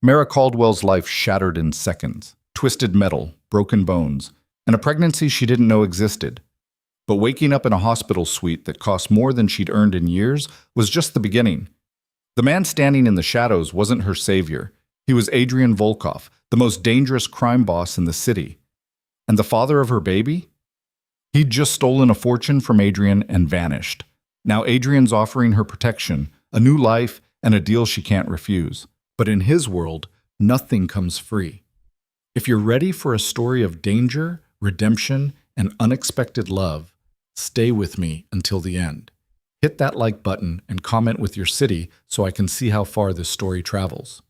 Mera Caldwell's life shattered in seconds. Twisted metal, broken bones, and a pregnancy she didn't know existed. But waking up in a hospital suite that cost more than she'd earned in years was just the beginning. The man standing in the shadows wasn't her savior. He was Adrian Volkov, the most dangerous crime boss in the city. And the father of her baby? He'd just stolen a fortune from Adrian and vanished. Now Adrian's offering her protection, a new life, and a deal she can't refuse. But in his world, nothing comes free. If you're ready for a story of danger, redemption, and unexpected love, stay with me until the end. Hit that like button and comment with your city so I can see how far this story travels.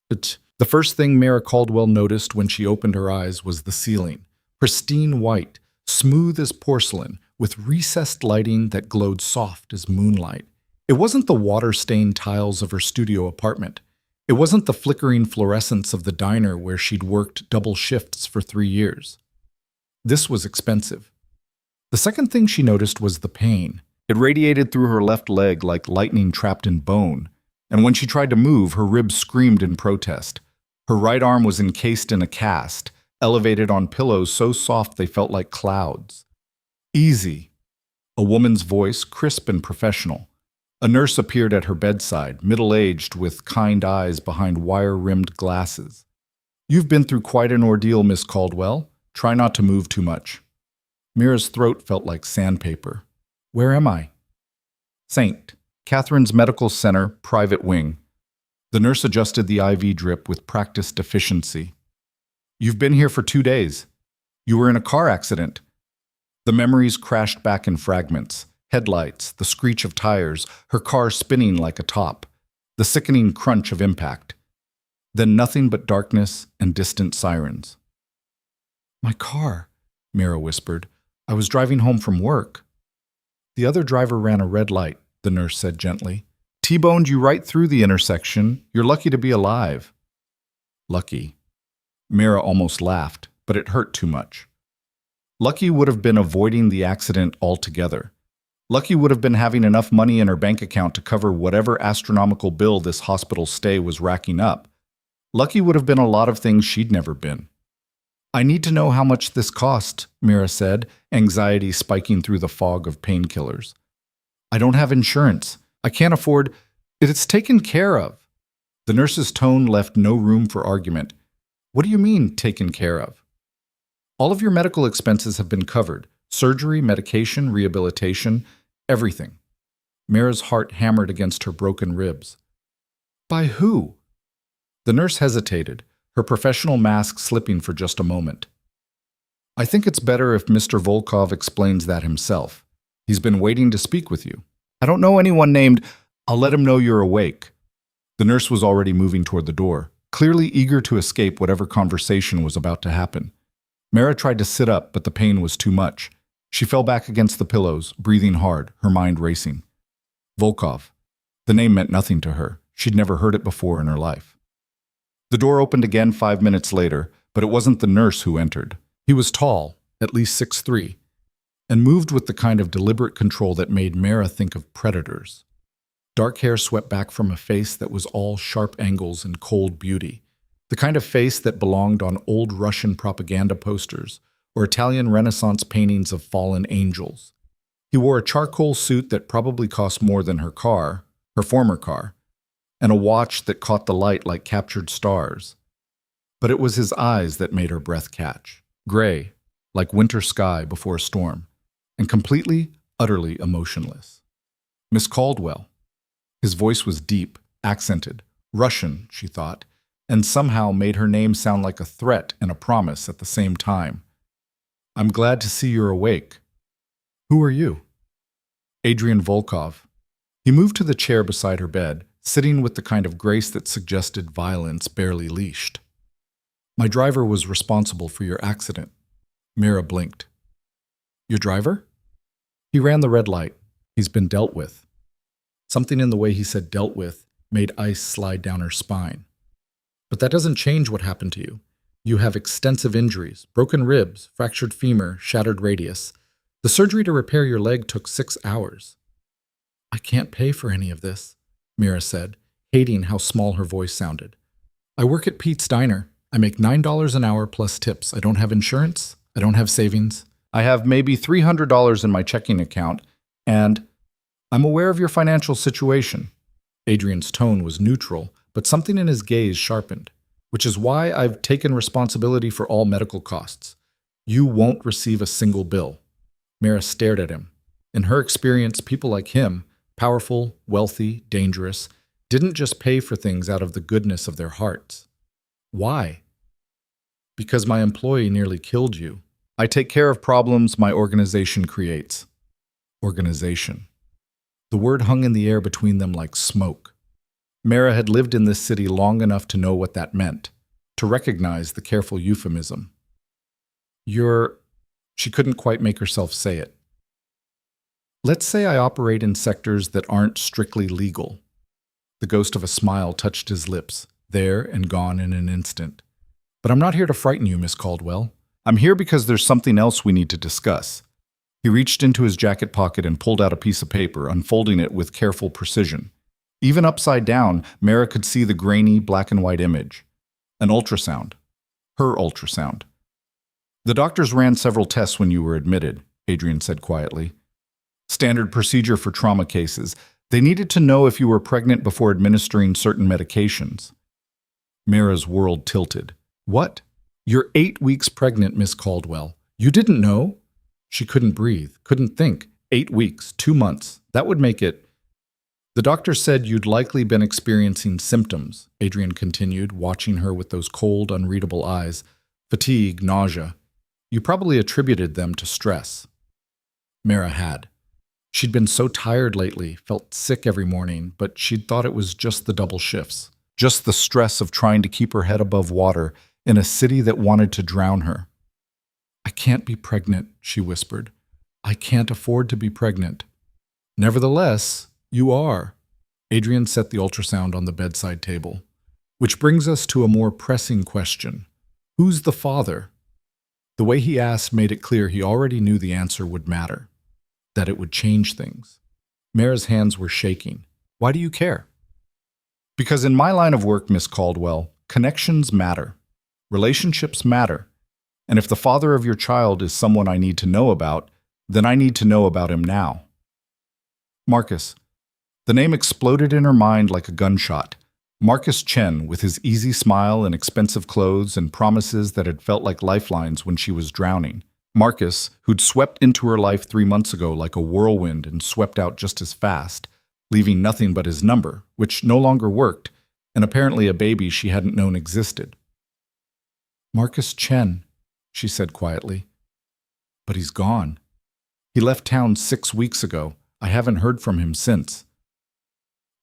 The first thing Mera Caldwell noticed when she opened her eyes was the ceiling. Pristine white, smooth as porcelain, with recessed lighting that glowed soft as moonlight. It wasn't the water-stained tiles of her studio apartment. It wasn't the flickering fluorescence of the diner where she'd worked double shifts for 3 years. This was expensive. The second thing she noticed was the pain. It radiated through her left leg like lightning trapped in bone, and when she tried to move, her ribs screamed in protest. Her right arm was encased in a cast, elevated on pillows so soft they felt like clouds. Easy. A woman's voice, crisp and professional. A nurse appeared at her bedside, middle-aged with kind eyes behind wire-rimmed glasses. "You've been through quite an ordeal, Miss Caldwell. Try not to move too much." Mira's throat felt like sandpaper. "Where am I?" "St. Catherine's Medical Center, private wing." The nurse adjusted the IV drip with practiced efficiency. "You've been here for 2 days. You were in a car accident." The memories crashed back in fragments. Headlights, the screech of tires, her car spinning like a top, the sickening crunch of impact. Then nothing but darkness and distant sirens. "My car," Mera whispered. "I was driving home from work." "The other driver ran a red light," the nurse said gently. "T-boned you right through the intersection. You're lucky to be alive." Lucky. Mera almost laughed, but it hurt too much. Lucky would have been avoiding the accident altogether. Lucky would have been having enough money in her bank account to cover whatever astronomical bill this hospital stay was racking up. Lucky would have been a lot of things she'd never been. "I need to know how much this cost," Mera said, anxiety spiking through the fog of painkillers. "I don't have insurance. I can't afford. It's taken care of." The nurse's tone left no room for argument. "What do you mean, taken care of?" "All of your medical expenses have been covered. Surgery, medication, rehabilitation, everything." Mera's heart hammered against her broken ribs. "By who?" The nurse hesitated, her professional mask slipping for just a moment. "I think it's better if Mr. Volkov explains that himself. He's been waiting to speak with you. I don't know anyone named. I'll let him know you're awake." The nurse was already moving toward the door, clearly eager to escape whatever conversation was about to happen. Mera tried to sit up, but the pain was too much. She fell back against the pillows, breathing hard, her mind racing. Volkov. The name meant nothing to her. She'd never heard it before in her life. The door opened again 5 minutes later, but it wasn't the nurse who entered. He was tall, at least 6'3", and moved with the kind of deliberate control that made Mera think of predators. Dark hair swept back from a face that was all sharp angles and cold beauty, the kind of face that belonged on old Russian propaganda posters or Italian Renaissance paintings of fallen angels. He wore a charcoal suit that probably cost more than her car, her former car, and a watch that caught the light like captured stars. But it was his eyes that made her breath catch, gray, like winter sky before a storm, and completely, utterly emotionless. "Miss Caldwell." His voice was deep, accented, Russian, she thought, and somehow made her name sound like a threat and a promise at the same time. "I'm glad to see you're awake. Who are you?" "Adrian Volkov." He moved to the chair beside her bed, sitting with the kind of grace that suggested violence barely leashed. "My driver was responsible for your accident." Mera blinked. "Your driver?" "He ran the red light. He's been dealt with." Something in the way he said "dealt with" made ice slide down her spine. "But that doesn't change what happened to you. You have extensive injuries, broken ribs, fractured femur, shattered radius. The surgery to repair your leg took 6 hours." "I can't pay for any of this," Mera said, hating how small her voice sounded. I work at Pete's Diner. I make $9 an hour plus tips. I don't have insurance. I don't have savings. I have maybe $300 in my checking account, and I'm aware of your financial situation. Adrian's tone was neutral, but something in his gaze sharpened, which is why I've taken responsibility for all medical costs. You won't receive a single bill. Mera stared at him. In her experience, people like him, powerful, wealthy, dangerous, didn't just pay for things out of the goodness of their hearts. Why? Because my employee nearly killed you. I take care of problems my organization creates. Organization. The word hung in the air between them like smoke. Mera had lived in this city long enough to know what that meant, to recognize the careful euphemism. She couldn't quite make herself say it. Let's say I operate in sectors that aren't strictly legal. The ghost of a smile touched his lips, there and gone in an instant. But I'm not here to frighten you, Miss Caldwell. I'm here because there's something else we need to discuss. He reached into his jacket pocket and pulled out a piece of paper, unfolding it with careful precision. Even upside down, Mera could see the grainy black and white image. An ultrasound. Her ultrasound. The doctors ran several tests when you were admitted, Adrian said quietly. Standard procedure for trauma cases. They needed to know if you were pregnant before administering certain medications. Mera's world tilted. What? You're 8 weeks pregnant, Miss Caldwell. You didn't know? She couldn't breathe, couldn't think. 8 weeks, 2 months. That would make it... The doctor said you'd likely been experiencing symptoms, Adrian continued, watching her with those cold, unreadable eyes. Fatigue, nausea. You probably attributed them to stress. Mera had. She'd been so tired lately, felt sick every morning, but she'd thought it was just the double shifts. Just the stress of trying to keep her head above water in a city that wanted to drown her. I can't be pregnant, she whispered. I can't afford to be pregnant. Nevertheless, you are. Adrian set the ultrasound on the bedside table. Which brings us to a more pressing question. Who's the father? The way he asked made it clear he already knew the answer would matter, that it would change things. Mera's hands were shaking. Why do you care? Because in my line of work, Miss Caldwell, connections matter. Relationships matter. And if the father of your child is someone I need to know about, then I need to know about him now. Marcus. The name exploded in her mind like a gunshot. Marcus Chen, with his easy smile and expensive clothes and promises that had felt like lifelines when she was drowning. Marcus, who'd swept into her life 3 months ago like a whirlwind and swept out just as fast, leaving nothing but his number, which no longer worked, and apparently a baby she hadn't known existed. Marcus Chen, she said quietly. But he's gone. He left town 6 weeks ago. I haven't heard from him since.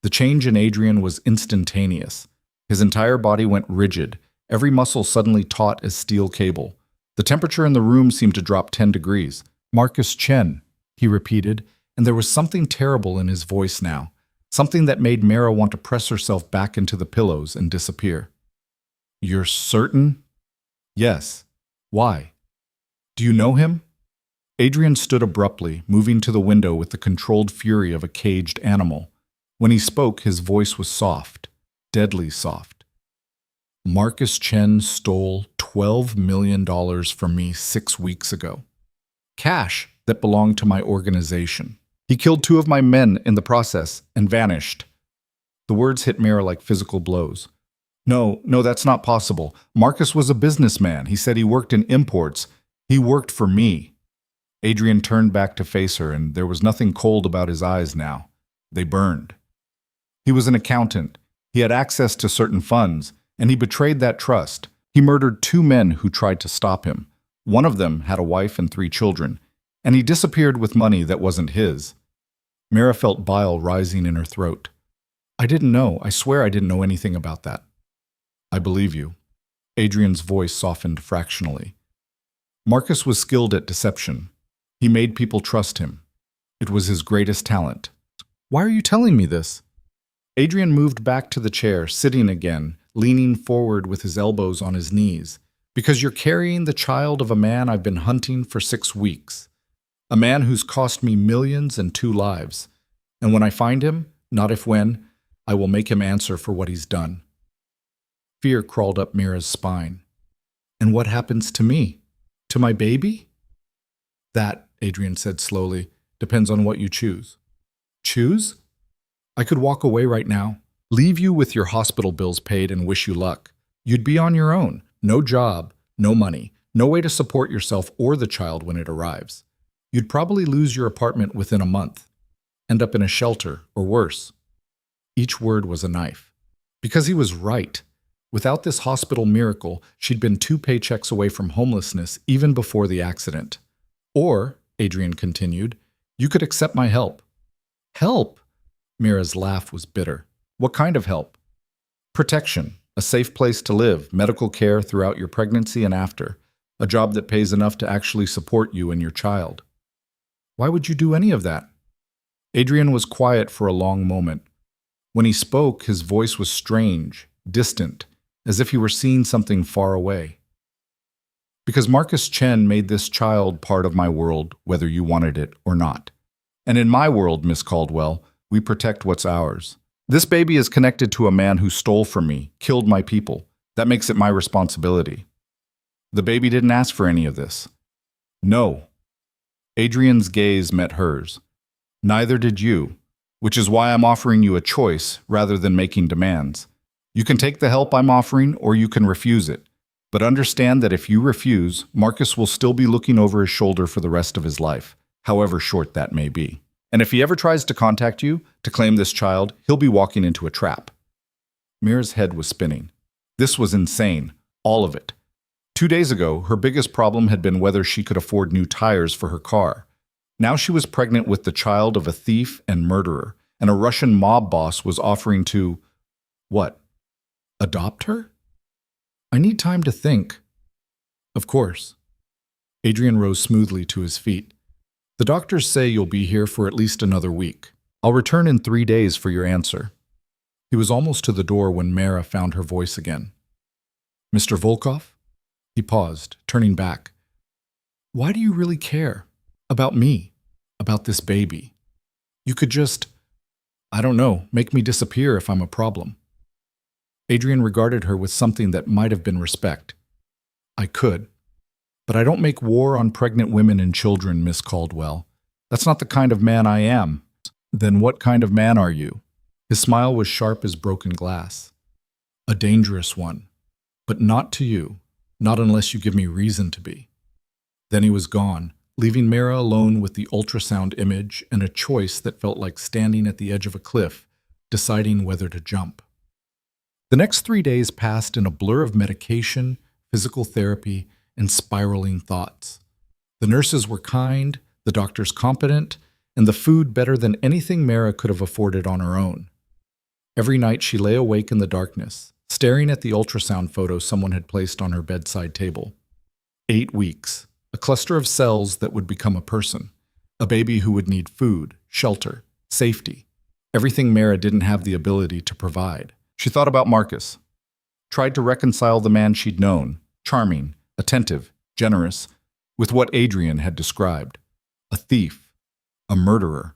The change in Adrian was instantaneous. His entire body went rigid, every muscle suddenly taut as steel cable. The temperature in the room seemed to drop 10 degrees. Marcus Chen, he repeated, and there was something terrible in his voice now, something that made Mera want to press herself back into the pillows and disappear. You're certain? Yes. Why? Do you know him? Adrian stood abruptly, moving to the window with the controlled fury of a caged animal. When he spoke, his voice was soft, deadly soft. Marcus Chen stole $12 million from me 6 weeks ago. Cash that belonged to my organization. He killed 2 of my men in the process and vanished. The words hit Mera like physical blows. No, that's not possible. Marcus was a businessman. He said he worked in imports. He worked for me. Adrian turned back to face her, and there was nothing cold about his eyes now. They burned. He was an accountant. He had access to certain funds, and he betrayed that trust. He murdered 2 men who tried to stop him. One of them had a wife and 3 children, and he disappeared with money that wasn't his. Mera felt bile rising in her throat. I didn't know. I swear I didn't know anything about that. I believe you. Adrian's voice softened fractionally. Marcus was skilled at deception. He made people trust him. It was his greatest talent. Why are you telling me this? Adrian moved back to the chair, sitting again, leaning forward with his elbows on his knees. Because you're carrying the child of a man I've been hunting for 6 weeks. A man who's cost me millions and 2 lives. And when I find him, not if when, I will make him answer for what he's done. Fear crawled up Mera's spine. And what happens to me? To my baby? That, Adrian said slowly, depends on what you choose. Choose? I could walk away right now, leave you with your hospital bills paid and wish you luck. You'd be on your own. No job, no money, no way to support yourself or the child when it arrives. You'd probably lose your apartment within a month, end up in a shelter, or worse. Each word was a knife. Because he was right. Without this hospital miracle, she'd been 2 paychecks away from homelessness even before the accident. Or, Adrian continued, you could accept my help. Help? Mera's laugh was bitter. What kind of help? Protection, a safe place to live, medical care throughout your pregnancy and after, a job that pays enough to actually support you and your child. Why would you do any of that? Adrian was quiet for a long moment. When he spoke, his voice was strange, distant, as if he were seeing something far away. Because Marcus Chen made this child part of my world, whether you wanted it or not. And in my world, Miss Caldwell, we protect what's ours. This baby is connected to a man who stole from me, killed my people. That makes it my responsibility. The baby didn't ask for any of this. No. Adrian's gaze met hers. Neither did you, which is why I'm offering you a choice rather than making demands. You can take the help I'm offering or you can refuse it. But understand that if you refuse, Marcus will still be looking over his shoulder for the rest of his life, however short that may be. And if he ever tries to contact you to claim this child, he'll be walking into a trap. Mera's head was spinning. This was insane, all of it. 2 days ago, her biggest problem had been whether she could afford new tires for her car. Now she was pregnant with the child of a thief and murderer, and a Russian mob boss was offering to, what, adopt her? I need time to think. Of course. Adrian rose smoothly to his feet. The doctors say you'll be here for at least another week. I'll return in 3 days for your answer. He was almost to the door when Mera found her voice again. Mr. Volkov? He paused, turning back. Why do you really care? About me? About this baby? You could just, I don't know, make me disappear if I'm a problem. Adrian regarded her with something that might have been respect. I could. But I don't make war on pregnant women and children, Miss Caldwell. That's not the kind of man I am. Then what kind of man are you? His smile was sharp as broken glass. A dangerous one. But not to you. Not unless you give me reason to be. Then he was gone, leaving Mera alone with the ultrasound image and a choice that felt like standing at the edge of a cliff, deciding whether to jump. The next 3 days passed in a blur of medication, physical therapy, and spiraling thoughts. The nurses were kind, the doctors competent, and the food better than anything Mera could have afforded on her own. Every night she lay awake in the darkness, staring at the ultrasound photo someone had placed on her bedside table. 8 weeks, a cluster of cells that would become a person, a baby who would need food, shelter, safety, everything Mera didn't have the ability to provide. She thought about Marcus, tried to reconcile the man she'd known, charming, attentive, generous, with what Adrian had described. A thief, a murderer.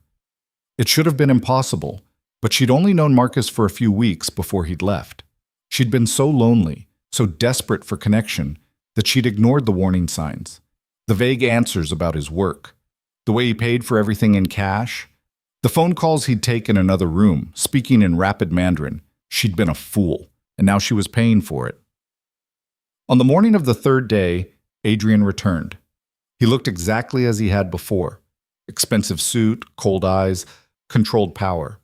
It should have been impossible, but she'd only known Marcus for a few weeks before he'd left. She'd been so lonely, so desperate for connection, that she'd ignored the warning signs, the vague answers about his work, the way he paid for everything in cash, the phone calls he'd take in another room, speaking in rapid Mandarin. She'd been a fool, and now she was paying for it. On the morning of the 3rd day, Adrian returned. He looked exactly as he had before. Expensive suit, cold eyes, controlled power.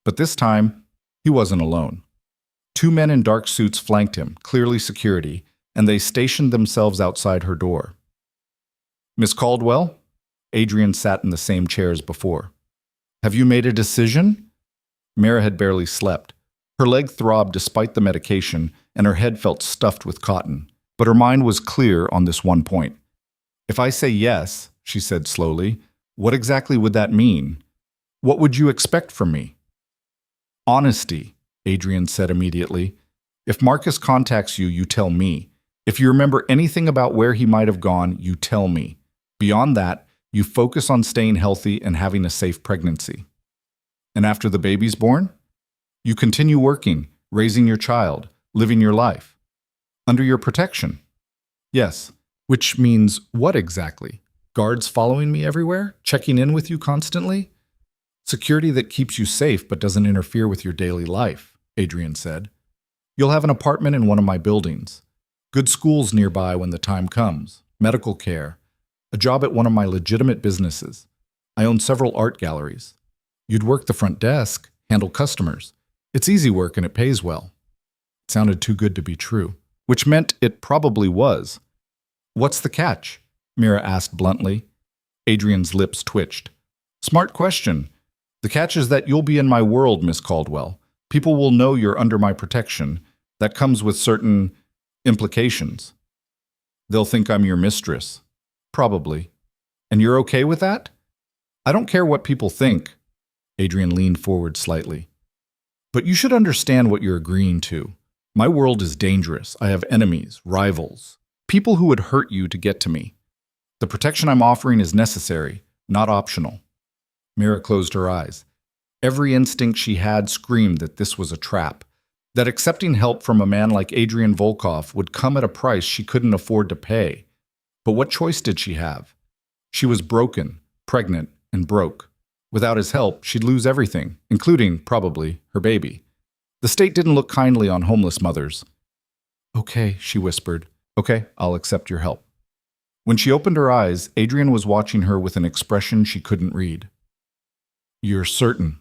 But this time, he wasn't alone. 2 men in dark suits flanked him, clearly security, and they stationed themselves outside her door. Miss Caldwell? Adrian sat in the same chair as before. Have you made a decision? Mera had barely slept. Her leg throbbed despite the medication, and her head felt stuffed with cotton. But her mind was clear on this one point. If I say yes, she said slowly, what exactly would that mean? What would you expect from me? Honesty, Adrian said immediately. If Marcus contacts you, you tell me. If you remember anything about where he might have gone, you tell me. Beyond that, you focus on staying healthy and having a safe pregnancy. And after the baby's born? You continue working, raising your child, living your life. Under your protection. Yes. Which means what exactly? Guards following me everywhere? Checking in with you constantly? Security that keeps you safe but doesn't interfere with your daily life, Adrian said. You'll have an apartment in one of my buildings. Good schools nearby when the time comes. Medical care. A job at one of my legitimate businesses. I own several art galleries. You'd work the front desk, handle customers. It's easy work and it pays well. It sounded too good to be true, which meant it probably was. What's the catch? Mera asked bluntly. Adrian's lips twitched. Smart question. The catch is that you'll be in my world, Miss Caldwell. People will know you're under my protection. That comes with certain implications. They'll think I'm your mistress. Probably. And you're okay with that? I don't care what people think. Adrian leaned forward slightly. But you should understand what you're agreeing to. My world is dangerous. I have enemies, rivals, people who would hurt you to get to me. The protection I'm offering is necessary, not optional. Mera closed her eyes. Every instinct she had screamed that this was a trap, that accepting help from a man like Adrian Volkov would come at a price she couldn't afford to pay. But what choice did she have? She was broken, pregnant, and broke. Without his help, she'd lose everything, including, probably, her baby. The state didn't look kindly on homeless mothers. Okay, she whispered. Okay, I'll accept your help. When she opened her eyes, Adrian was watching her with an expression she couldn't read. You're certain?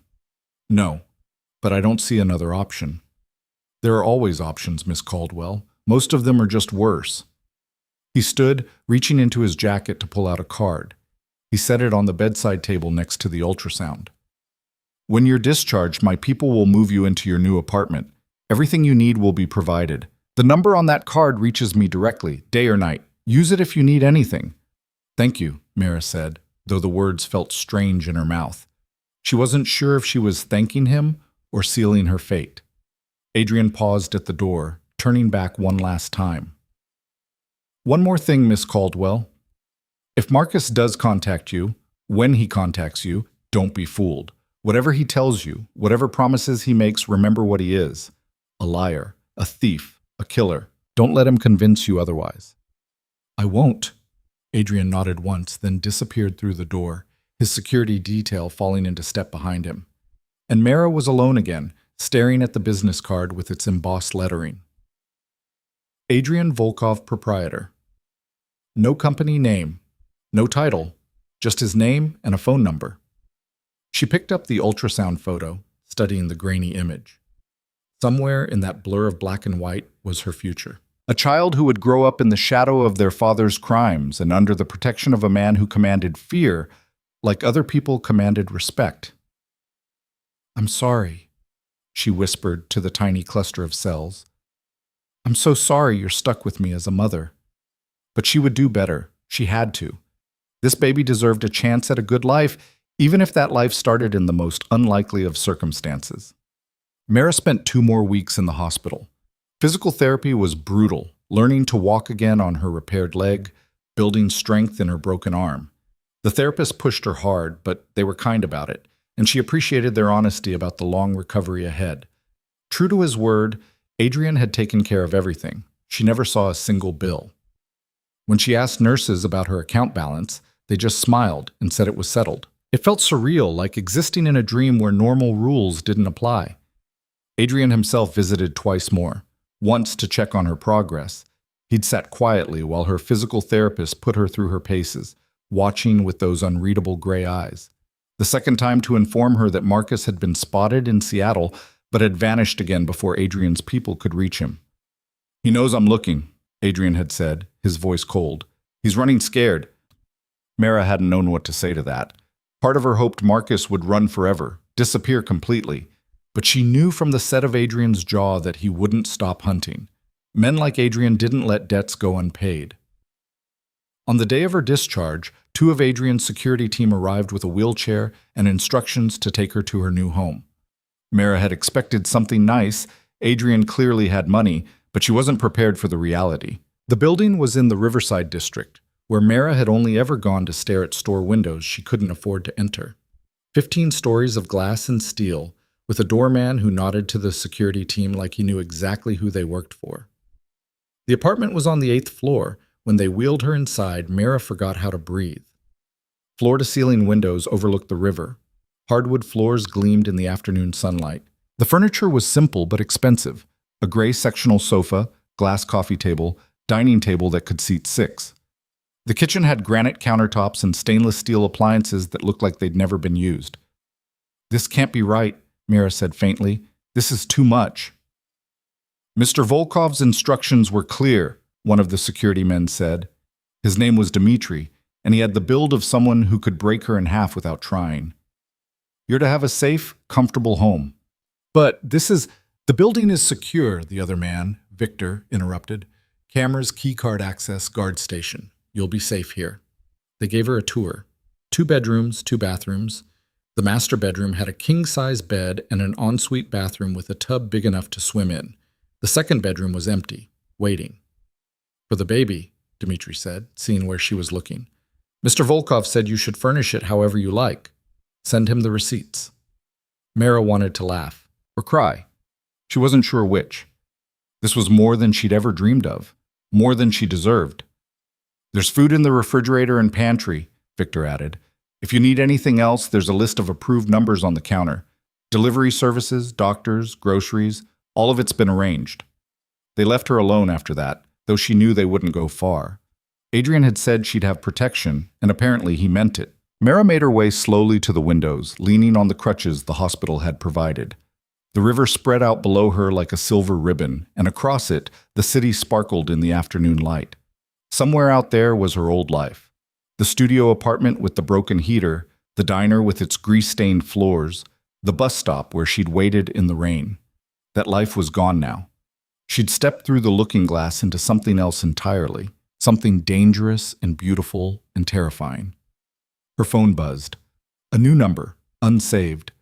No, but I don't see another option. There are always options, Miss Caldwell. Most of them are just worse. He stood, reaching into his jacket to pull out a card. He set it on the bedside table next to the ultrasound. When you're discharged, my people will move you into your new apartment. Everything you need will be provided. The number on that card reaches me directly, day or night. Use it if you need anything. Thank you, Mera said, though the words felt strange in her mouth. She wasn't sure if she was thanking him or sealing her fate. Adrian paused at the door, turning back one last time. One more thing, Miss Caldwell. If Marcus does contact you, when he contacts you, don't be fooled. Whatever he tells you, whatever promises he makes, remember what he is. A liar, a thief, a killer. Don't let him convince you otherwise. I won't. Adrian nodded once, then disappeared through the door, his security detail falling into step behind him. And Mera was alone again, staring at the business card with its embossed lettering. Adrian Volkov, proprietor. No company name, no title, just his name and a phone number. She picked up the ultrasound photo, studying the grainy image. Somewhere in that blur of black and white was her future. A child who would grow up in the shadow of their father's crimes and under the protection of a man who commanded fear, like other people commanded respect. I'm sorry, she whispered to the tiny cluster of cells. I'm so sorry you're stuck with me as a mother. But she would do better. She had to. This baby deserved a chance at a good life, even if that life started in the most unlikely of circumstances. Mera spent 2 more weeks in the hospital. Physical therapy was brutal, learning to walk again on her repaired leg, building strength in her broken arm. The therapist pushed her hard, but they were kind about it, and she appreciated their honesty about the long recovery ahead. True to his word, Adrian had taken care of everything. She never saw a single bill. When she asked nurses about her account balance, they just smiled and said it was settled. It felt surreal, like existing in a dream where normal rules didn't apply. Adrian himself visited twice more, once to check on her progress. He'd sat quietly while her physical therapist put her through her paces, watching with those unreadable gray eyes. The second time to inform her that Marcus had been spotted in Seattle, but had vanished again before Adrian's people could reach him. He knows I'm looking, Adrian had said, his voice cold. He's running scared. Mera hadn't known what to say to that. Part of her hoped Marcus would run forever, disappear completely. But she knew from the set of Adrian's jaw that he wouldn't stop hunting. Men like Adrian didn't let debts go unpaid. On the day of her discharge, 2 of Adrian's security team arrived with a wheelchair and instructions to take her to her new home. Mera had expected something nice. Adrian clearly had money, but she wasn't prepared for the reality. The building was in the Riverside district, where Mera had only ever gone to stare at store windows she couldn't afford to enter. 15 stories of glass and steel, with a doorman who nodded to the security team like he knew exactly who they worked for. The apartment was on the 8th floor. When they wheeled her inside, Mera forgot how to breathe. Floor-to-ceiling windows overlooked the river. Hardwood floors gleamed in the afternoon sunlight. The furniture was simple but expensive. A gray sectional sofa, glass coffee table, dining table that could seat 6. The kitchen had granite countertops and stainless steel appliances that looked like they'd never been used. "This can't be right," Mera said faintly. "This is too much." "Mr. Volkov's instructions were clear," one of the security men said. His name was Dmitri, and he had the build of someone who could break her in half without trying. "You're to have a safe, comfortable home." "But the building is secure," the other man, Victor, interrupted. "Cameras, keycard access, guard station. You'll be safe here." They gave her a tour. 2 bedrooms, 2 bathrooms. The master bedroom had a king-size bed and an ensuite bathroom with a tub big enough to swim in. The second bedroom was empty, waiting. "For the baby," Dmitri said, seeing where she was looking. "Mr. Volkov said you should furnish it however you like. Send him the receipts." Mera wanted to laugh, or cry. She wasn't sure which. This was more than she'd ever dreamed of, more than she deserved. "There's food in the refrigerator and pantry," Victor added. "If you need anything else, there's a list of approved numbers on the counter. Delivery services, doctors, groceries, all of it's been arranged." They left her alone after that, though she knew they wouldn't go far. Adrian had said she'd have protection, and apparently he meant it. Mera made her way slowly to the windows, leaning on the crutches the hospital had provided. The river spread out below her like a silver ribbon, and across it, the city sparkled in the afternoon light. Somewhere out there was her old life. The studio apartment with the broken heater, the diner with its grease-stained floors, the bus stop where she'd waited in the rain. That life was gone now. She'd stepped through the looking glass into something else entirely, something dangerous and beautiful and terrifying. Her phone buzzed. A new number, unsaved.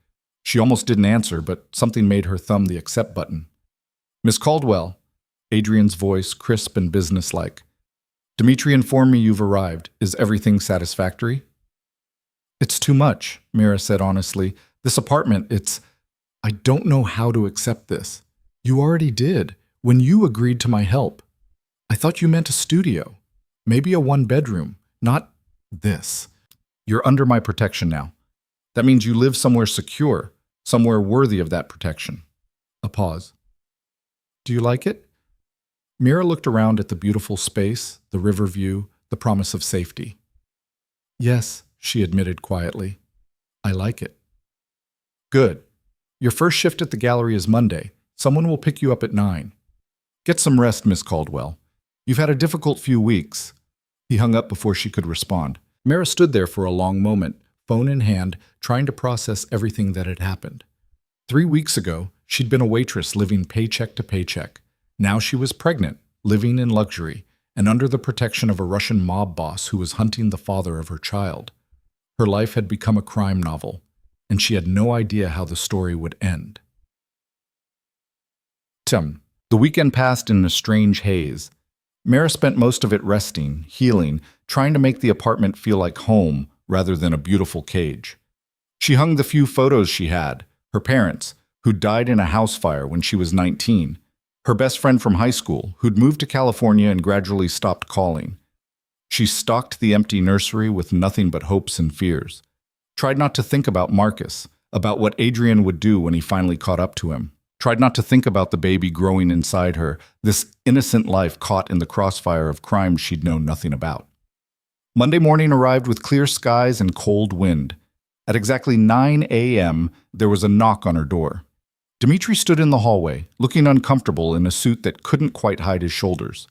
She almost didn't answer, but something made her thumb the accept button. "Miss Caldwell," Adrian's voice crisp and businesslike. "Dmitri informed me you've arrived. Is everything satisfactory?" "It's too much," Mera said honestly. "This apartment, I don't know how to accept this. You already did, when you agreed to my help. I thought you meant a studio. Maybe a 1-bedroom, not this. You're under my protection now. That means you live somewhere secure, somewhere worthy of that protection." A pause. "Do you like it?" Mera looked around at the beautiful space, the river view, the promise of safety. "Yes," she admitted quietly. "I like it." "Good. Your first shift at the gallery is Monday. Someone will pick you up at 9. Get some rest, Miss Caldwell. You've had a difficult few weeks." He hung up before she could respond. Mera stood there for a long moment, phone in hand, trying to process everything that had happened. 3 weeks ago, she'd been a waitress living paycheck to paycheck. Now she was pregnant, living in luxury, and under the protection of a Russian mob boss who was hunting the father of her child. Her life had become a crime novel, and she had no idea how the story would end. The weekend passed in a strange haze. Mera spent most of it resting, healing, trying to make the apartment feel like home rather than a beautiful cage. She hung the few photos she had, her parents, who'd died in a house fire when she was 19, her best friend from high school, who'd moved to California and gradually stopped calling. She stalked the empty nursery with nothing but hopes and fears. Tried not to think about Marcus, about what Adrian would do when he finally caught up to him. Tried not to think about the baby growing inside her, this innocent life caught in the crossfire of crimes she'd known nothing about. Monday morning arrived with clear skies and cold wind. At exactly 9 a.m., there was a knock on her door. Dmitri stood in the hallway, looking uncomfortable in a suit that couldn't quite hide his shoulders.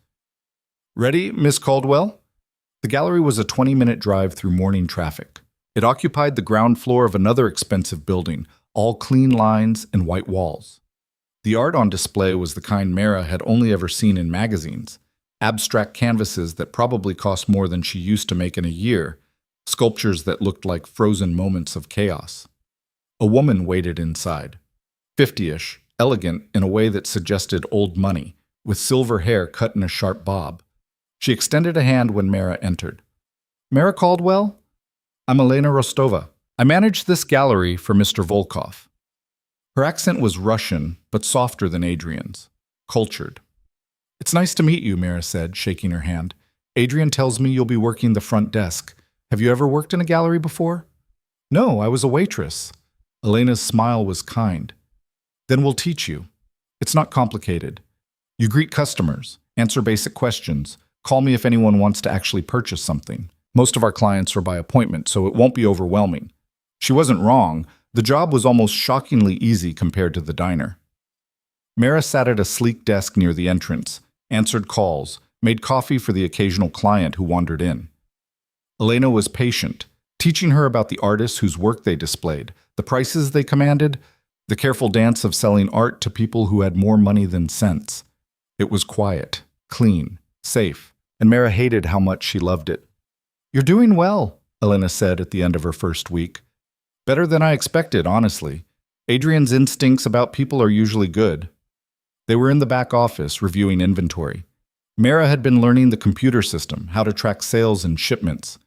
"Ready, Miss Caldwell?" The gallery was a 20-minute drive through morning traffic. It occupied the ground floor of another expensive building, all clean lines and white walls. The art on display was the kind Mera had only ever seen in magazines, abstract canvases that probably cost more than she used to make in a year, sculptures that looked like frozen moments of chaos. A woman waited inside, 50-ish, elegant in a way that suggested old money, with silver hair cut in a sharp bob. She extended a hand when Mera entered. "Mera Caldwell? I'm Elena Rostova. I manage this gallery for Mr. Volkov." Her accent was Russian, but softer than Adrian's. Cultured. "It's nice to meet you," Mera said, shaking her hand. "Adrian tells me you'll be working the front desk. Have you ever worked in a gallery before?" "No, I was a waitress." Elena's smile was kind. "Then we'll teach you. It's not complicated. You greet customers, answer basic questions, call me if anyone wants to actually purchase something. Most of our clients are by appointment, so it won't be overwhelming." She wasn't wrong. The job was almost shockingly easy compared to the diner. Mera sat at a sleek desk near the entrance, answered calls, made coffee for the occasional client who wandered in. Elena was patient, teaching her about the artists whose work they displayed, the prices they commanded, the careful dance of selling art to people who had more money than sense. It was quiet, clean, safe, and Mera hated how much she loved it. "You're doing well," Elena said at the end of her first week. "Better than I expected, honestly. Adrian's instincts about people are usually good." They were in the back office, reviewing inventory. Mera had been learning the computer system, how to track sales and shipments.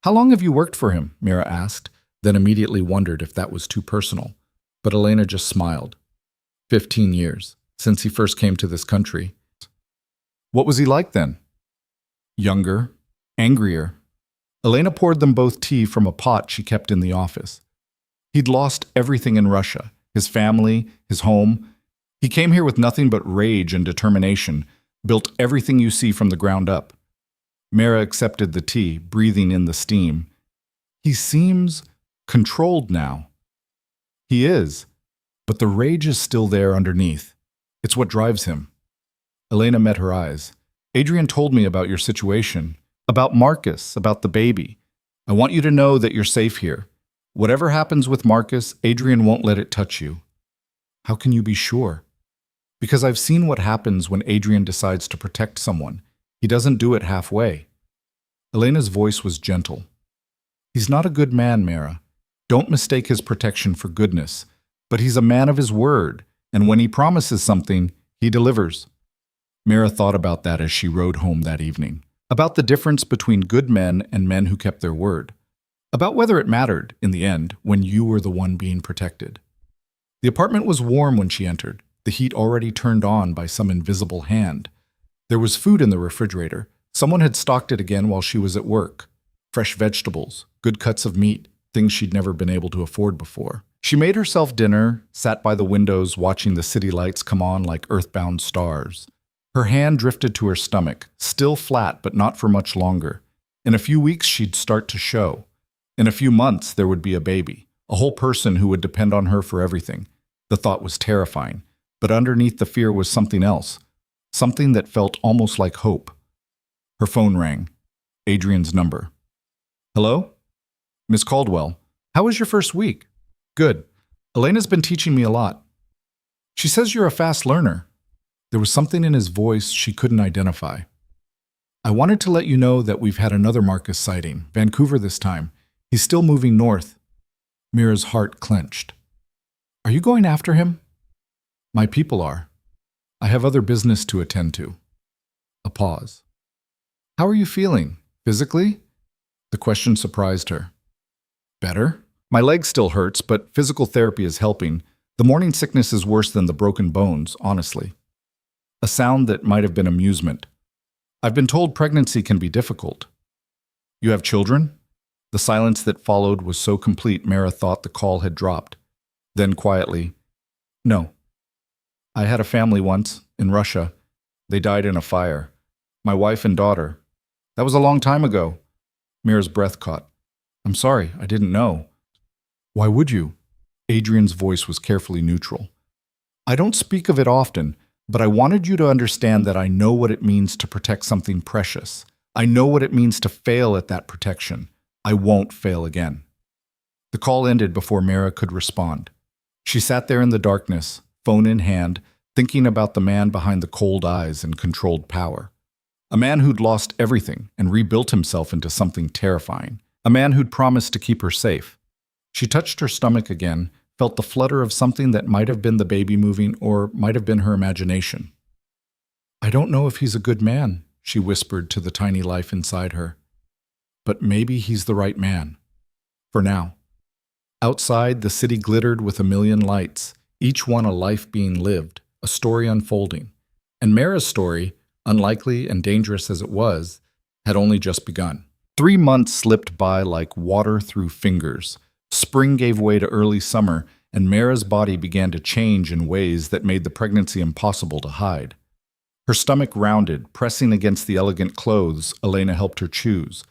"How long have you worked for him?" Mera asked, then immediately wondered if that was too personal. But Elena just smiled. 15 years, since he first came to this country. "What was he like then?" "Younger, angrier." Elena poured them both tea from a pot she kept in the office. He'd lost everything in Russia, his family, his home. He came here with nothing but rage and determination, built everything you see from the ground up. Mera accepted the tea, breathing in the steam. "He seems controlled now." "He is, but the rage is still there underneath. It's what drives him." Elena met her eyes. "Adrian told me about your situation, about Marcus, about the baby. I want you to know that you're safe here. Whatever happens with Marcus, Adrian won't let it touch you." "How can you be sure?" "Because I've seen what happens when Adrian decides to protect someone. He doesn't do it halfway." Elena's voice was gentle. "He's not a good man, Mera. Don't mistake his protection for goodness. But he's a man of his word, and when he promises something, he delivers." Mera thought about that as she rode home that evening. About the difference between good men and men who kept their word. About whether it mattered, in the end, when you were the one being protected. The apartment was warm when she entered, the heat already turned on by some invisible hand. There was food in the refrigerator. Someone had stocked it again while she was at work. Fresh vegetables, good cuts of meat, things she'd never been able to afford before. She made herself dinner, sat by the windows watching the city lights come on like earthbound stars. Her hand drifted to her stomach, still flat but not for much longer. In a few weeks she'd start to show. In a few months there would be a baby, a whole person who would depend on her for everything. The thought was terrifying, but underneath the fear was something else, something that felt almost like hope. Her phone rang. Adrian's number. "Hello? Miss Caldwell, how was your first week?" "Good. Elena's been teaching me a lot." "She says you're a fast learner." There was something in his voice she couldn't identify. "I wanted to let you know that we've had another Marcus sighting, Vancouver this time. He's still moving north." Mira's heart clenched. "Are you going after him?" "My people are. I have other business to attend to." A pause. "How are you feeling? Physically?" The question surprised her. "Better. My leg still hurts, but physical therapy is helping. The morning sickness is worse than the broken bones, honestly." A sound that might have been amusement. "I've been told pregnancy can be difficult." "You have children?" The silence that followed was so complete Mera thought the call had dropped. Then quietly, "No. I had a family once, in Russia. They died in a fire. My wife and daughter. That was a long time ago." Mira's breath caught. "I'm sorry, I didn't know." "Why would you?" Adrian's voice was carefully neutral. "I don't speak of it often, but I wanted you to understand that I know what it means to protect something precious. I know what it means to fail at that protection. I won't fail again." The call ended before Mera could respond. She sat there in the darkness, phone in hand, thinking about the man behind the cold eyes and controlled power. A man who'd lost everything and rebuilt himself into something terrifying. A man who'd promised to keep her safe. She touched her stomach again, felt the flutter of something that might have been the baby moving or might have been her imagination. "I don't know if he's a good man," she whispered to the tiny life inside her. "But maybe he's the right man. For now." Outside, the city glittered with a million lights. each one a life being lived, a story unfolding. And Mera's story, unlikely and dangerous as it was, had only just begun. 3 months slipped by like water through fingers. Spring gave way to early summer, and Mera's body began to change in ways that made the pregnancy impossible to hide. Her stomach rounded, pressing against the elegant clothes Elena helped her choose,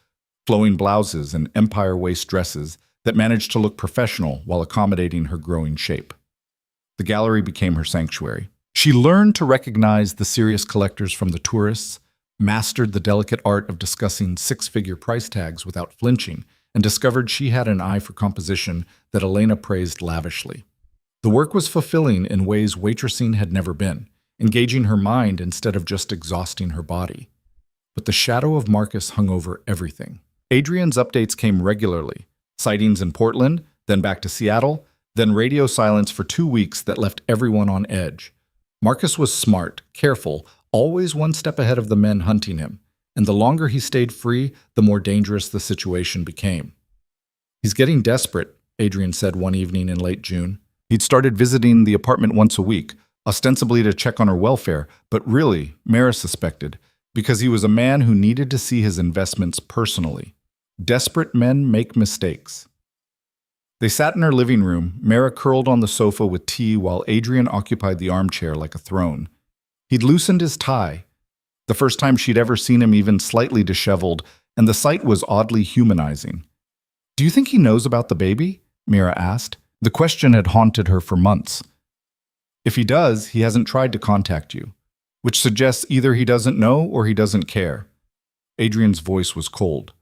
flowing blouses and empire waist dresses that managed to look professional while accommodating her growing shape. The gallery became her sanctuary. She learned to recognize the serious collectors from the tourists, mastered the delicate art of discussing six-figure price tags without flinching, and discovered she had an eye for composition that Elena praised lavishly. The work was fulfilling in ways waitressing had never been, engaging her mind instead of just exhausting her body. But the shadow of Marcus hung over everything. Adrian's updates came regularly, sightings in Portland, then back to Seattle, then radio silence for 2 weeks that left everyone on edge. Marcus was smart, careful, always one step ahead of the men hunting him, and the longer he stayed free, the more dangerous the situation became. "He's getting desperate," Adrian said one evening in late June. He'd started visiting the apartment once a week, ostensibly to check on her welfare, but really, Mera suspected, because he was a man who needed to see his investments personally. Desperate men make mistakes. They sat in her living room, Mera curled on the sofa with tea while Adrian occupied the armchair like a throne. He'd loosened his tie, the first time she'd ever seen him even slightly disheveled, and the sight was oddly humanizing. "Do you think he knows about the baby?" Mera asked. The question had haunted her for months. "If he does, he hasn't tried to contact you," which suggests either he doesn't know or he doesn't care. Adrian's voice was cold.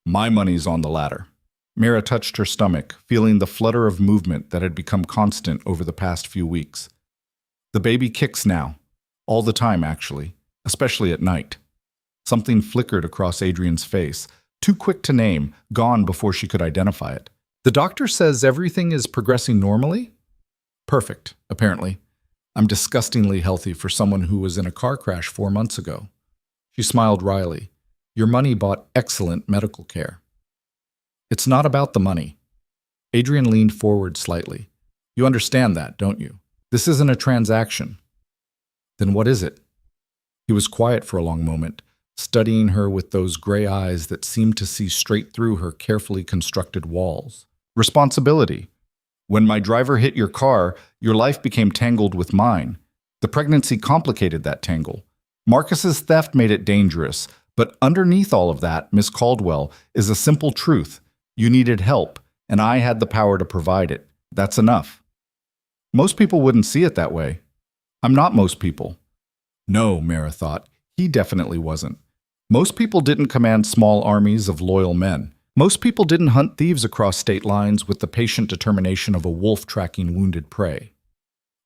"My money's on the latter." Mera touched her stomach, feeling the flutter of movement that had become constant over the past few weeks. "The baby kicks now. All the time, actually, especially at night." Something flickered across Adrian's face, too quick to name, gone before she could identify it. "The doctor says everything is progressing normally?" "Perfect, apparently. I'm disgustingly healthy for someone who was in a car crash 4 months ago." She smiled wryly. "Your money bought excellent medical care." "It's not about the money." Adrian leaned forward slightly. "You understand that, don't you? This isn't a transaction." "Then what is it?" He was quiet for a long moment, studying her with those gray eyes that seemed to see straight through her carefully constructed walls. "Responsibility. When my driver hit your car, your life became tangled with mine. The pregnancy complicated that tangle. Marcus's theft made it dangerous, but underneath all of that, Miss Caldwell, is a simple truth. You needed help, and I had the power to provide it. That's enough." Most people wouldn't see it that way. "I'm not most people." No, Mera thought. He definitely wasn't. Most people didn't command small armies of loyal men. Most people didn't hunt thieves across state lines with the patient determination of a wolf tracking wounded prey.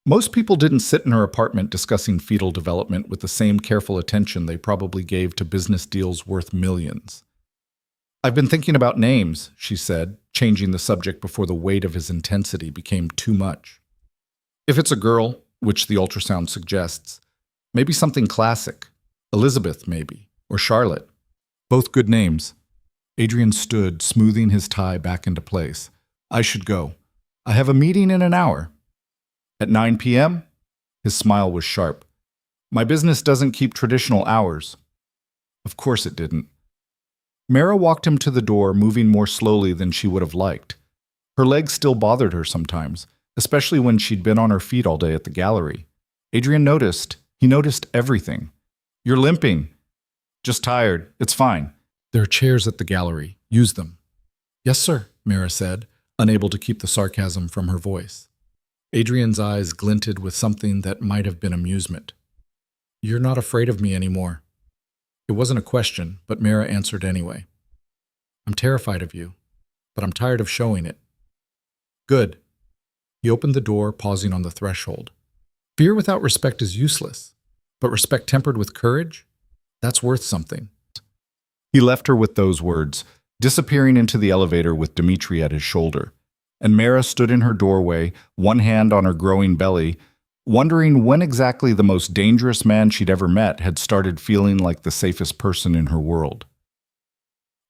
Most people didn't sit in her apartment discussing fetal development with the same careful attention they probably gave to business deals worth millions. "I've been thinking about names," she said, changing the subject before the weight of his intensity became too much. "If it's a girl, which the ultrasound suggests, maybe something classic. Elizabeth, maybe, or Charlotte. Both good names." Adrian stood, smoothing his tie back into place. "I should go. I have a meeting in an hour." "At 9 p.m.? His smile was sharp. "My business doesn't keep traditional hours." Of course it didn't. Mera walked him to the door, moving more slowly than she would have liked. Her legs still bothered her sometimes, especially when she'd been on her feet all day at the gallery. Adrian noticed. He noticed everything. "You're limping." "Just tired. It's fine." "There are chairs at the gallery. Use them." "Yes, sir," Mera said, unable to keep the sarcasm from her voice. Adrian's eyes glinted with something that might have been amusement. "You're not afraid of me anymore." It wasn't a question, but Mera answered anyway. "I'm terrified of you, but I'm tired of showing it." "Good." He opened the door, pausing on the threshold. "Fear without respect is useless, but respect tempered with courage? That's worth something." He left her with those words, disappearing into the elevator with Dmitri at his shoulder. And Mera stood in her doorway, one hand on her growing belly, wondering when exactly the most dangerous man she'd ever met had started feeling like the safest person in her world.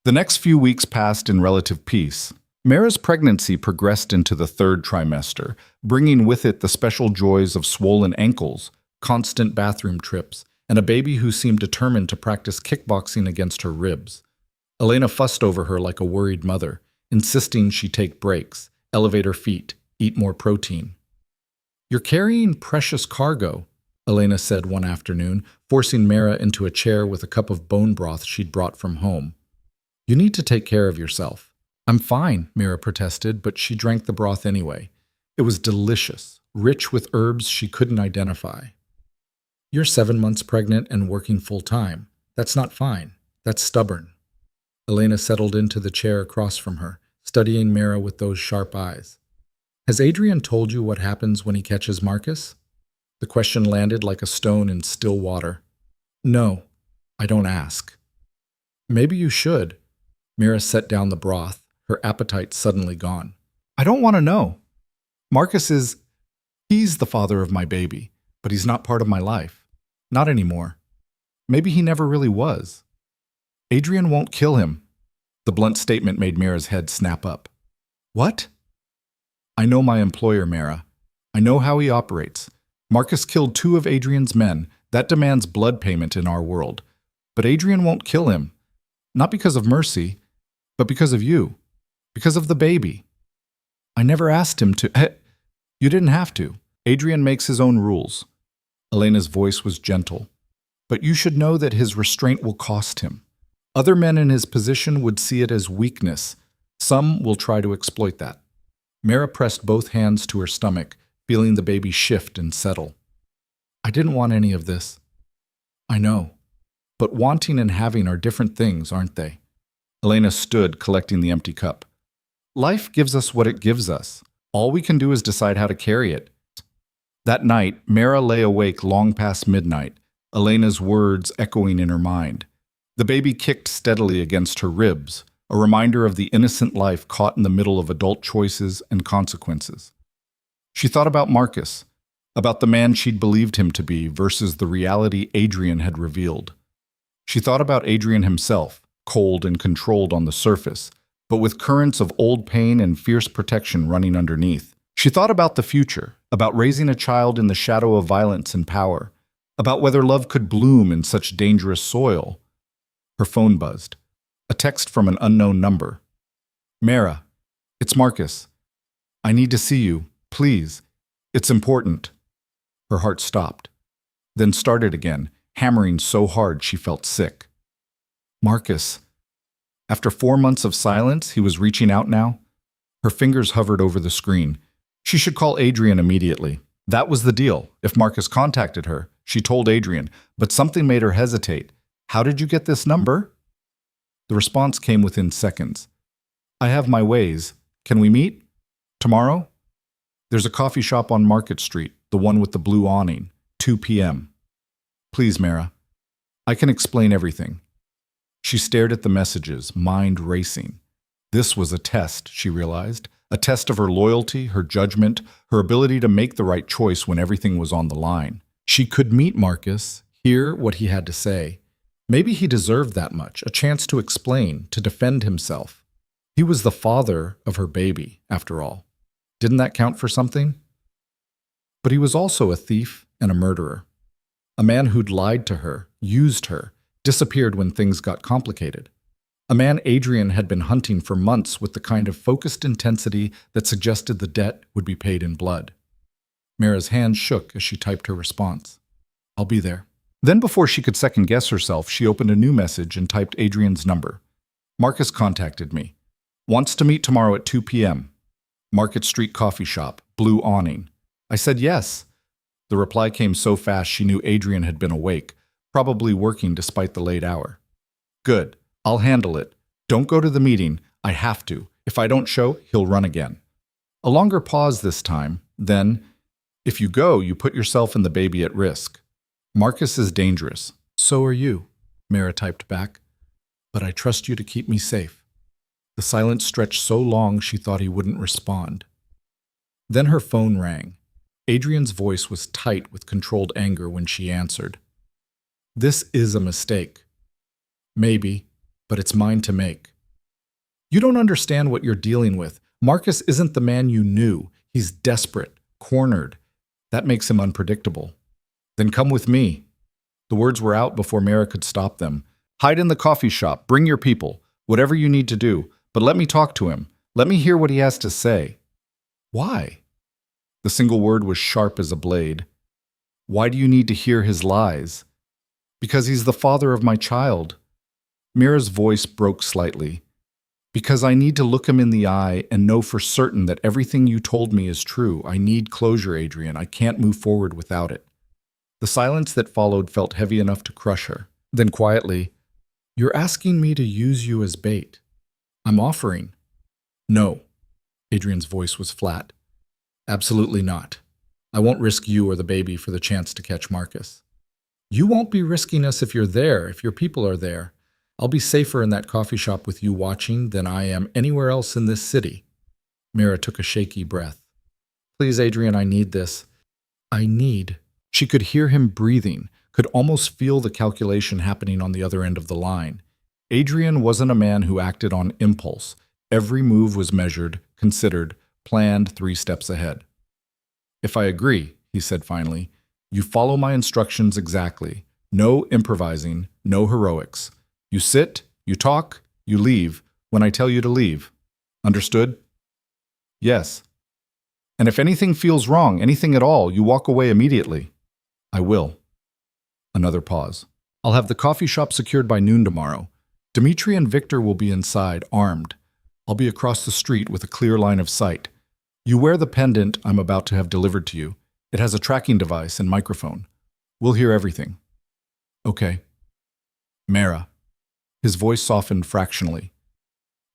The next few weeks passed in relative peace. Mera's pregnancy progressed into the third trimester, bringing with it the special joys of swollen ankles, constant bathroom trips, and a baby who seemed determined to practice kickboxing against her ribs. Elena fussed over her like a worried mother, insisting she take breaks, elevate her feet, eat more protein. "You're carrying precious cargo," Elena said one afternoon, forcing Mera into a chair with a cup of bone broth she'd brought from home. "You need to take care of yourself." "I'm fine," Mera protested, but she drank the broth anyway. It was delicious, rich with herbs she couldn't identify. "You're 7 months pregnant and working full-time. That's not fine. That's stubborn." Elena settled into the chair across from her, studying Mera with those sharp eyes. "Has Adrian told you what happens when he catches Marcus?" The question landed like a stone in still water. "No, I don't ask." "Maybe you should." Mera set down the broth, her appetite suddenly gone. "I don't want to know. He's the father of my baby, but he's not part of my life. Not anymore. Maybe he never really was. Adrian won't kill him." The blunt statement made Mera's head snap up. "What?" "I know my employer, Mera. I know how he operates. Marcus killed 2 of Adrian's men. That demands blood payment in our world. But Adrian won't kill him. Not because of mercy, but because of you. Because of the baby. I never asked him to. You didn't have to. Adrian makes his own rules." Elena's voice was gentle. "But you should know that his restraint will cost him. Other men in his position would see it as weakness. Some will try to exploit that." Mera pressed both hands to her stomach, feeling the baby shift and settle. "I didn't want any of this." "I know. But wanting and having are different things, aren't they?" Elena stood, collecting the empty cup. "Life gives us what it gives us. All we can do is decide how to carry it." That night, Mera lay awake long past midnight, Elena's words echoing in her mind. The baby kicked steadily against her ribs, a reminder of the innocent life caught in the middle of adult choices and consequences. She thought about Marcus, about the man she'd believed him to be versus the reality Adrian had revealed. She thought about Adrian himself, cold and controlled on the surface, but with currents of old pain and fierce protection running underneath. She thought about the future, about raising a child in the shadow of violence and power, about whether love could bloom in such dangerous soil. Her phone buzzed. A text from an unknown number. "Mera, it's Marcus. I need to see you, please. It's important." Her heart stopped, then started again, hammering so hard she felt sick. Marcus. After 4 months of silence, he was reaching out now. Her fingers hovered over the screen. She should call Adrian immediately. That was the deal. If Marcus contacted her, she told Adrian, but something made her hesitate. "How did you get this number?" The response came within seconds. "I have my ways. Can we meet? Tomorrow? There's a coffee shop on Market Street, the one with the blue awning, 2 p.m. Please, Mera. I can explain everything." She stared at the messages, mind racing. This was a test, she realized, a test of her loyalty, her judgment, her ability to make the right choice when everything was on the line. She could meet Marcus, hear what he had to say. Maybe he deserved that much, a chance to explain, to defend himself. He was the father of her baby, after all. Didn't that count for something? But he was also a thief and a murderer. A man who'd lied to her, used her, disappeared when things got complicated. A man Adrian had been hunting for months with the kind of focused intensity that suggested the debt would be paid in blood. Mera's hand shook as she typed her response. "I'll be there." Then before she could second-guess herself, she opened a new message and typed Adrian's number. "Marcus contacted me. Wants to meet tomorrow at 2 p.m. Market Street Coffee Shop, blue awning." I said yes. The reply came so fast she knew Adrian had been awake, probably working despite the late hour. "Good. I'll handle it. Don't go to the meeting. I have to. If I don't show, he'll run again." A longer pause this time. Then, "If you go, you put yourself and the baby at risk. Marcus is dangerous. So are you," Mera typed back. "But I trust you to keep me safe." The silence stretched so long she thought he wouldn't respond. Then her phone rang. Adrian's voice was tight with controlled anger when she answered. "This is a mistake. Maybe, but it's mine to make." You don't understand what you're dealing with. Marcus isn't the man you knew. He's desperate, cornered. That makes him unpredictable. Then come with me. The words were out before Mera could stop them. Hide in the coffee shop. Bring your people. Whatever you need to do. But let me talk to him. Let me hear what he has to say. Why? The single word was sharp as a blade. Why do you need to hear his lies? Because he's the father of my child. Mera's voice broke slightly. Because I need to look him in the eye and know for certain that everything you told me is true. I need closure, Adrian. I can't move forward without it. The silence that followed felt heavy enough to crush her. Then quietly, "You're asking me to use you as bait. I'm offering." "No." Adrian's voice was flat. "Absolutely not. I won't risk you or the baby for the chance to catch Marcus. You won't be risking us if you're there, if your people are there. I'll be safer in that coffee shop with you watching than I am anywhere else in this city." Mera took a shaky breath. "Please, Adrian, I need this. I need." She could hear him breathing, could almost feel the calculation happening on the other end of the line. Adrian wasn't a man who acted on impulse. Every move was measured, considered, planned 3 steps ahead. "If I agree," he said finally, "you follow my instructions exactly. No improvising, no heroics. You sit, you talk, you leave when I tell you to leave. Understood?" "Yes." "And if anything feels wrong, anything at all, you walk away immediately." "I will." Another pause. "I'll have the coffee shop secured by noon tomorrow. Dmitri and Victor will be inside, armed. I'll be across the street with a clear line of sight. You wear the pendant I'm about to have delivered to you. It has a tracking device and microphone. We'll hear everything." "Okay." "Mera." His voice softened fractionally.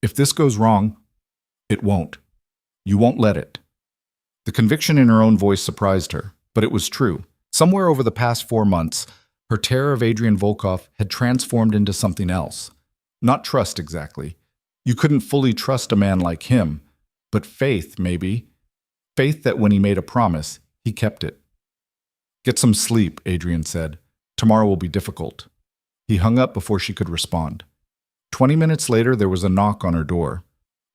"If this goes wrong, it won't. You won't let it." The conviction in her own voice surprised her, but it was true. Somewhere over the past 4 months, her terror of Adrian Volkov had transformed into something else. Not trust exactly. You couldn't fully trust a man like him, but faith, maybe. Faith that when he made a promise, he kept it. "Get some sleep," Adrian said. "Tomorrow will be difficult." He hung up before she could respond. 20 minutes later, there was a knock on her door.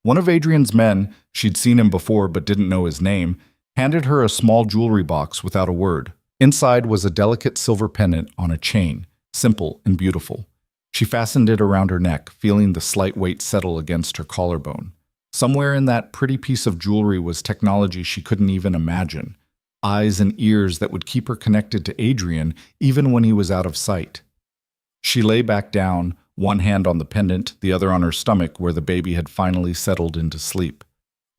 One of Adrian's men, she'd seen him before but didn't know his name, handed her a small jewelry box without a word. Inside was a delicate silver pendant on a chain, simple and beautiful. She fastened it around her neck, feeling the slight weight settle against her collarbone. Somewhere in that pretty piece of jewelry was technology she couldn't even imagine. Eyes and ears that would keep her connected to Adrian even when he was out of sight. She lay back down, one hand on the pendant, the other on her stomach where the baby had finally settled into sleep.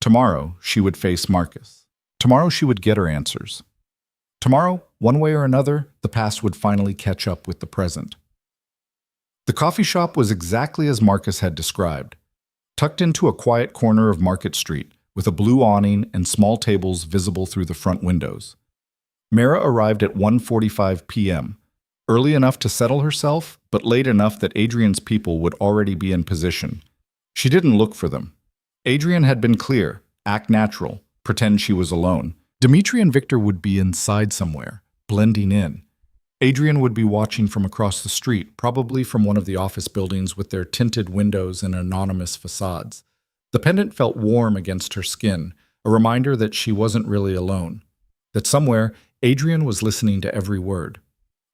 Tomorrow, she would face Marcus. Tomorrow she would get her answers. Tomorrow, one way or another, the past would finally catch up with the present. The coffee shop was exactly as Marcus had described. Tucked into a quiet corner of Market Street, with a blue awning and small tables visible through the front windows. Mera arrived at 1:45 p.m., early enough to settle herself, but late enough that Adrian's people would already be in position. She didn't look for them. Adrian had been clear, act natural, pretend she was alone. Dmitri and Victor would be inside somewhere, blending in. Adrian would be watching from across the street, probably from one of the office buildings with their tinted windows and anonymous facades. The pendant felt warm against her skin, a reminder that she wasn't really alone. That somewhere, Adrian was listening to every word.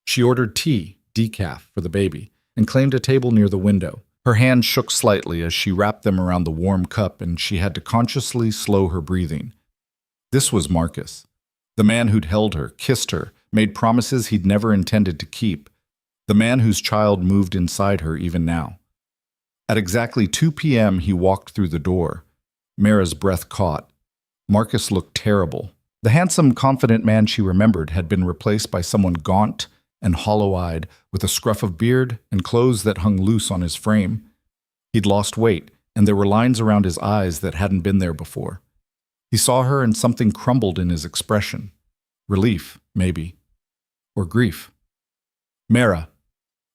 She ordered tea, decaf, for the baby, and claimed a table near the window. Her hands shook slightly as she wrapped them around the warm cup, and she had to consciously slow her breathing. This was Marcus, the man who'd held her, kissed her, made promises he'd never intended to keep, the man whose child moved inside her even now. At exactly 2 p.m., he walked through the door. Mera's breath caught. Marcus looked terrible. The handsome, confident man she remembered had been replaced by someone gaunt and hollow-eyed, with a scruff of beard and clothes that hung loose on his frame. He'd lost weight, and there were lines around his eyes that hadn't been there before. He saw her and something crumbled in his expression. Relief, maybe. Or grief. "Mera."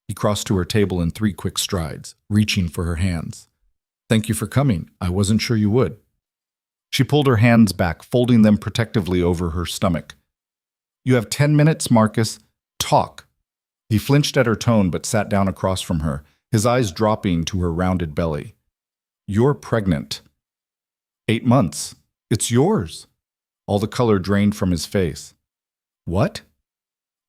He crossed to her table in 3 quick strides, reaching for her hands. "Thank you for coming. I wasn't sure you would." She pulled her hands back, folding them protectively over her stomach. "You have 10 minutes, Marcus. Talk." He flinched at her tone but sat down across from her, his eyes dropping to her rounded belly. You're pregnant. 8 months. It's yours. All the color drained from his face. What?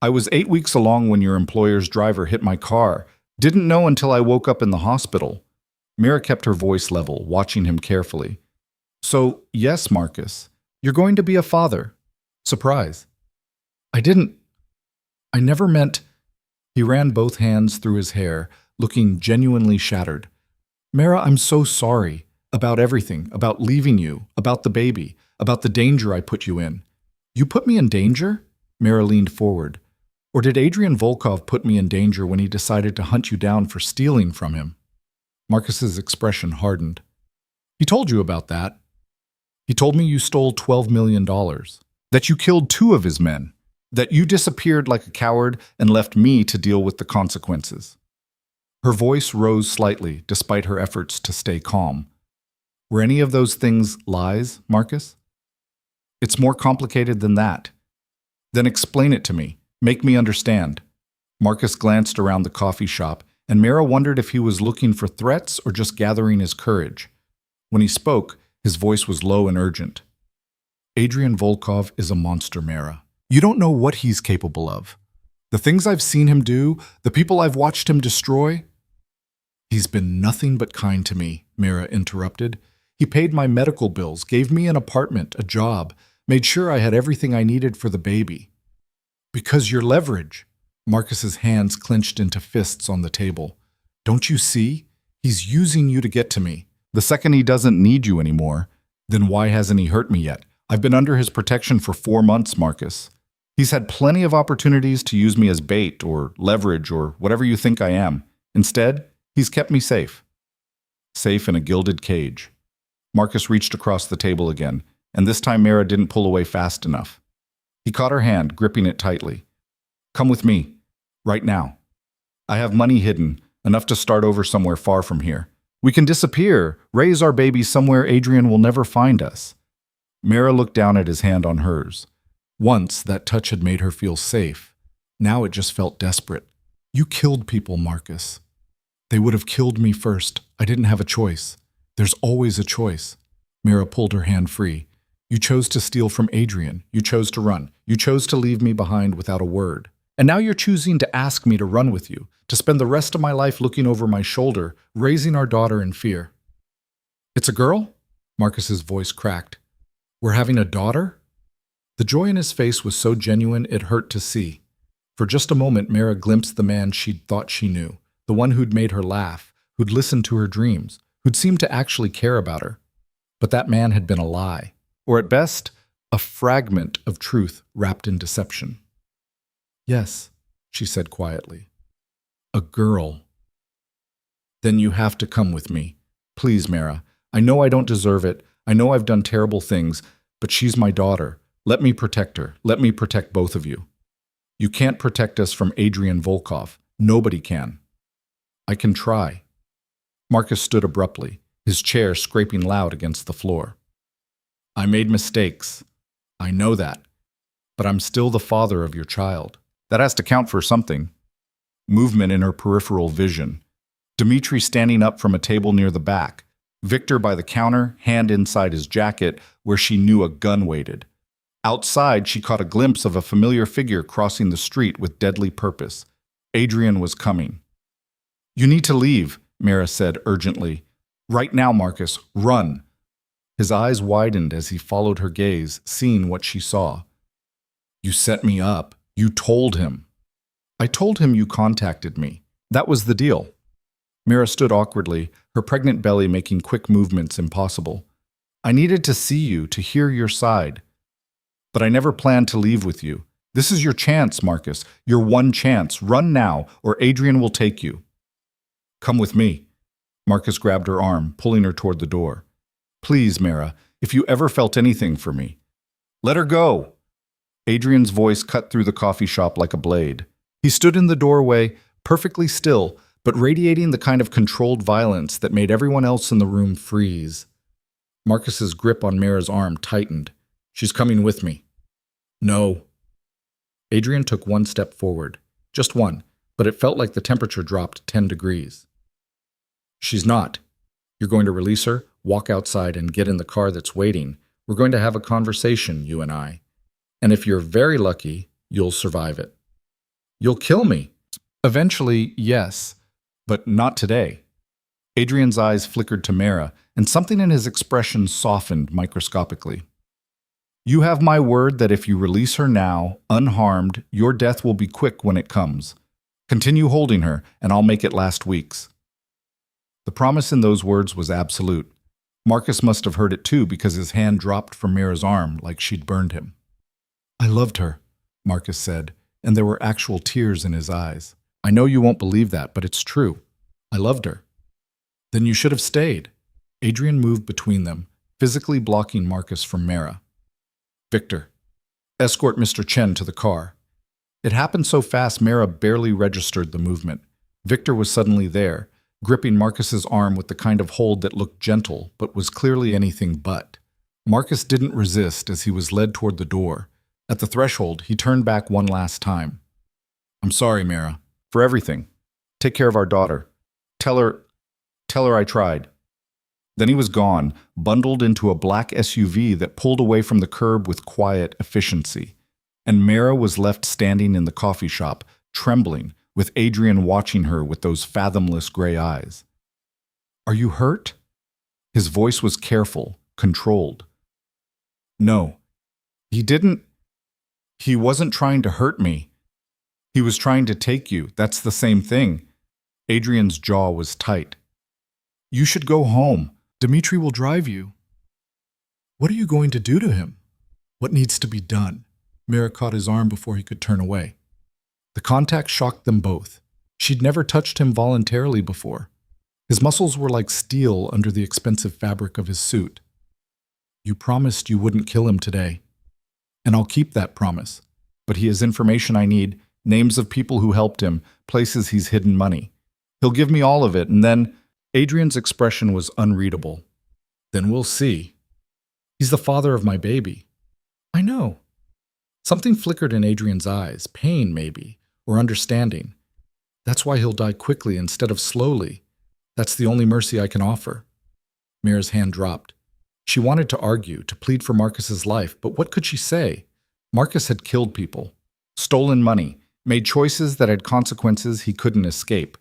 I was 8 weeks along when your employer's driver hit my car. Didn't know until I woke up in the hospital. Mera kept her voice level, watching him carefully. So, yes, Marcus, you're going to be a father. Surprise. I never meant. He ran both hands through his hair, looking genuinely shattered. Mera, I'm so sorry. About everything, about leaving you, about the baby, about the danger I put you in. You put me in danger? Mera leaned forward. Or did Adrian Volkov put me in danger when he decided to hunt you down for stealing from him? Marcus's expression hardened. He told you about that. He told me you stole $12 million, that you killed 2 of his men, that you disappeared like a coward and left me to deal with the consequences. Her voice rose slightly despite her efforts to stay calm. Were any of those things lies, Marcus? It's more complicated than that. Then explain it to me. Make me understand. Marcus glanced around the coffee shop, and Mera wondered if he was looking for threats or just gathering his courage. When he spoke, his voice was low and urgent. Adrian Volkov is a monster, Mera. You don't know what he's capable of. The things I've seen him do, the people I've watched him destroy. He's been nothing but kind to me, Mera interrupted. He paid my medical bills, gave me an apartment, a job, made sure I had everything I needed for the baby. Because your leverage. Marcus's hands clenched into fists on the table. Don't you see? He's using you to get to me. The second he doesn't need you anymore, then why hasn't he hurt me yet? I've been under his protection for 4 months, Marcus. He's had plenty of opportunities to use me as bait or leverage or whatever you think I am. Instead, he's kept me safe. Safe in a gilded cage. Marcus reached across the table again, and this time Mera didn't pull away fast enough. He caught her hand, gripping it tightly. Come with me. Right now. I have money hidden, enough to start over somewhere far from here. We can disappear, raise our baby somewhere Adrian will never find us. Mera looked down at his hand on hers. Once, that touch had made her feel safe. Now it just felt desperate. You killed people, Marcus. They would have killed me first. I didn't have a choice. There's always a choice. Mera pulled her hand free. You chose to steal from Adrian. You chose to run. You chose to leave me behind without a word. And now you're choosing to ask me to run with you, to spend the rest of my life looking over my shoulder, raising our daughter in fear. It's a girl? Marcus's voice cracked. We're having a daughter? The joy in his face was so genuine it hurt to see. For just a moment, Mera glimpsed the man she'd thought she knew, the one who'd made her laugh, who'd listened to her dreams, who'd seemed to actually care about her. But that man had been a lie, or at best, a fragment of truth wrapped in deception. Yes, she said quietly. A girl. Then you have to come with me. Please, Mera. I know I don't deserve it. I know I've done terrible things, but she's my daughter. Let me protect her. Let me protect both of you. You can't protect us from Adrian Volkov. Nobody can. I can try. Marcus stood abruptly, his chair scraping loud against the floor. I made mistakes. I know that. But I'm still the father of your child. That has to count for something. Movement in her peripheral vision. Dmitri standing up from a table near the back. Victor by the counter, hand inside his jacket, where she knew a gun waited. Outside, she caught a glimpse of a familiar figure crossing the street with deadly purpose. Adrian was coming. You need to leave, Mera said urgently. Right now, Marcus, run. His eyes widened as he followed her gaze, seeing what she saw. You set me up. You told him. I told him you contacted me. That was the deal. Mera stood awkwardly, her pregnant belly making quick movements impossible. I needed to see you, to hear your side. But I never planned to leave with you. This is your chance, Marcus. Your one chance. Run now, or Adrian will take you. Come with me. Marcus grabbed her arm, pulling her toward the door. Please, Mera, if you ever felt anything for me. Let her go. Adrian's voice cut through the coffee shop like a blade. He stood in the doorway, perfectly still, but radiating the kind of controlled violence that made everyone else in the room freeze. Marcus's grip on Mera's arm tightened. She's coming with me. No. Adrian took one step forward. Just one, but it felt like the temperature dropped 10 degrees. She's not. You're going to release her, walk outside, and get in the car that's waiting. We're going to have a conversation, you and I. And if you're very lucky, you'll survive it. You'll kill me. Eventually, yes, but not today. Adrian's eyes flickered to Mera, and something in his expression softened microscopically. You have my word that if you release her now, unharmed, your death will be quick when it comes. Continue holding her, and I'll make it last weeks. The promise in those words was absolute. Marcus must have heard it too because his hand dropped from Mera's arm like she'd burned him. I loved her, Marcus said, and there were actual tears in his eyes. I know you won't believe that, but it's true. I loved her. Then you should have stayed. Adrian moved between them, physically blocking Marcus from Mera. Victor, escort Mr. Chen to the car. It happened so fast Mera barely registered the movement. Victor was suddenly there, gripping Marcus's arm with the kind of hold that looked gentle but was clearly anything but. Marcus didn't resist as he was led toward the door. At the threshold, he turned back one last time. I'm sorry, Mera, for everything. Take care of our daughter. Tell her I tried. Then he was gone, bundled into a black SUV that pulled away from the curb with quiet efficiency. And Mera was left standing in the coffee shop, trembling, with Adrian watching her with those fathomless gray eyes. Are you hurt? His voice was careful, controlled. No, he wasn't trying to hurt me. He was trying to take you. That's the same thing. Adrian's jaw was tight. You should go home. Dmitri will drive you. What are you going to do to him? What needs to be done? Mera caught his arm before he could turn away. The contact shocked them both. She'd never touched him voluntarily before. His muscles were like steel under the expensive fabric of his suit. You promised you wouldn't kill him today. And I'll keep that promise. But he has information I need, names of people who helped him, places he's hidden money. He'll give me all of it, and then... Adrian's expression was unreadable. Then we'll see. He's the father of my baby. I know. Something flickered in Adrian's eyes, pain maybe, or understanding. That's why he'll die quickly instead of slowly. That's the only mercy I can offer. Mera's hand dropped. She wanted to argue, to plead for Marcus's life, but what could she say? Marcus had killed people, stolen money, made choices that had consequences he couldn't escape.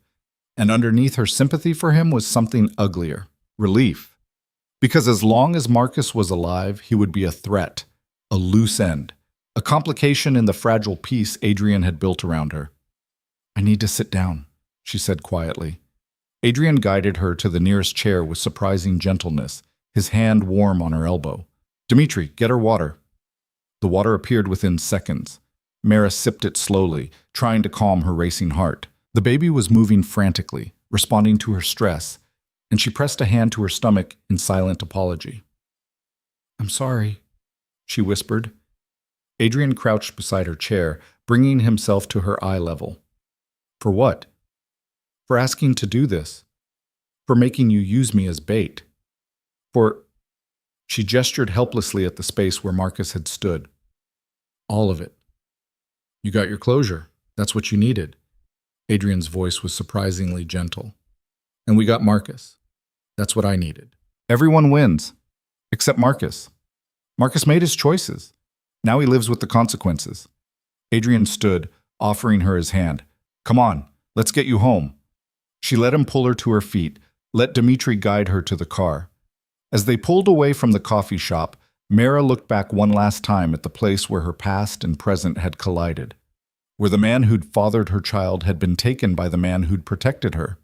And underneath her sympathy for him was something uglier, relief. Because as long as Marcus was alive, he would be a threat, a loose end, a complication in the fragile peace Adrian had built around her. I need to sit down, she said quietly. Adrian guided her to the nearest chair with surprising gentleness, his hand warm on her elbow. Dmitri, get her water. The water appeared within seconds. Mera sipped it slowly, trying to calm her racing heart. The baby was moving frantically, responding to her stress, and she pressed a hand to her stomach in silent apology. I'm sorry, she whispered. Adrian crouched beside her chair, bringing himself to her eye level. For what? For asking to do this. For making you use me as bait. For... She gestured helplessly at the space where Marcus had stood. All of it. You got your closure. That's what you needed. Adrian's voice was surprisingly gentle. And we got Marcus. That's what I needed. Everyone wins. Except Marcus. Marcus made his choices. Now he lives with the consequences. Adrian stood, offering her his hand. Come on, let's get you home. She let him pull her to her feet, let Dmitri guide her to the car. As they pulled away from the coffee shop, Mera looked back one last time at the place where her past and present had collided. Where the man who'd fathered her child had been taken by the man who'd protected her.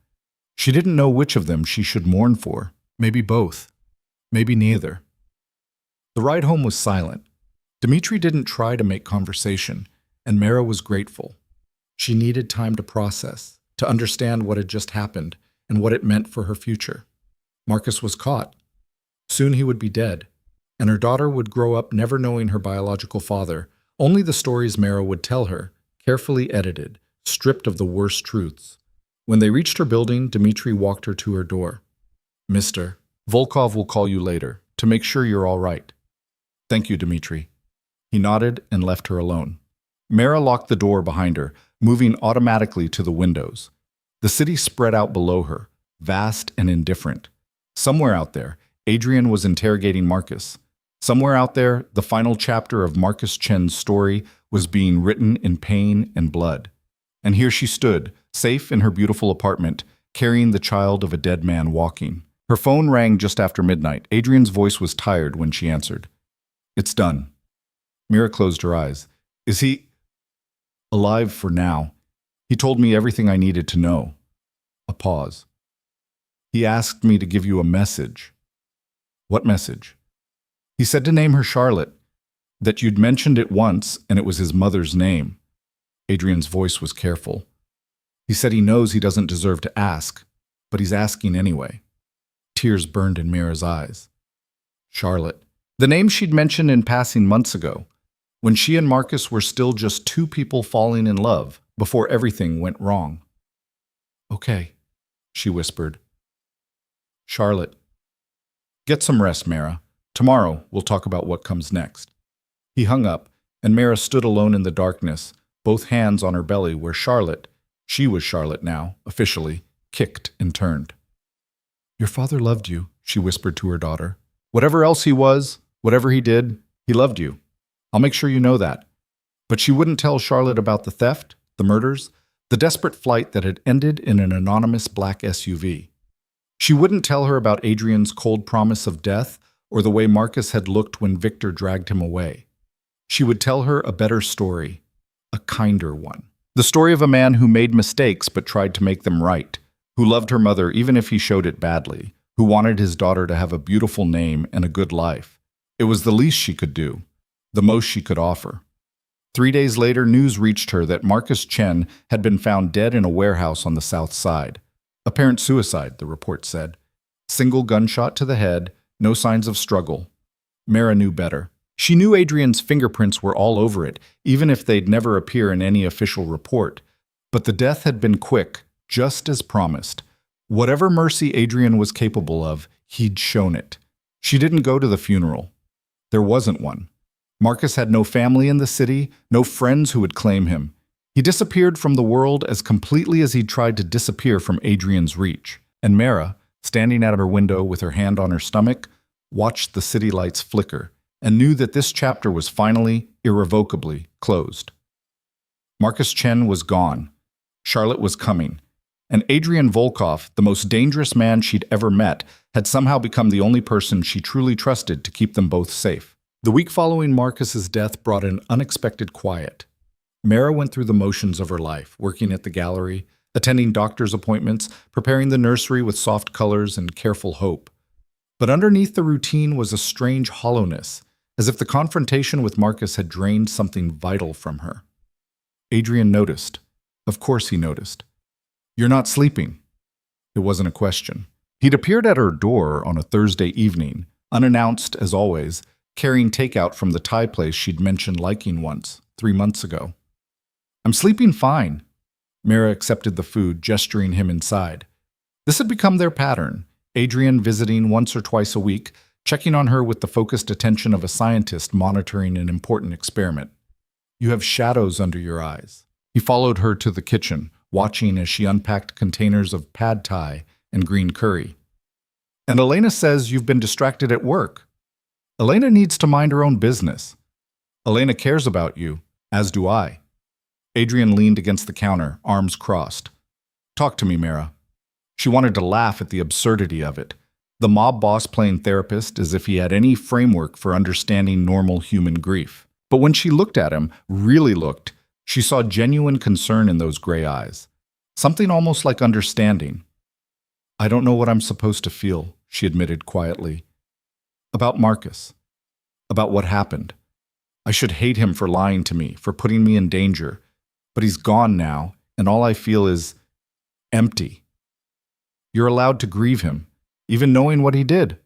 She didn't know which of them she should mourn for. Maybe both. Maybe neither. The ride home was silent. Dmitri didn't try to make conversation, and Mera was grateful. She needed time to process, to understand what had just happened and what it meant for her future. Marcus was caught. Soon he would be dead, and her daughter would grow up never knowing her biological father, only the stories Mera would tell her, carefully edited, stripped of the worst truths. When they reached her building, Dmitri walked her to her door. Mr. Volkov will call you later, to make sure you're all right. Thank you, Dmitri. He nodded and left her alone. Mera locked the door behind her, moving automatically to the windows. The city spread out below her, vast and indifferent. Somewhere out there, Adrian was interrogating Marcus. Somewhere out there, the final chapter of Marcus Chen's story was being written in pain and blood. And here she stood, safe in her beautiful apartment, carrying the child of a dead man walking. Her phone rang just after midnight. Adrian's voice was tired when she answered. "It's done." Mera closed her eyes. "Is he alive for now? He told me everything I needed to know." A pause. "He asked me to give you a message." "What message?" "He said to name her Charlotte, that you'd mentioned it once and it was his mother's name." Adrian's voice was careful. "He said he knows he doesn't deserve to ask, but he's asking anyway." Tears burned in Mera's eyes. Charlotte. The name she'd mentioned in passing months ago, when she and Marcus were still just two people falling in love before everything went wrong. "Okay," she whispered. "Charlotte. Get some rest, Mera. Tomorrow we'll talk about what comes next." He hung up, and Mera stood alone in the darkness, both hands on her belly where Charlotte, she was Charlotte now, officially, kicked and turned. "Your father loved you," she whispered to her daughter. "Whatever else he was, whatever he did, he loved you. I'll make sure you know that." But she wouldn't tell Charlotte about the theft, the murders, the desperate flight that had ended in an anonymous black SUV. She wouldn't tell her about Adrian's cold promise of death or the way Marcus had looked when Victor dragged him away. She would tell her a better story, a kinder one. The story of a man who made mistakes but tried to make them right, who loved her mother even if he showed it badly, who wanted his daughter to have a beautiful name and a good life. It was the least she could do, the most she could offer. 3 days later, news reached her that Marcus Chen had been found dead in a warehouse on the south side. Apparent suicide, the report said. Single gunshot to the head, no signs of struggle. Mera knew better. She knew Adrian's fingerprints were all over it, even if they'd never appear in any official report. But the death had been quick, just as promised. Whatever mercy Adrian was capable of, he'd shown it. She didn't go to the funeral. There wasn't one. Marcus had no family in the city, no friends who would claim him. He disappeared from the world as completely as he'd tried to disappear from Adrian's reach. And Mera, standing at her window with her hand on her stomach, watched the city lights flicker and knew that this chapter was finally, irrevocably closed. Marcus Chen was gone. Charlotte was coming. And Adrian Volkov, the most dangerous man she'd ever met, had somehow become the only person she truly trusted to keep them both safe. The week following Marcus's death brought an unexpected quiet. Mera went through the motions of her life, working at the gallery, attending doctor's appointments, preparing the nursery with soft colors and careful hope. But underneath the routine was a strange hollowness, as if the confrontation with Marcus had drained something vital from her. Adrian noticed. Of course he noticed. "You're not sleeping." It wasn't a question. He'd appeared at her door on a Thursday evening, unannounced as always, carrying takeout from the Thai place she'd mentioned liking once, 3 months ago. "I'm sleeping fine." Mera accepted the food, gesturing him inside. This had become their pattern, Adrian visiting once or twice a week, checking on her with the focused attention of a scientist monitoring an important experiment. "You have shadows under your eyes." He followed her to the kitchen, watching as she unpacked containers of pad thai and green curry. "And Elena says you've been distracted at work." "Elena needs to mind her own business." "Elena cares about you, as do I." Adrian leaned against the counter, arms crossed. "Talk to me, Mera." She wanted to laugh at the absurdity of it. The mob boss playing therapist as if he had any framework for understanding normal human grief. But when she looked at him, really looked, she saw genuine concern in those gray eyes. Something almost like understanding. "I don't know what I'm supposed to feel," she admitted quietly. "About Marcus. About what happened. I should hate him for lying to me, for putting me in danger. But he's gone now, and all I feel is empty. You're allowed to grieve him, even knowing what he did."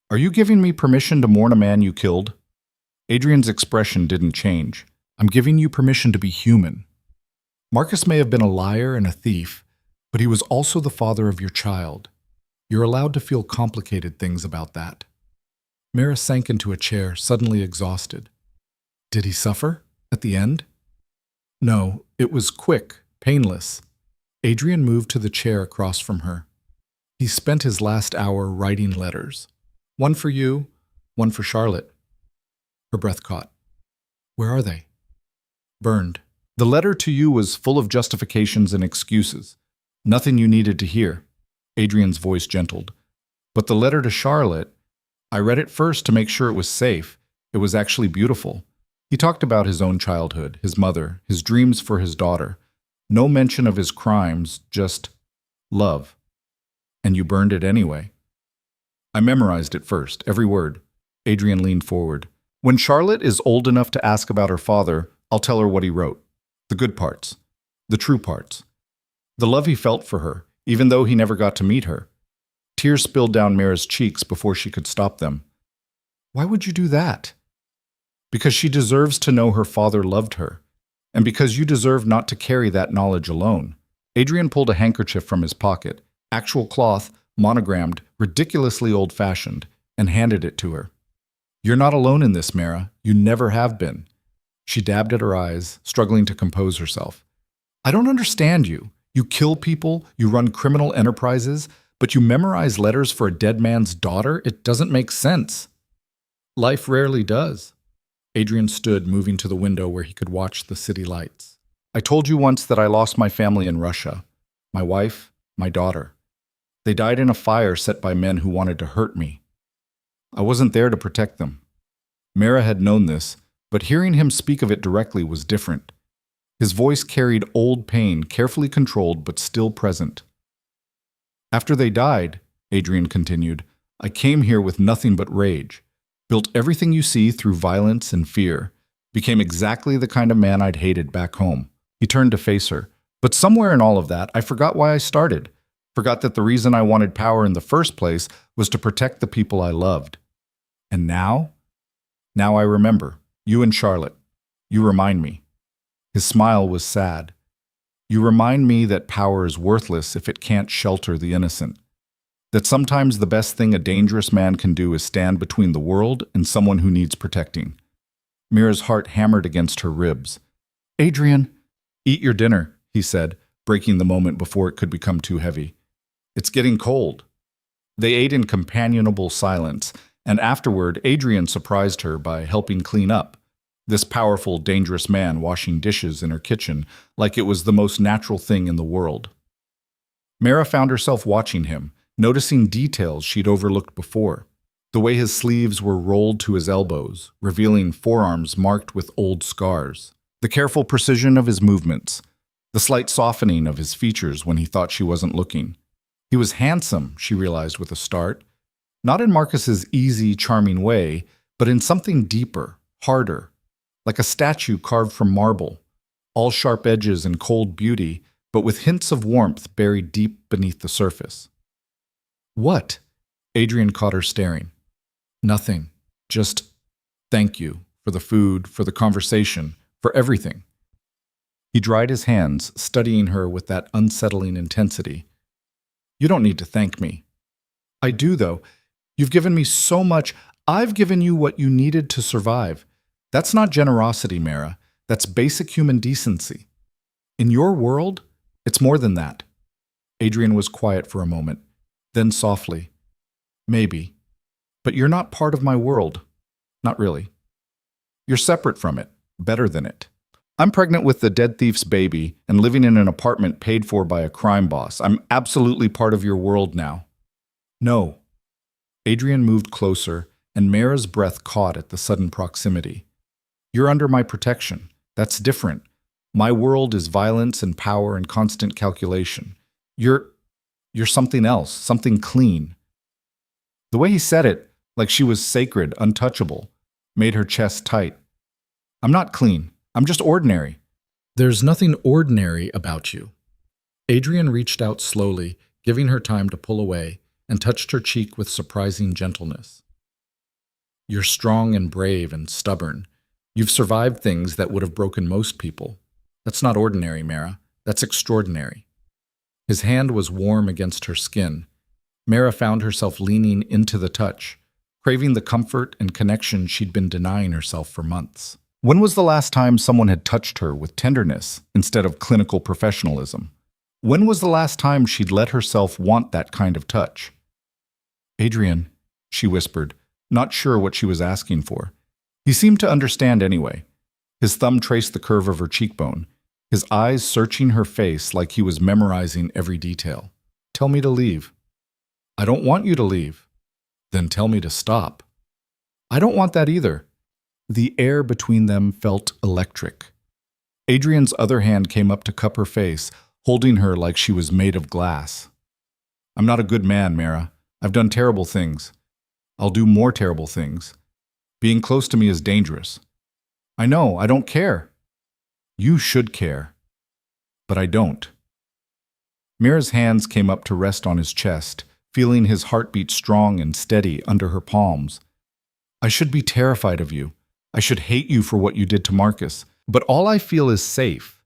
"Are you giving me permission to mourn a man you killed?" Adrian's expression didn't change. "I'm giving you permission to be human. Marcus may have been a liar and a thief, but he was also the father of your child. You're allowed to feel complicated things about that." Mera sank into a chair, suddenly exhausted. "Did he suffer? At the end?" "No, it was quick, painless." Adrian moved to the chair across from her. He spent his last hour writing letters. One for you, one for Charlotte. Her breath caught. Where are they? Burned. The letter to you was full of justifications and excuses. Nothing you needed to hear. Adrian's voice gentled. But the letter to Charlotte, I read it first to make sure it was safe. It was actually beautiful. He talked about his own childhood, his mother, his dreams for his daughter. No mention of his crimes, just love. And you burned it anyway. I memorized it first, every word. Adrian leaned forward. When Charlotte is old enough to ask about her father, I'll tell her what he wrote. The good parts. The true parts. The love he felt for her, even though he never got to meet her. Tears spilled down Mera's cheeks before she could stop them. Why would you do that? Because she deserves to know her father loved her. And because you deserve not to carry that knowledge alone. Adrian pulled a handkerchief from his pocket, actual cloth, monogrammed, ridiculously old-fashioned, and handed it to her. You're not alone in this, Mera. You never have been. She dabbed at her eyes, struggling to compose herself. I don't understand you. You kill people, you run criminal enterprises, but you memorize letters for a dead man's daughter? It doesn't make sense. Life rarely does. Adrian stood, moving to the window where he could watch the city lights. I told you once that I lost my family in Russia. My wife, my daughter. They died in a fire set by men who wanted to hurt me. I wasn't there to protect them. Mera had known this, but hearing him speak of it directly was different. His voice carried old pain, carefully controlled but still present. After they died, Adrian continued, I came here with nothing but rage. Built everything you see through violence and fear. Became exactly the kind of man I'd hated back home. He turned to face her. But somewhere in all of that, I forgot why I started. Forgot that the reason I wanted power in the first place was to protect the people I loved. And now? Now I remember. You and Charlotte. You remind me. His smile was sad. You remind me that power is worthless if it can't shelter the innocent. That sometimes the best thing a dangerous man can do is stand between the world and someone who needs protecting. Mera's heart hammered against her ribs. Adrian, eat your dinner, he said, breaking the moment before it could become too heavy. It's getting cold. They ate in companionable silence, and afterward Adrian surprised her by helping clean up. This powerful, dangerous man washing dishes in her kitchen like it was the most natural thing in the world. Mera found herself watching him, noticing details she'd overlooked before. The way his sleeves were rolled to his elbows, revealing forearms marked with old scars. The careful precision of his movements. The slight softening of his features when he thought she wasn't looking. He was handsome, she realized with a start. Not in Marcus's easy, charming way, but in something deeper, harder. Like a statue carved from marble. All sharp edges and cold beauty, but with hints of warmth buried deep beneath the surface. What? Adrian caught her staring. Nothing. Just thank you for the food, for the conversation, for everything. He dried his hands, studying her with that unsettling intensity. You don't need to thank me. I do, though. You've given me so much. I've given you what you needed to survive. That's not generosity, Mera. That's basic human decency. In your world, it's more than that. Adrian was quiet for a moment. Then softly, maybe, but you're not part of my world. Not really. You're separate from it, better than it. I'm pregnant with the dead thief's baby and living in an apartment paid for by a crime boss. I'm absolutely part of your world now. No. Adrian moved closer, and Mera's breath caught at the sudden proximity. You're under my protection. That's different. My world is violence and power and constant calculation. You're something else, something clean. The way he said it, like she was sacred, untouchable, made her chest tight. I'm not clean. I'm just ordinary. There's nothing ordinary about you. Adrian reached out slowly, giving her time to pull away, and touched her cheek with surprising gentleness. You're strong and brave and stubborn. You've survived things that would have broken most people. That's not ordinary, Mera. That's extraordinary. His hand was warm against her skin. Mera found herself leaning into the touch, craving the comfort and connection she'd been denying herself for months. When was the last time someone had touched her with tenderness instead of clinical professionalism? When was the last time she'd let herself want that kind of touch? Adrian, she whispered, not sure what she was asking for. He seemed to understand anyway. His thumb traced the curve of her cheekbone, his eyes searching her face like he was memorizing every detail. Tell me to leave. I don't want you to leave. Then tell me to stop. I don't want that either. The air between them felt electric. Adrian's other hand came up to cup her face, holding her like she was made of glass. I'm not a good man, Mera. I've done terrible things. I'll do more terrible things. Being close to me is dangerous. I know, I don't care. You should care. But I don't. Mera's hands came up to rest on his chest, feeling his heartbeat strong and steady under her palms. I should be terrified of you. I should hate you for what you did to Marcus. But all I feel is safe.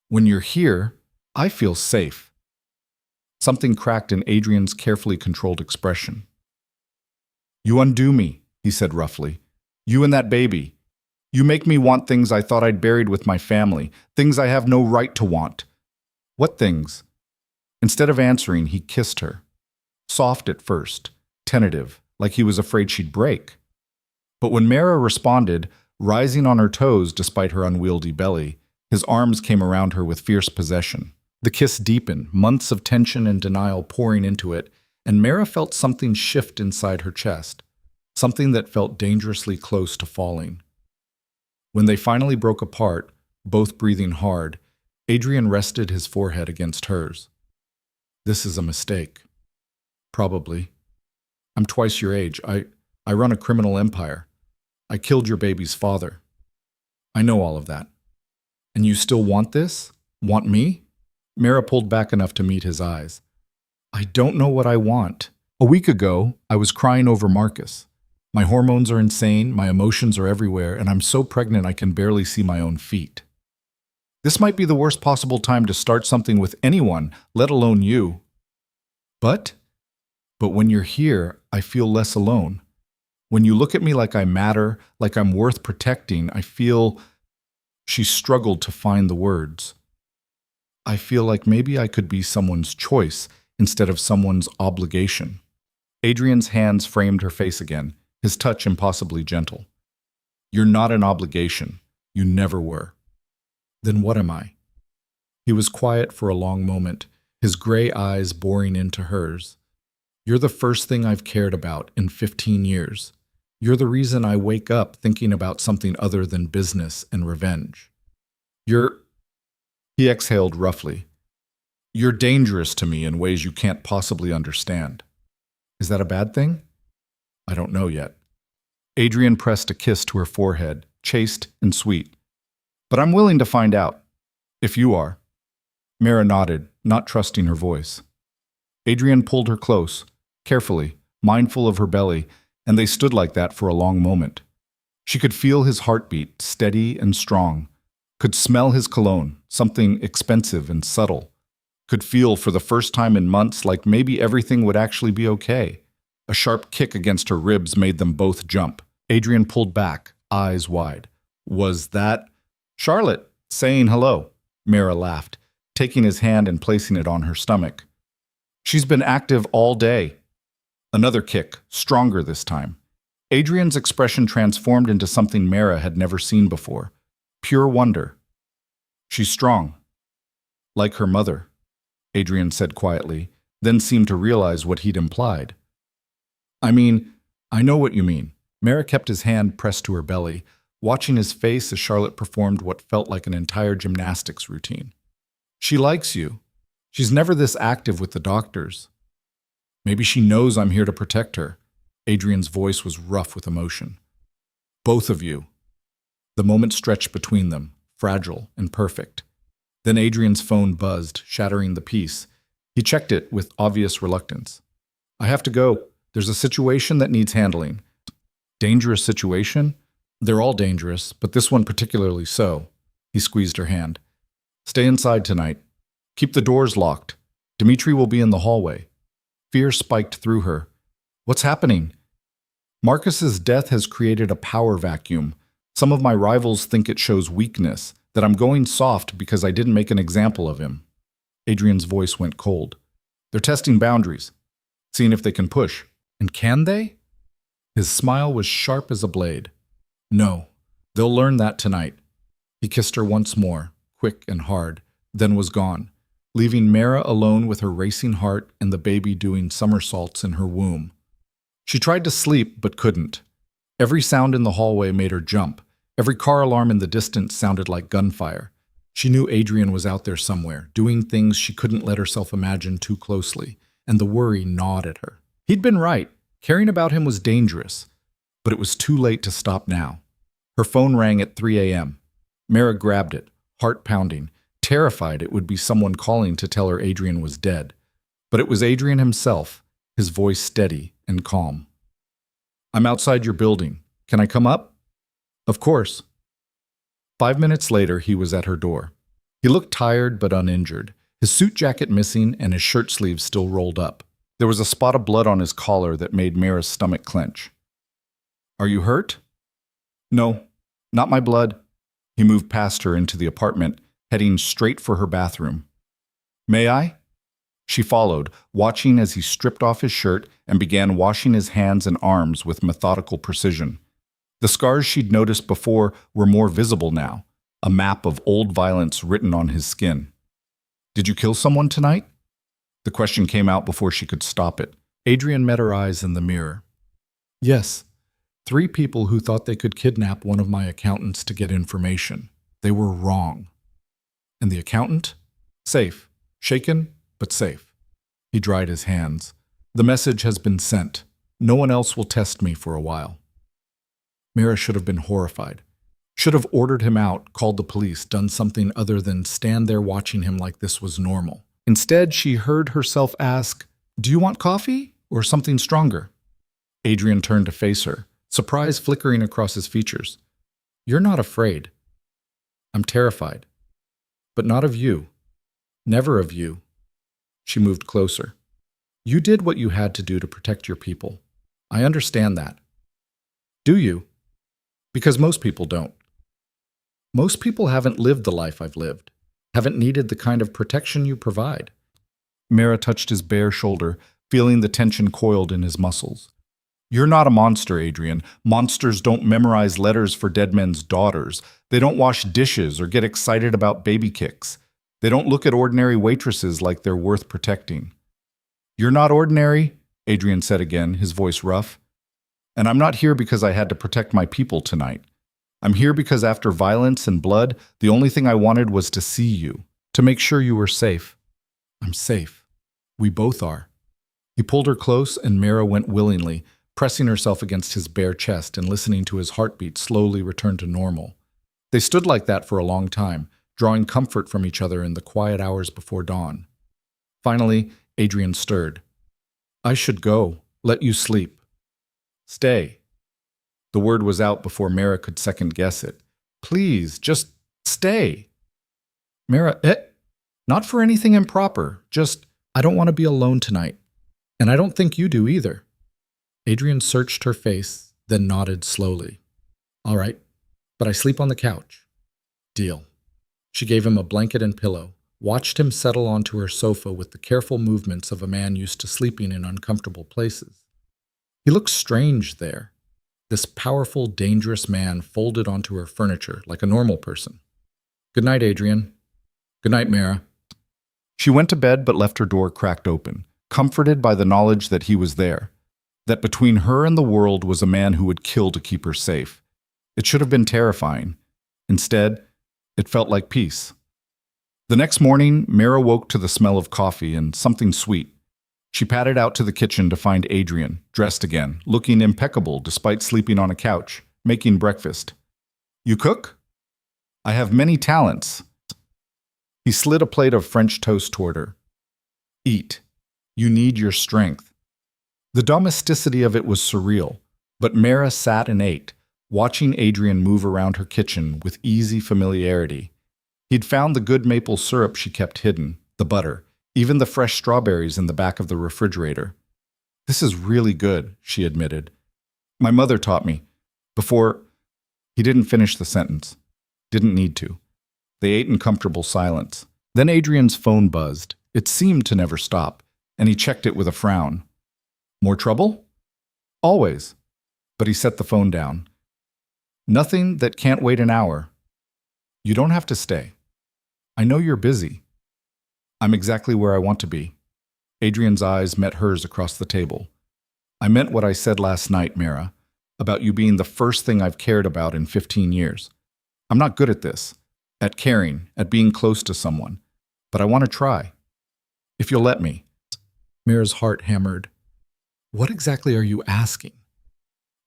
When you're here, I feel safe. Something cracked in Adrian's carefully controlled expression. You undo me, he said roughly. You and that baby. You make me want things I thought I'd buried with my family, things I have no right to want. What things? Instead of answering, he kissed her. Soft at first, tentative, like he was afraid she'd break. But when Mera responded, rising on her toes despite her unwieldy belly, his arms came around her with fierce possession. The kiss deepened, months of tension and denial pouring into it, and Mera felt something shift inside her chest, something that felt dangerously close to falling. When they finally broke apart, both breathing hard, Adrian rested his forehead against hers. This is a mistake. Probably. I'm twice your age. I run a criminal empire. I killed your baby's father. I know all of that. And you still want this? Want me? Mera pulled back enough to meet his eyes. I don't know what I want. A week ago, I was crying over Marcus. My hormones are insane, my emotions are everywhere, and I'm so pregnant I can barely see my own feet. This might be the worst possible time to start something with anyone, let alone you. But when you're here, I feel less alone. When you look at me like I matter, like I'm worth protecting, I feel... She struggled to find the words. I feel like maybe I could be someone's choice instead of someone's obligation. Adrian's hands framed her face again, his touch impossibly gentle. You're not an obligation. You never were. Then what am I? He was quiet for a long moment, his gray eyes boring into hers. You're the first thing I've cared about in 15 years. You're the reason I wake up thinking about something other than business and revenge. He exhaled roughly. You're dangerous to me in ways you can't possibly understand. Is that a bad thing? I don't know yet. Adrian pressed a kiss to her forehead, chaste and sweet. But I'm willing to find out. If you are. Mera nodded, not trusting her voice. Adrian pulled her close, carefully, mindful of her belly, and they stood like that for a long moment. She could feel his heartbeat, steady and strong, could smell his cologne, something expensive and subtle, could feel for the first time in months like maybe everything would actually be okay. A sharp kick against her ribs made them both jump. Adrian pulled back, eyes wide. Was that... Charlotte, saying hello, Mera laughed, taking his hand and placing it on her stomach. She's been active all day. Another kick, stronger this time. Adrian's expression transformed into something Mera had never seen before. Pure wonder. She's strong. Like her mother, Adrian said quietly, then seemed to realize what he'd implied. I mean, I know what you mean. Mera kept his hand pressed to her belly, watching his face as Charlotte performed what felt like an entire gymnastics routine. She likes you. She's never this active with the doctors. Maybe she knows I'm here to protect her. Adrian's voice was rough with emotion. Both of you. The moment stretched between them, fragile and perfect. Then Adrian's phone buzzed, shattering the peace. He checked it with obvious reluctance. I have to go. There's a situation that needs handling. Dangerous situation? They're all dangerous, but this one particularly so. He squeezed her hand. Stay inside tonight. Keep the doors locked. Dmitri will be in the hallway. Fear spiked through her. What's happening? Marcus's death has created a power vacuum. Some of my rivals think it shows weakness, that I'm going soft because I didn't make an example of him. Adrian's voice went cold. They're testing boundaries, seeing if they can push. And can they? His smile was sharp as a blade. No, they'll learn that tonight. He kissed her once more, quick and hard, then was gone, leaving Mera alone with her racing heart and the baby doing somersaults in her womb. She tried to sleep, but couldn't. Every sound in the hallway made her jump. Every car alarm in the distance sounded like gunfire. She knew Adrian was out there somewhere, doing things she couldn't let herself imagine too closely, and the worry gnawed at her. He'd been right. Caring about him was dangerous, but it was too late to stop now. Her phone rang at 3 a.m. Mera grabbed it, heart pounding, terrified it would be someone calling to tell her Adrian was dead. But it was Adrian himself, his voice steady and calm. I'm outside your building. Can I come up? Of course. 5 minutes later, he was at her door. He looked tired but uninjured, his suit jacket missing and his shirt sleeves still rolled up. There was a spot of blood on his collar that made Mera's stomach clench. Are you hurt? No, not my blood. He moved past her into the apartment, heading straight for her bathroom. May I? She followed, watching as he stripped off his shirt and began washing his hands and arms with methodical precision. The scars she'd noticed before were more visible now, a map of old violence written on his skin. Did you kill someone tonight? The question came out before she could stop it. Adrian met her eyes in the mirror. Yes, 3 people who thought they could kidnap one of my accountants to get information. They were wrong. And the accountant? Safe. Shaken, but safe. He dried his hands. The message has been sent. No one else will test me for a while. Mera should have been horrified. Should have ordered him out, called the police, done something other than stand there watching him like this was normal. Instead, she heard herself ask, "Do you want coffee or something stronger?" Adrian turned to face her, surprise flickering across his features. You're not afraid. I'm terrified. But not of you. Never of you. She moved closer. You did what you had to do to protect your people. I understand that. Do you? Because most people don't. Most people haven't lived the life I've lived, haven't needed the kind of protection you provide. Mera touched his bare shoulder, feeling the tension coiled in his muscles. You're not a monster, Adrian. Monsters don't memorize letters for dead men's daughters. They don't wash dishes or get excited about baby kicks. They don't look at ordinary waitresses like they're worth protecting. You're not ordinary, Adrian said again, his voice rough. And I'm not here because I had to protect my people tonight. I'm here because after violence and blood, the only thing I wanted was to see you, to make sure you were safe. I'm safe. We both are. He pulled her close and Mera went willingly, pressing herself against his bare chest and listening to his heartbeat slowly return to normal. They stood like that for a long time, drawing comfort from each other in the quiet hours before dawn. Finally, Adrian stirred. I should go. Let you sleep. Stay. The word was out before Mera could second-guess it. Please, just stay. Mera, not for anything improper. Just, I don't want to be alone tonight. And I don't think you do either. Adrian searched her face, then nodded slowly. All right, but I sleep on the couch. Deal. She gave him a blanket and pillow, watched him settle onto her sofa with the careful movements of a man used to sleeping in uncomfortable places. He looked strange there. This powerful, dangerous man folded onto her furniture like a normal person. Good night, Adrian. Good night, Mera. She went to bed but left her door cracked open, comforted by the knowledge that he was there, that between her and the world was a man who would kill to keep her safe. It should have been terrifying. Instead, it felt like peace. The next morning, Mera woke to the smell of coffee and something sweet. She padded out to the kitchen to find Adrian, dressed again, looking impeccable despite sleeping on a couch, making breakfast. You cook? I have many talents. He slid a plate of French toast toward her. Eat. You need your strength. The domesticity of it was surreal, but Mera sat and ate, watching Adrian move around her kitchen with easy familiarity. He'd found the good maple syrup she kept hidden, the butter, even the fresh strawberries in the back of the refrigerator. This is really good, she admitted. My mother taught me. Before... He didn't finish the sentence. Didn't need to. They ate in comfortable silence. Then Adrian's phone buzzed. It seemed to never stop, and he checked it with a frown. More trouble? Always. But he set the phone down. Nothing that can't wait an hour. You don't have to stay. I know you're busy. I'm exactly where I want to be. Adrian's eyes met hers across the table. I meant what I said last night, Mera, about you being the first thing I've cared about in 15 years. I'm not good at this, at caring, at being close to someone, but I want to try. If you'll let me. Mera's heart hammered. What exactly are you asking?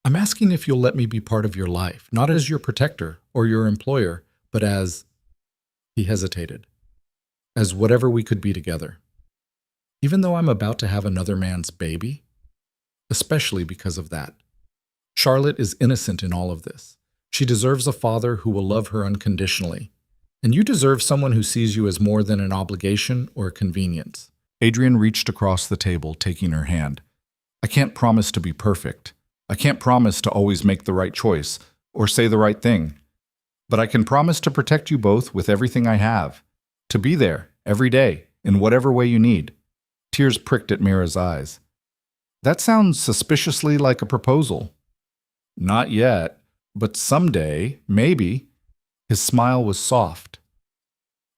I'm asking if you'll let me be part of your life, not as your protector or your employer, but as... He hesitated. As whatever we could be together. Even though I'm about to have another man's baby? Especially because of that. Charlotte is innocent in all of this. She deserves a father who will love her unconditionally. And you deserve someone who sees you as more than an obligation or a convenience. Adrian reached across the table, taking her hand. I can't promise to be perfect. I can't promise to always make the right choice or say the right thing. But I can promise to protect you both with everything I have. To be there, every day, in whatever way you need. Tears pricked at Mera's eyes. That sounds suspiciously like a proposal. Not yet, but someday, maybe. His smile was soft.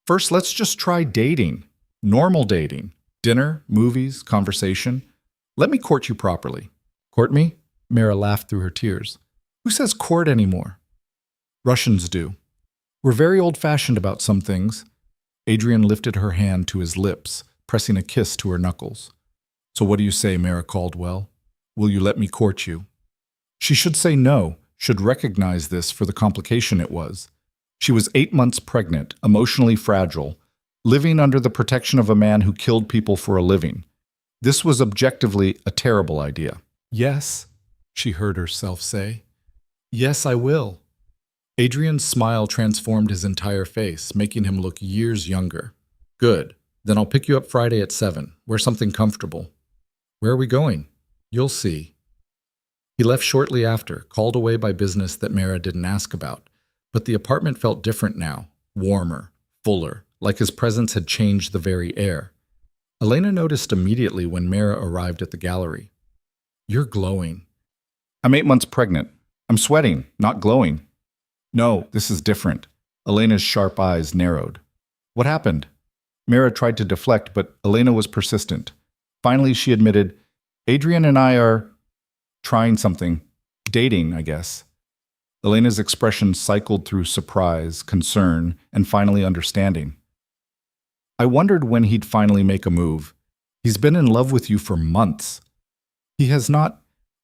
First, let's just try dating. Normal dating. Dinner, movies, conversation. Let me court you properly. Court me? Mera laughed through her tears. Who says court anymore? Russians do. We're very old-fashioned about some things. Adrian lifted her hand to his lips, pressing a kiss to her knuckles. So what do you say, Mera Caldwell? Will you let me court you? She should say no, should recognize this for the complication it was. She was 8 months pregnant, emotionally fragile, living under the protection of a man who killed people for a living. This was objectively a terrible idea. Yes, she heard herself say. Yes, I will. Adrian's smile transformed his entire face, making him look years younger. Good. Then I'll pick you up Friday at 7. Wear something comfortable. Where are we going? You'll see. He left shortly after, called away by business that Mera didn't ask about. But the apartment felt different now, warmer, fuller, like his presence had changed the very air. Elena noticed immediately when Mera arrived at the gallery. You're glowing. I'm 8 months pregnant. I'm sweating, not glowing. No, this is different. Elena's sharp eyes narrowed. What happened? Mera tried to deflect, but Elena was persistent. Finally, she admitted, Adrian and I are trying something. Dating, I guess. Elena's expression cycled through surprise, concern, and finally understanding. I wondered when he'd finally make a move. He's been in love with you for months. He has not...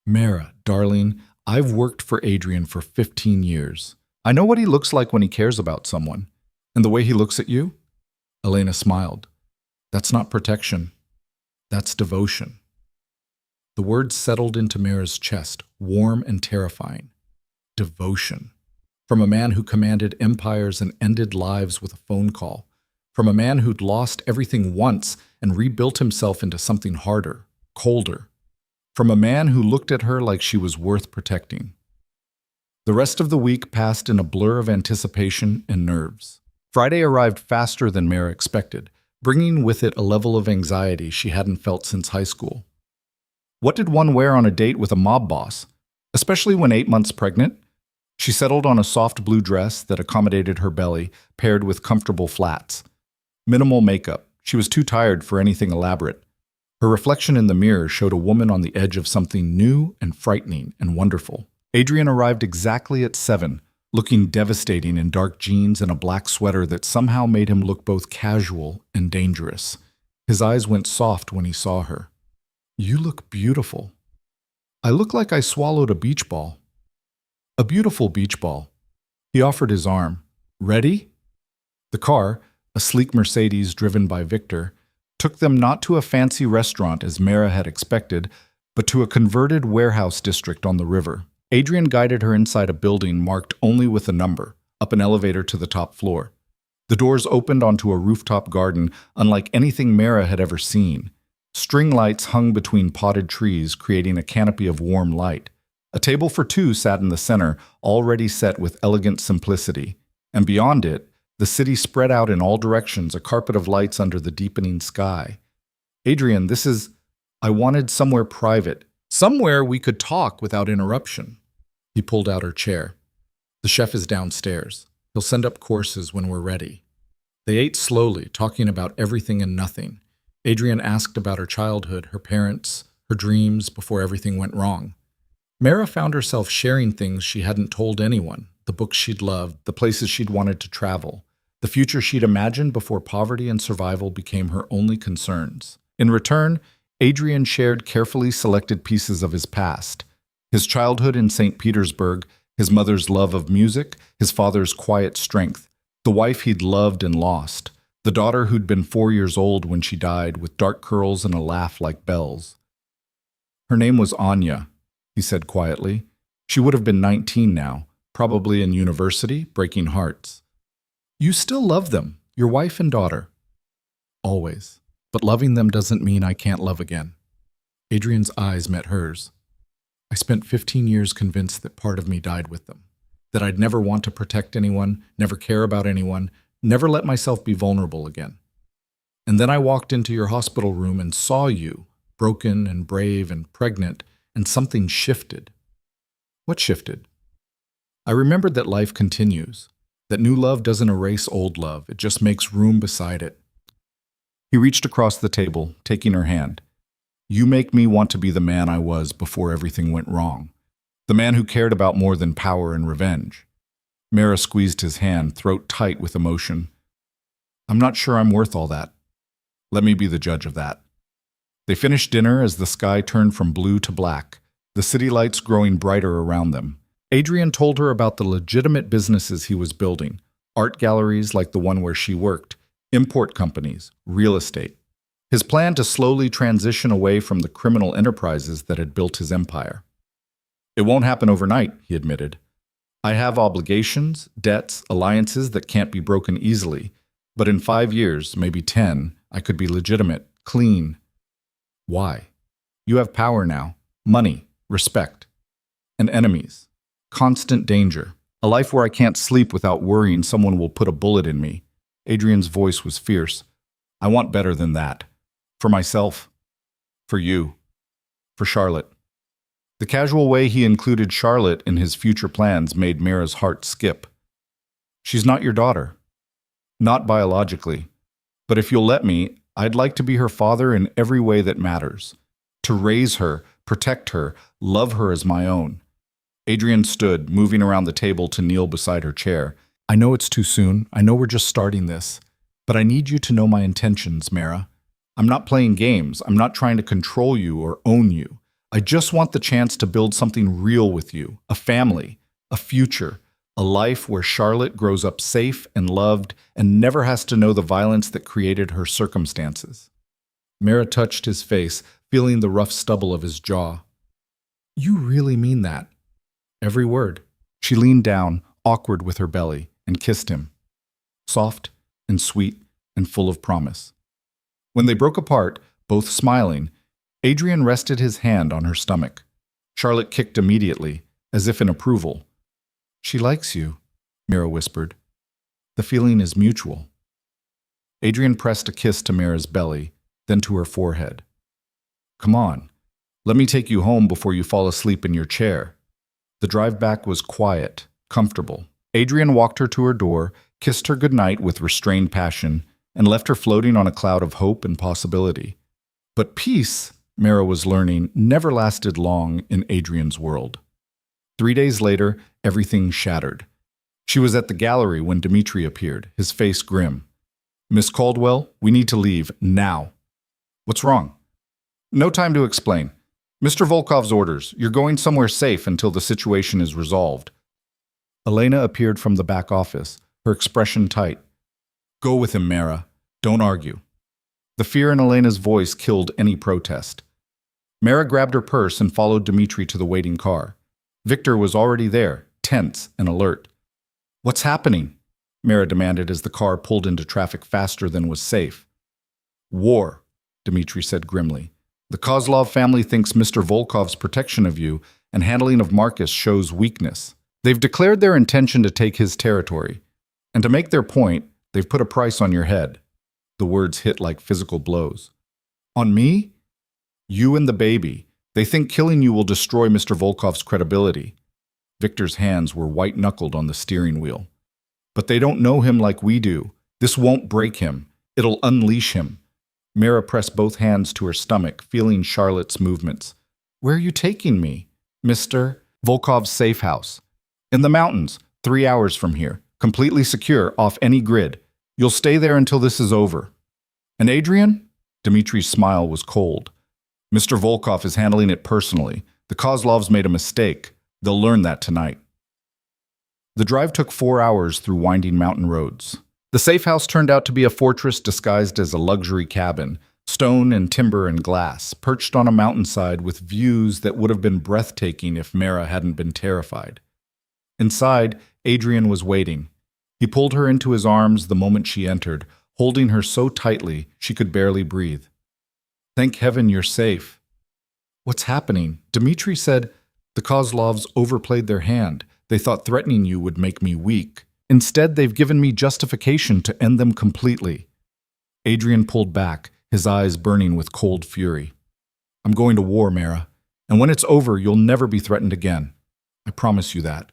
Mera, darling, I've worked for Adrian for 15 years. I know what he looks like when he cares about someone. And the way he looks at you? Elena smiled. That's not protection. That's devotion. The words settled into Mera's chest, warm and terrifying. Devotion. From a man who commanded empires and ended lives with a phone call. From a man who'd lost everything once and rebuilt himself into something harder, colder. From a man who looked at her like she was worth protecting. The rest of the week passed in a blur of anticipation and nerves. Friday arrived faster than Mera expected, bringing with it a level of anxiety she hadn't felt since high school. What did one wear on a date with a mob boss, especially when 8 months pregnant? She settled on a soft blue dress that accommodated her belly, paired with comfortable flats. Minimal makeup. She was too tired for anything elaborate. Her reflection in the mirror showed a woman on the edge of something new and frightening and wonderful. Adrian arrived exactly at 7, looking devastating in dark jeans and a black sweater that somehow made him look both casual and dangerous. His eyes went soft when he saw her. You look beautiful. I look like I swallowed a beach ball. A beautiful beach ball. He offered his arm. Ready? The car, a sleek Mercedes driven by Victor, took them not to a fancy restaurant as Mera had expected, but to a converted warehouse district on the river. Adrian guided her inside a building marked only with a number, up an elevator to the top floor. The doors opened onto a rooftop garden unlike anything Mera had ever seen. String lights hung between potted trees, creating a canopy of warm light. A table for two sat in the center, already set with elegant simplicity, and beyond it, The city spread out in all directions, a carpet of lights under the deepening sky. Adrian, I wanted somewhere private, somewhere we could talk without interruption. He pulled out her chair. The chef is downstairs. He'll send up courses when we're ready. They ate slowly, talking about everything and nothing. Adrian asked about her childhood, her parents, her dreams before everything went wrong. Mera found herself sharing things she hadn't told anyone, the books she'd loved, the places she'd wanted to travel, the future she'd imagined before poverty and survival became her only concerns. In return, Adrian shared carefully selected pieces of his past. His childhood in St. Petersburg, his mother's love of music, his father's quiet strength, the wife he'd loved and lost, the daughter who'd been 4 years old when she died, with dark curls and a laugh like bells. Her name was Anya, he said quietly. She would have been 19 now, probably in university, breaking hearts. You still love them, your wife and daughter. Always. But loving them doesn't mean I can't love again. Adrian's eyes met hers. I spent 15 years convinced that part of me died with them, that I'd never want to protect anyone, never care about anyone, never let myself be vulnerable again. And then I walked into your hospital room and saw you, broken and brave and pregnant, and something shifted. What shifted? I remembered that life continues, that new love doesn't erase old love, it just makes room beside it. He reached across the table, taking her hand. You make me want to be the man I was before everything went wrong, the man who cared about more than power and revenge. Mera squeezed his hand, throat tight with emotion. I'm not sure I'm worth all that. Let me be the judge of that. They finished dinner as the sky turned from blue to black, the city lights growing brighter around them. Adrian told her about the legitimate businesses he was building, art galleries like the one where she worked, import companies, real estate. His plan to slowly transition away from the criminal enterprises that had built his empire. It won't happen overnight, he admitted. I have obligations, debts, alliances that can't be broken easily, but in 5 years, maybe 10, I could be legitimate, clean. Why? You have power now, money, respect, and enemies, constant danger, a life where I can't sleep without worrying someone will put a bullet in me. Adrian's voice was fierce. I want better than that. For myself. For you. For Charlotte. The casual way he included Charlotte in his future plans made Mera's heart skip. She's not your daughter. Not biologically. But if you'll let me, I'd like to be her father in every way that matters. To raise her, protect her, love her as my own. Adrian stood, moving around the table to kneel beside her chair. I know it's too soon. I know we're just starting this. But I need you to know my intentions, Mera. I'm not playing games. I'm not trying to control you or own you. I just want the chance to build something real with you, a family, a future, a life where Charlotte grows up safe and loved and never has to know the violence that created her circumstances. Mera touched his face, feeling the rough stubble of his jaw. You really mean that? Every word. She leaned down, awkward with her belly, and kissed him. Soft and sweet and full of promise. When they broke apart, both smiling, Adrian rested his hand on her stomach. Charlotte kicked immediately, as if in approval. She likes you, Mera whispered. The feeling is mutual. Adrian pressed a kiss to Mera's belly, then to her forehead. Come on, let me take you home before you fall asleep in your chair. The drive back was quiet, comfortable. Adrian walked her to her door, kissed her goodnight with restrained passion, and left her floating on a cloud of hope and possibility. But peace, Mera was learning, never lasted long in Adrian's world. 3 days later, everything shattered. She was at the gallery when Dmitri appeared, his face grim. Miss Caldwell, we need to leave, now. What's wrong? No time to explain. Mr. Volkov's orders. You're going somewhere safe until the situation is resolved. Elena appeared from the back office, her expression tight. Go with him, Mera. Don't argue. The fear in Elena's voice killed any protest. Mera grabbed her purse and followed Dmitri to the waiting car. Victor was already there, tense and alert. What's happening? Mera demanded as the car pulled into traffic faster than was safe. War, Dmitri said grimly. The Kozlov family thinks Mr. Volkov's protection of you and handling of Marcus shows weakness. They've declared their intention to take his territory. And to make their point, they've put a price on your head. The words hit like physical blows. On me? You and the baby. They think killing you will destroy Mr. Volkov's credibility. Victor's hands were white-knuckled on the steering wheel. But they don't know him like we do. This won't break him. It'll unleash him. Mera pressed both hands to her stomach, feeling Charlotte's movements. Where are you taking me? Mr. Volkov's safe house. In the mountains, 3 hours from here. Completely secure, off any grid. You'll stay there until this is over. And Adrian? Dmitri's smile was cold. Mr. Volkov is handling it personally. The Kozlovs made a mistake. They'll learn that tonight. The drive took 4 hours through winding mountain roads. The safe house turned out to be a fortress disguised as a luxury cabin, stone and timber and glass, perched on a mountainside with views that would have been breathtaking if Mera hadn't been terrified. Inside, Adrian was waiting. He pulled her into his arms the moment she entered, holding her so tightly she could barely breathe. Thank heaven you're safe. What's happening? Dmitri said, the Kozlovs overplayed their hand. They thought threatening you would make me weak. Instead, they've given me justification to end them completely. Adrian pulled back, his eyes burning with cold fury. I'm going to war, Mera, and when it's over, you'll never be threatened again. I promise you that.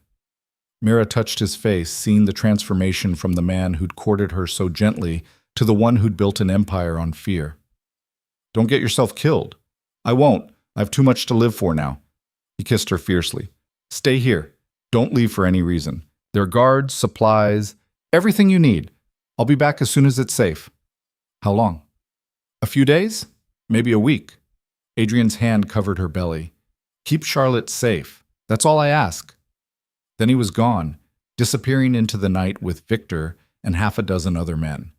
Mera touched his face, seeing the transformation from the man who'd courted her so gently to the one who'd built an empire on fear. Don't get yourself killed. I won't. I have too much to live for now. He kissed her fiercely. Stay here. Don't leave for any reason. There are guards, supplies, everything you need. I'll be back as soon as it's safe. How long? A few days? Maybe a week. Adrian's hand covered her belly. Keep Charlotte safe. That's all I ask. Then he was gone, disappearing into the night with Victor and half a dozen other men.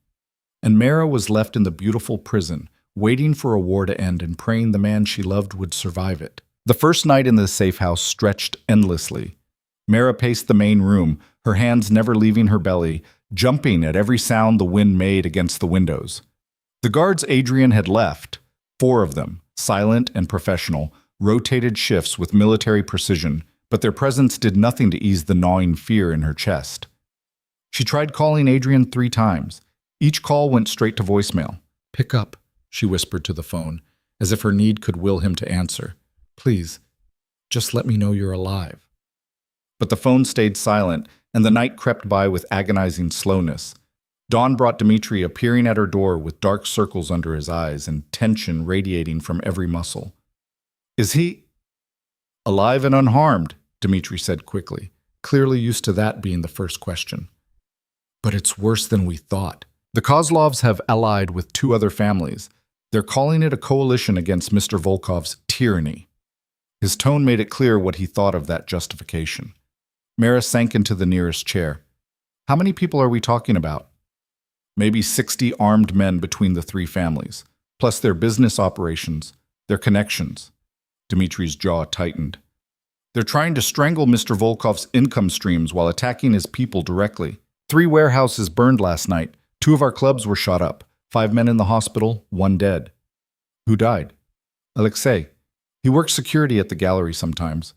And Mera was left in the beautiful prison, waiting for a war to end and praying the man she loved would survive it. The first night in the safe house stretched endlessly. Mera paced the main room, her hands never leaving her belly, jumping at every sound the wind made against the windows. The guards Adrian had left, 4 of them, silent and professional, rotated shifts with military precision, but their presence did nothing to ease the gnawing fear in her chest. She tried calling Adrian 3 times. Each call went straight to voicemail. Pick up, she whispered to the phone, as if her need could will him to answer. Please, just let me know you're alive. But the phone stayed silent, and the night crept by with agonizing slowness. Dawn brought Dmitri appearing at her door with dark circles under his eyes and tension radiating from every muscle. Is he alive and unharmed? Dmitri said quickly, clearly used to that being the first question. But it's worse than we thought. The Kozlovs have allied with 2 other families. They're calling it a coalition against Mr. Volkov's tyranny. His tone made it clear what he thought of that justification. Mera sank into the nearest chair. How many people are we talking about? Maybe 60 armed men between the 3 families, plus their business operations, their connections. Dmitri's jaw tightened. They're trying to strangle Mr. Volkov's income streams while attacking his people directly. 3 warehouses burned last night. 2 of our clubs were shot up. 5 men in the hospital, 1 dead. Who died? Alexei. He works security at the gallery sometimes.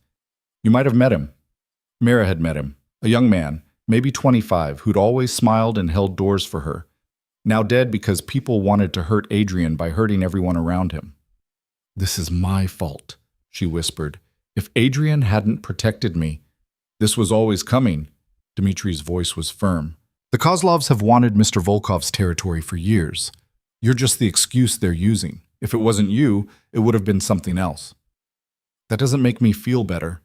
You might have met him. Mera had met him, a young man, maybe 25, who'd always smiled and held doors for her. Now dead because people wanted to hurt Adrian by hurting everyone around him. This is my fault, she whispered. If Adrian hadn't protected me, this was always coming. Dmitri's voice was firm. The Kozlovs have wanted Mr. Volkov's territory for years. You're just the excuse they're using. If it wasn't you, it would have been something else. That doesn't make me feel better.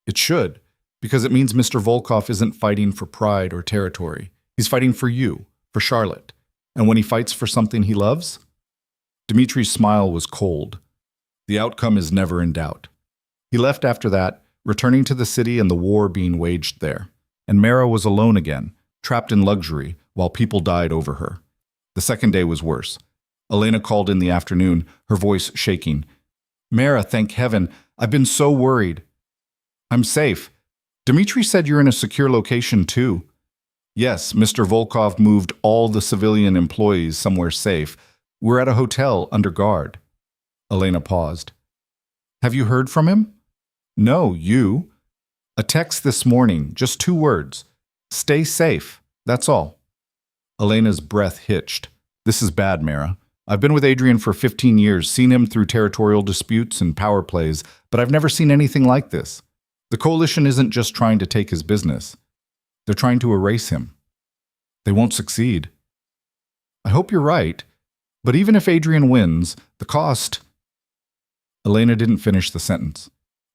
It should, because it means Mr. Volkov isn't fighting for pride or territory. He's fighting for you, for Charlotte. And when he fights for something he loves? Dmitri's smile was cold. The outcome is never in doubt. He left after that, returning to the city and the war being waged there. And Mera was alone again, trapped in luxury, while people died over her. The second day was worse. Elena called in the afternoon, her voice shaking. Mera, thank heaven, I've been so worried. I'm safe. Dmitri said you're in a secure location too. Yes, Mr. Volkov moved all the civilian employees somewhere safe. We're at a hotel under guard. Elena paused. Have you heard from him? No, you. A text this morning, just 2 words. Stay safe. That's all. Elena's breath hitched. This is bad, Mera. I've been with Adrian for 15 years, seen him through territorial disputes and power plays, but I've never seen anything like this. The coalition isn't just trying to take his business. They're trying to erase him. They won't succeed. I hope you're right, but even if Adrian wins, the cost... Elena didn't finish the sentence.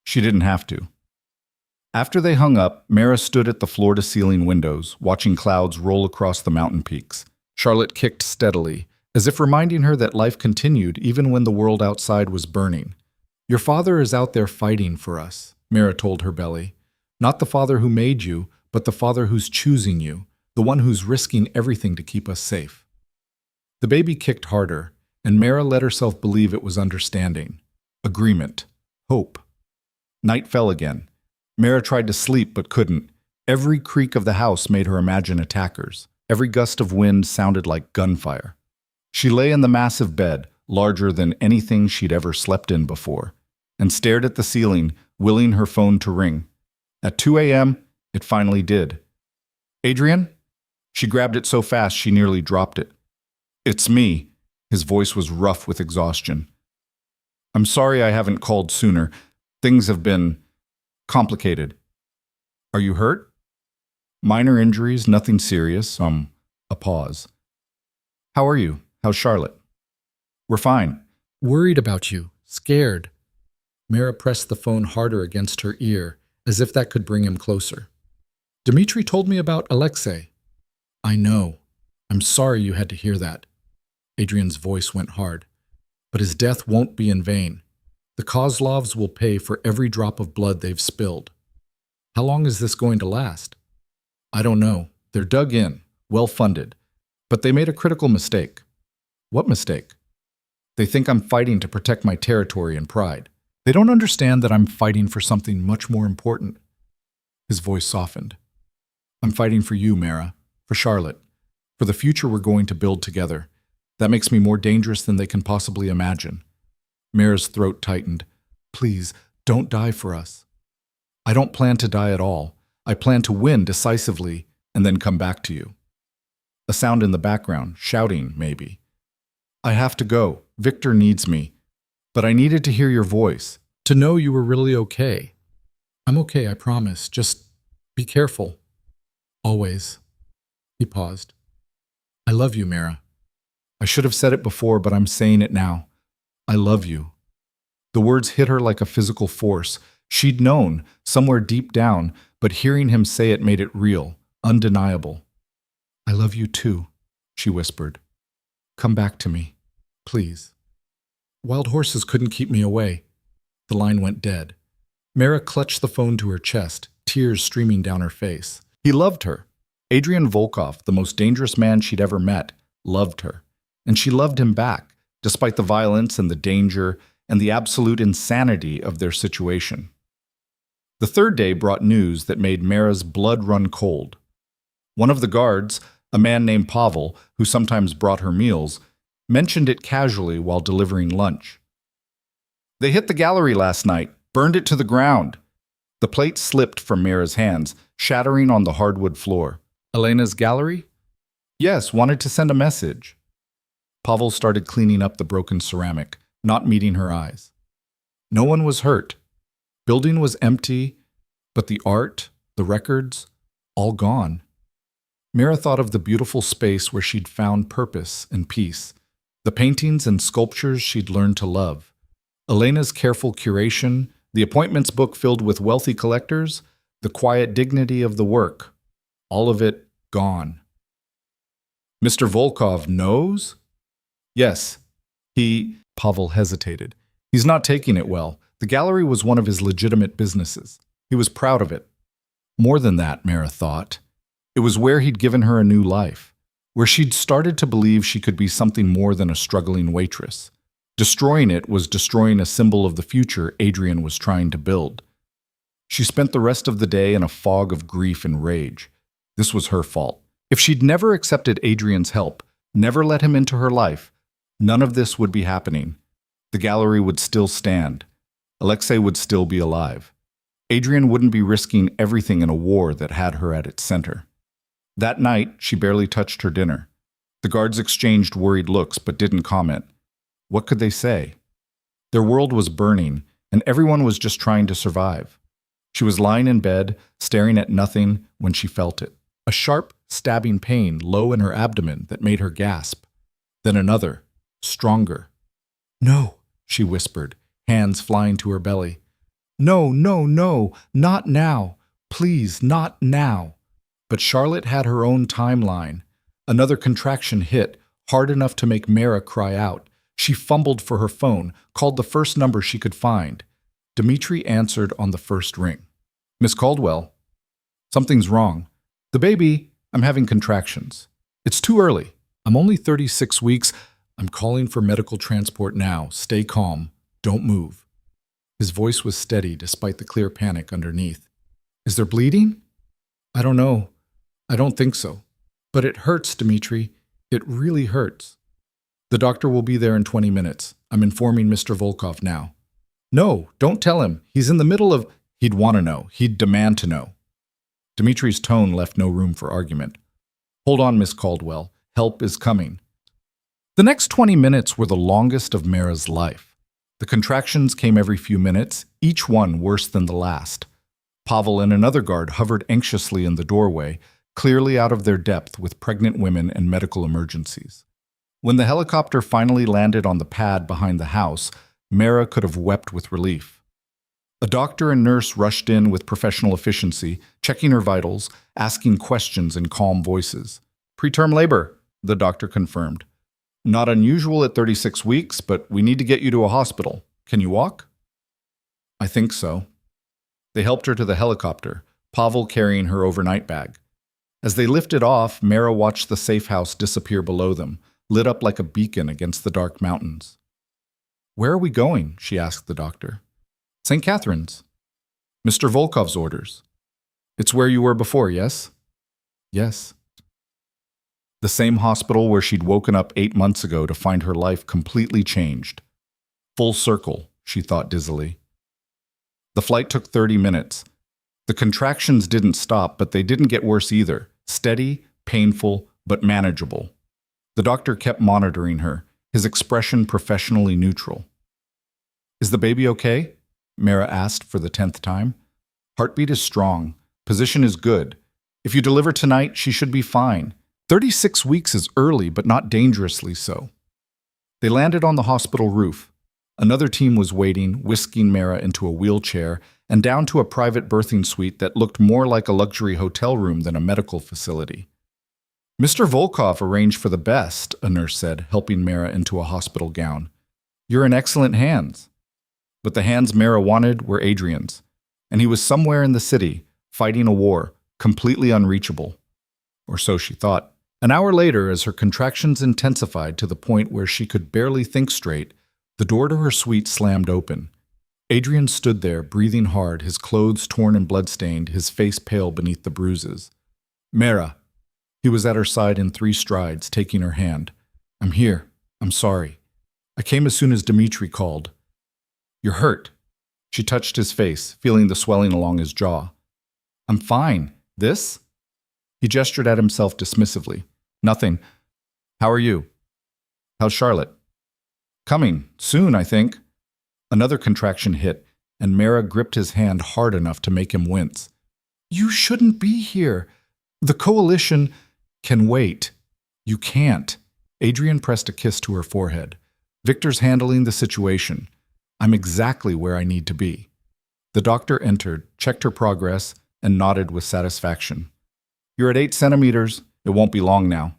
She didn't have to. After they hung up, Mera stood at the floor-to-ceiling windows, watching clouds roll across the mountain peaks. Charlotte kicked steadily, as if reminding her that life continued even when the world outside was burning. Your father is out there fighting for us, Mera told her belly. Not the father who made you, but the father who's choosing you, the one who's risking everything to keep us safe. The baby kicked harder, and Mera let herself believe it was understanding. Agreement. Hope. Night fell again. Mera tried to sleep but couldn't. Every creak of the house made her imagine attackers. Every gust of wind sounded like gunfire. She lay in the massive bed, larger than anything she'd ever slept in before, and stared at the ceiling, willing her phone to ring. At 2 a.m., it finally did. Adrian? She grabbed it so fast she nearly dropped it. It's me. His voice was rough with exhaustion. I'm sorry I haven't called sooner. Things have been complicated. Are you hurt? Minor injuries, nothing serious. A pause. How are you? How's Charlotte? We're fine. Worried about you. Scared. Mera pressed the phone harder against her ear, as if that could bring him closer. Dmitri told me about Alexei. I know. I'm sorry you had to hear that. Adrian's voice went hard. But his death won't be in vain. The Kozlovs will pay for every drop of blood they've spilled. How long is this going to last? I don't know. They're dug in, well-funded. But they made a critical mistake. What mistake? They think I'm fighting to protect my territory and pride. They don't understand that I'm fighting for something much more important. His voice softened. I'm fighting for you, Mera. For Charlotte. For the future we're going to build together. That makes me more dangerous than they can possibly imagine. Mera's throat tightened. Please, don't die for us. I don't plan to die at all. I plan to win decisively and then come back to you. A sound in the background, shouting, maybe. I have to go. Victor needs me. But I needed to hear your voice, to know you were really okay. I'm okay, I promise. Just be careful. Always. He paused. I love you, Mera. I should have said it before, but I'm saying it now. I love you. The words hit her like a physical force. She'd known, somewhere deep down, but hearing him say it made it real, undeniable. I love you too, she whispered. Come back to me, please. Wild horses couldn't keep me away. The line went dead. Mera clutched the phone to her chest, tears streaming down her face. He loved her. Adrian Volkov, the most dangerous man she'd ever met, loved her. And she loved him back, despite the violence and the danger and the absolute insanity of their situation. The third day brought news that made Mera's blood run cold. One of the guards, a man named Pavel, who sometimes brought her meals, mentioned it casually while delivering lunch. They hit the gallery last night, burned it to the ground. The plate slipped from Mera's hands, shattering on the hardwood floor. Elena's gallery? Yes, wanted to send a message. Pavel started cleaning up the broken ceramic, not meeting her eyes. No one was hurt. Building was empty, but the art, the records, all gone. Mera thought of the beautiful space where she'd found purpose and peace, the paintings and sculptures she'd learned to love, Elena's careful curation, the appointments book filled with wealthy collectors, the quiet dignity of the work, all of it gone. Mr. Volkov knows? Yes, Pavel hesitated. He's not taking it well. The gallery was one of his legitimate businesses. He was proud of it. More than that, Mera thought. It was where he'd given her a new life, where she'd started to believe she could be something more than a struggling waitress. Destroying it was destroying a symbol of the future Adrian was trying to build. She spent the rest of the day in a fog of grief and rage. This was her fault. If she'd never accepted Adrian's help, never let him into her life, none of this would be happening. The gallery would still stand. Alexei would still be alive. Adrian wouldn't be risking everything in a war that had her at its center. That night, she barely touched her dinner. The guards exchanged worried looks but didn't comment. What could they say? Their world was burning, and everyone was just trying to survive. She was lying in bed, staring at nothing when she felt it. A sharp, stabbing pain low in her abdomen that made her gasp. Then another, stronger. "No," she whispered, hands flying to her belly. "No, no, no, not now. Please, not now." But Charlotte had her own timeline. Another contraction hit, hard enough to make Mera cry out. She fumbled for her phone, called the first number she could find. Dimitri answered on the first ring. "Miss Caldwell." "Something's wrong." "The baby, I'm having contractions." "It's too early. I'm only 36 weeks. I'm calling for medical transport now. Stay calm. Don't move." His voice was steady despite the clear panic underneath. "Is there bleeding?" "I don't know. I don't think so. But it hurts, Dimitri. It really hurts." "The doctor will be there in 20 minutes. I'm informing Mr. Volkov now." "No, don't tell him. He's in the middle of—" "He'd want to know. He'd demand to know." Dimitri's tone left no room for argument. "Hold on, Miss Caldwell. Help is coming." The next 20 minutes were the longest of Mera's life. The contractions came every few minutes, each one worse than the last. Pavel and another guard hovered anxiously in the doorway, clearly out of their depth with pregnant women and medical emergencies. When the helicopter finally landed on the pad behind the house, Mera could have wept with relief. A doctor and nurse rushed in with professional efficiency, checking her vitals, asking questions in calm voices. "Preterm labor," the doctor confirmed. "Not unusual at 36 weeks, but we need to get you to a hospital. Can you walk?" "I think so." They helped her to the helicopter, Pavel carrying her overnight bag. As they lifted off, Mera watched the safe house disappear below them, lit up like a beacon against the dark mountains. "Where are we going?" she asked the doctor. "St. Catherine's." "Mr. Volkov's orders." "It's where you were before, yes?" "Yes." The same hospital where she'd woken up 8 months ago to find her life completely changed. Full circle, she thought dizzily. The flight took 30 minutes. The contractions didn't stop, but they didn't get worse either. Steady, painful, but manageable. The doctor kept monitoring her, his expression professionally neutral. "Is the baby okay?" Mera asked for the 10th time. "Heartbeat is strong. Position is good. If you deliver tonight, she should be fine. 36 weeks is early, but not dangerously so." They landed on the hospital roof. Another team was waiting, whisking Mera into a wheelchair and down to a private birthing suite that looked more like a luxury hotel room than a medical facility. "Mr. Volkov arranged for the best," a nurse said, helping Mera into a hospital gown. "You're in excellent hands." But the hands Mera wanted were Adrian's, and he was somewhere in the city, fighting a war, completely unreachable. Or so she thought. An hour later, as her contractions intensified to the point where she could barely think straight, the door to her suite slammed open. Adrian stood there, breathing hard, his clothes torn and blood-stained, his face pale beneath the bruises. "Mera." He was at her side in 3 strides, taking her hand. "I'm here. I'm sorry. I came as soon as Dimitri called." "You're hurt." She touched his face, feeling the swelling along his jaw. "I'm fine. This?" He gestured at himself dismissively. "Nothing. How are you?" "How's Charlotte?" "Coming. Soon, I think." Another contraction hit, and Mera gripped his hand hard enough to make him wince. "You shouldn't be here. The coalition can wait." "You can't." Adrian pressed a kiss to her forehead. "Victor's handling the situation. I'm exactly where I need to be." The doctor entered, checked her progress, and nodded with satisfaction. "You're at 8 centimeters. It won't be long now."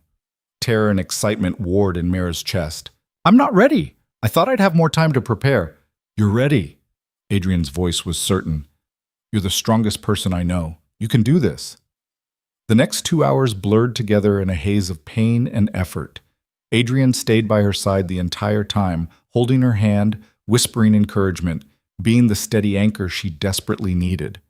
Terror and excitement warred in Mera's chest. "I'm not ready. I thought I'd have more time to prepare." "You're ready." Adrian's voice was certain. "You're the strongest person I know. You can do this." The next 2 hours blurred together in a haze of pain and effort. Adrian stayed by her side the entire time, holding her hand, whispering encouragement, being the steady anchor she desperately needed.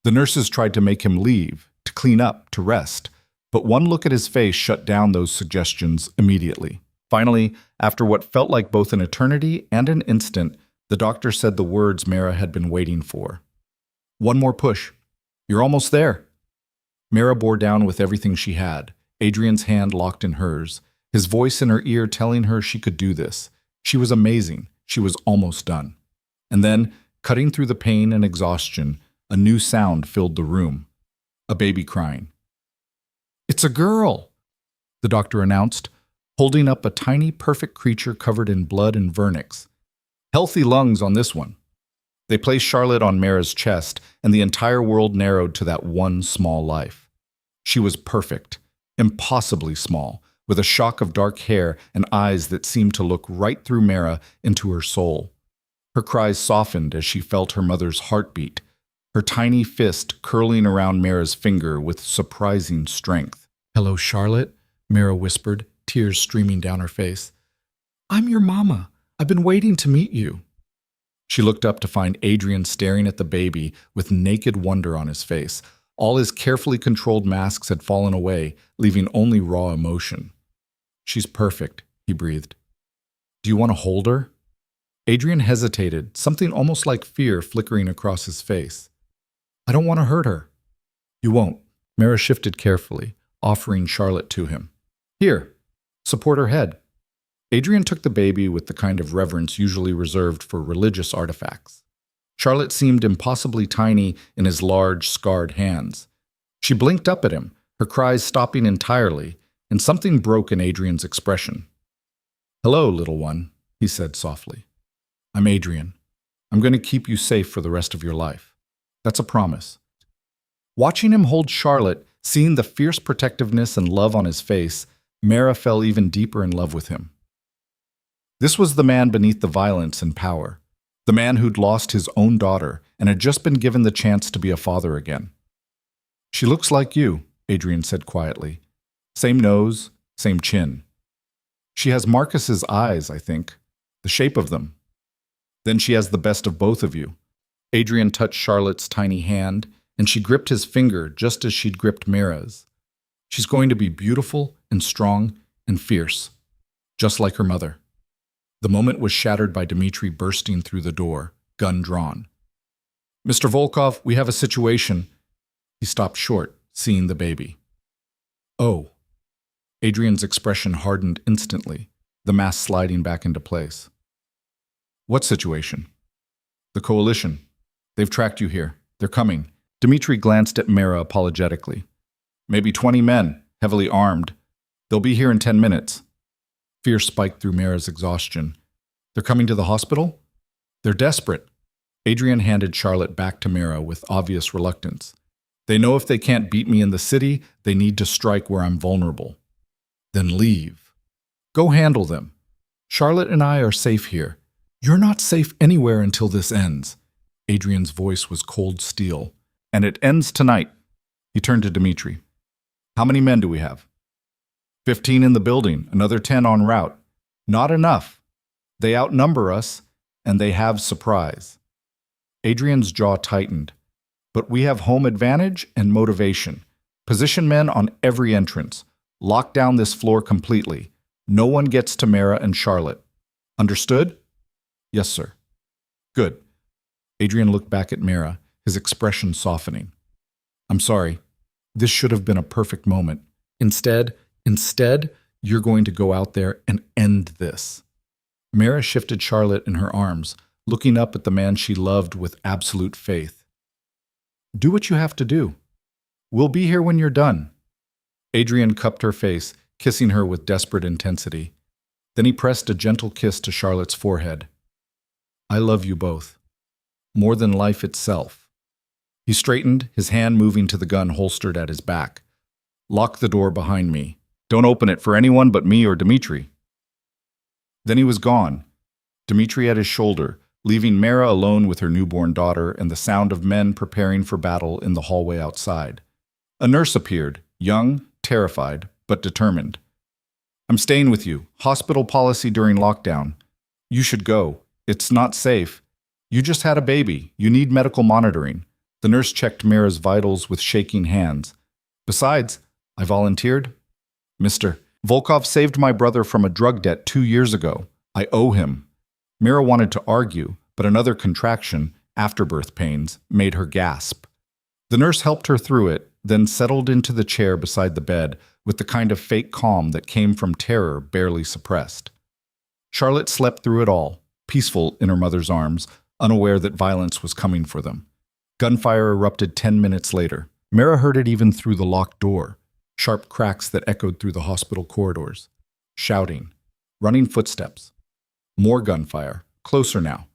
The nurses tried to make him leave, to clean up, to rest, but one look at his face shut down those suggestions immediately. Finally, after what felt like both an eternity and an instant, the doctor said the words Mera had been waiting for. "One more push. You're almost there." Mera bore down with everything she had, Adrian's hand locked in hers, his voice in her ear telling her she could do this. She was amazing. She was almost done. And then, cutting through the pain and exhaustion, a new sound filled the room. A baby crying. "It's a girl," the doctor announced, holding up a tiny, perfect creature covered in blood and vernix. Healthy lungs on this one. They placed Charlotte on Mera's chest, and the entire world narrowed to that one small life. She was perfect, impossibly small, with a shock of dark hair and eyes that seemed to look right through Mera into her soul. Her cries softened as she felt her mother's heartbeat, her tiny fist curling around Mera's finger with surprising strength. "Hello, Charlotte," Mera whispered, tears streaming down her face. "I'm your mama. I've been waiting to meet you." She looked up to find Adrian staring at the baby with naked wonder on his face. All his carefully controlled masks had fallen away, leaving only raw emotion. "She's perfect," he breathed. "Do you want to hold her?" Adrian hesitated, something almost like fear flickering across his face. "I don't want to hurt her." "You won't." Mera shifted carefully, offering Charlotte to him. "Here, support her head." Adrian took the baby with the kind of reverence usually reserved for religious artifacts. Charlotte seemed impossibly tiny in his large, scarred hands. She blinked up at him, her cries stopping entirely, and something broke in Adrian's expression. "Hello, little one," he said softly. "I'm Adrian. I'm going to keep you safe for the rest of your life. That's a promise." Watching him hold Charlotte, seeing the fierce protectiveness and love on his face, Mera fell even deeper in love with him. This was the man beneath the violence and power, the man who'd lost his own daughter and had just been given the chance to be a father again. "She looks like you," Adrian said quietly. "Same nose, same chin. She has Marcus's eyes, I think, the shape of them. Then she has the best of both of you." Adrian touched Charlotte's tiny hand, and she gripped his finger just as she'd gripped Mera's. "She's going to be beautiful and strong and fierce, just like her mother." The moment was shattered by Dmitri bursting through the door, gun drawn. "Mr. Volkov, we have a situation." He stopped short, seeing the baby. "Oh." Adrian's expression hardened instantly, the mask sliding back into place. "What situation?" "The coalition. They've tracked you here. They're coming." Dmitri glanced at Mera apologetically. "Maybe 20 men, heavily armed. They'll be here in 10 minutes. Fear spiked through Mera's exhaustion. "They're coming to the hospital?" "They're desperate." Adrian handed Charlotte back to Mera with obvious reluctance. "They know if they can't beat me in the city, they need to strike where I'm vulnerable." "Then leave. Go handle them. Charlotte and I are safe here. You're not safe anywhere until this ends." Adrian's voice was cold steel. "And it ends tonight." He turned to Dmitri. "How many men do we have?" 15 in the building, another 10 en route. Not enough. They outnumber us, and they have surprise." Adrian's jaw tightened. "But we have home advantage and motivation. Position men on every entrance. Lock down this floor completely. No one gets to Mera and Charlotte. Understood?" "Yes, sir." "Good." Adrian looked back at Mera, his expression softening. "I'm sorry. This should have been a perfect moment. Instead, you're going to go out there and end this." Mera shifted Charlotte in her arms, looking up at the man she loved with absolute faith. "Do what you have to do. We'll be here when you're done." Adrian cupped her face, kissing her with desperate intensity. Then he pressed a gentle kiss to Charlotte's forehead. "I love you both. More than life itself." He straightened, his hand moving to the gun holstered at his back. "Lock the door behind me. Don't open it for anyone but me or Dmitri." Then he was gone, Dmitri at his shoulder, leaving Mera alone with her newborn daughter and the sound of men preparing for battle in the hallway outside. A nurse appeared, young, terrified, but determined. "I'm staying with you. Hospital policy during lockdown. You should go. It's not safe. You just had a baby. You need medical monitoring." The nurse checked Mera's vitals with shaking hands. "Besides, I volunteered. Mr. Volkov saved my brother from a drug debt 2 years ago. I owe him." Mera wanted to argue, but another contraction, afterbirth pains, made her gasp. The nurse helped her through it, then settled into the chair beside the bed with the kind of fake calm that came from terror barely suppressed. Charlotte slept through it all, peaceful in her mother's arms, unaware that violence was coming for them. Gunfire erupted 10 minutes later. Mera heard it even through the locked door, sharp cracks that echoed through the hospital corridors. Shouting, running footsteps. More gunfire, closer now.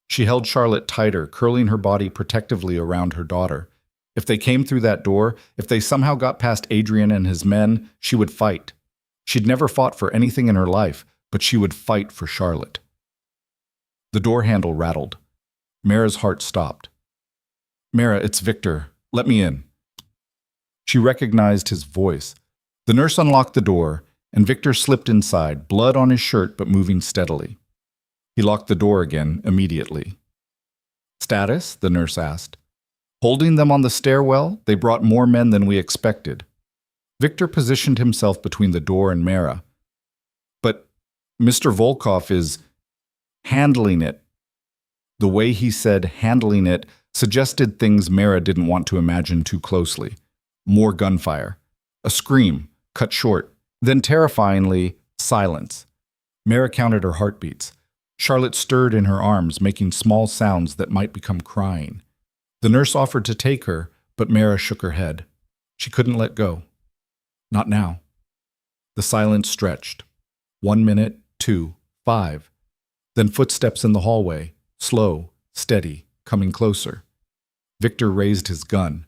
She held Charlotte tighter, curling her body protectively around her daughter. If they came through that door, if they somehow got past Adrian and his men, she would fight. She'd never fought for anything in her life, but she would fight for Charlotte. The door handle rattled. Mera's heart stopped. "Mera, it's Victor. Let me in." She recognized his voice. The nurse unlocked the door, and Victor slipped inside, blood on his shirt but moving steadily. He locked the door again immediately. "Status?" the nurse asked. "Holding them on the stairwell, they brought more men than we expected." Victor positioned himself between the door and Mera. "But Mr. Volkov is handling it." The way he said handling it suggested things Mera didn't want to imagine too closely. More gunfire. A scream, cut short. Then terrifyingly, silence. Mera counted her heartbeats. Charlotte stirred in her arms, making small sounds that might become crying. The nurse offered to take her, but Mera shook her head. She couldn't let go. Not now. The silence stretched. 1 minute, 2, 5. Then footsteps in the hallway, slow, steady, coming closer. Victor raised his gun.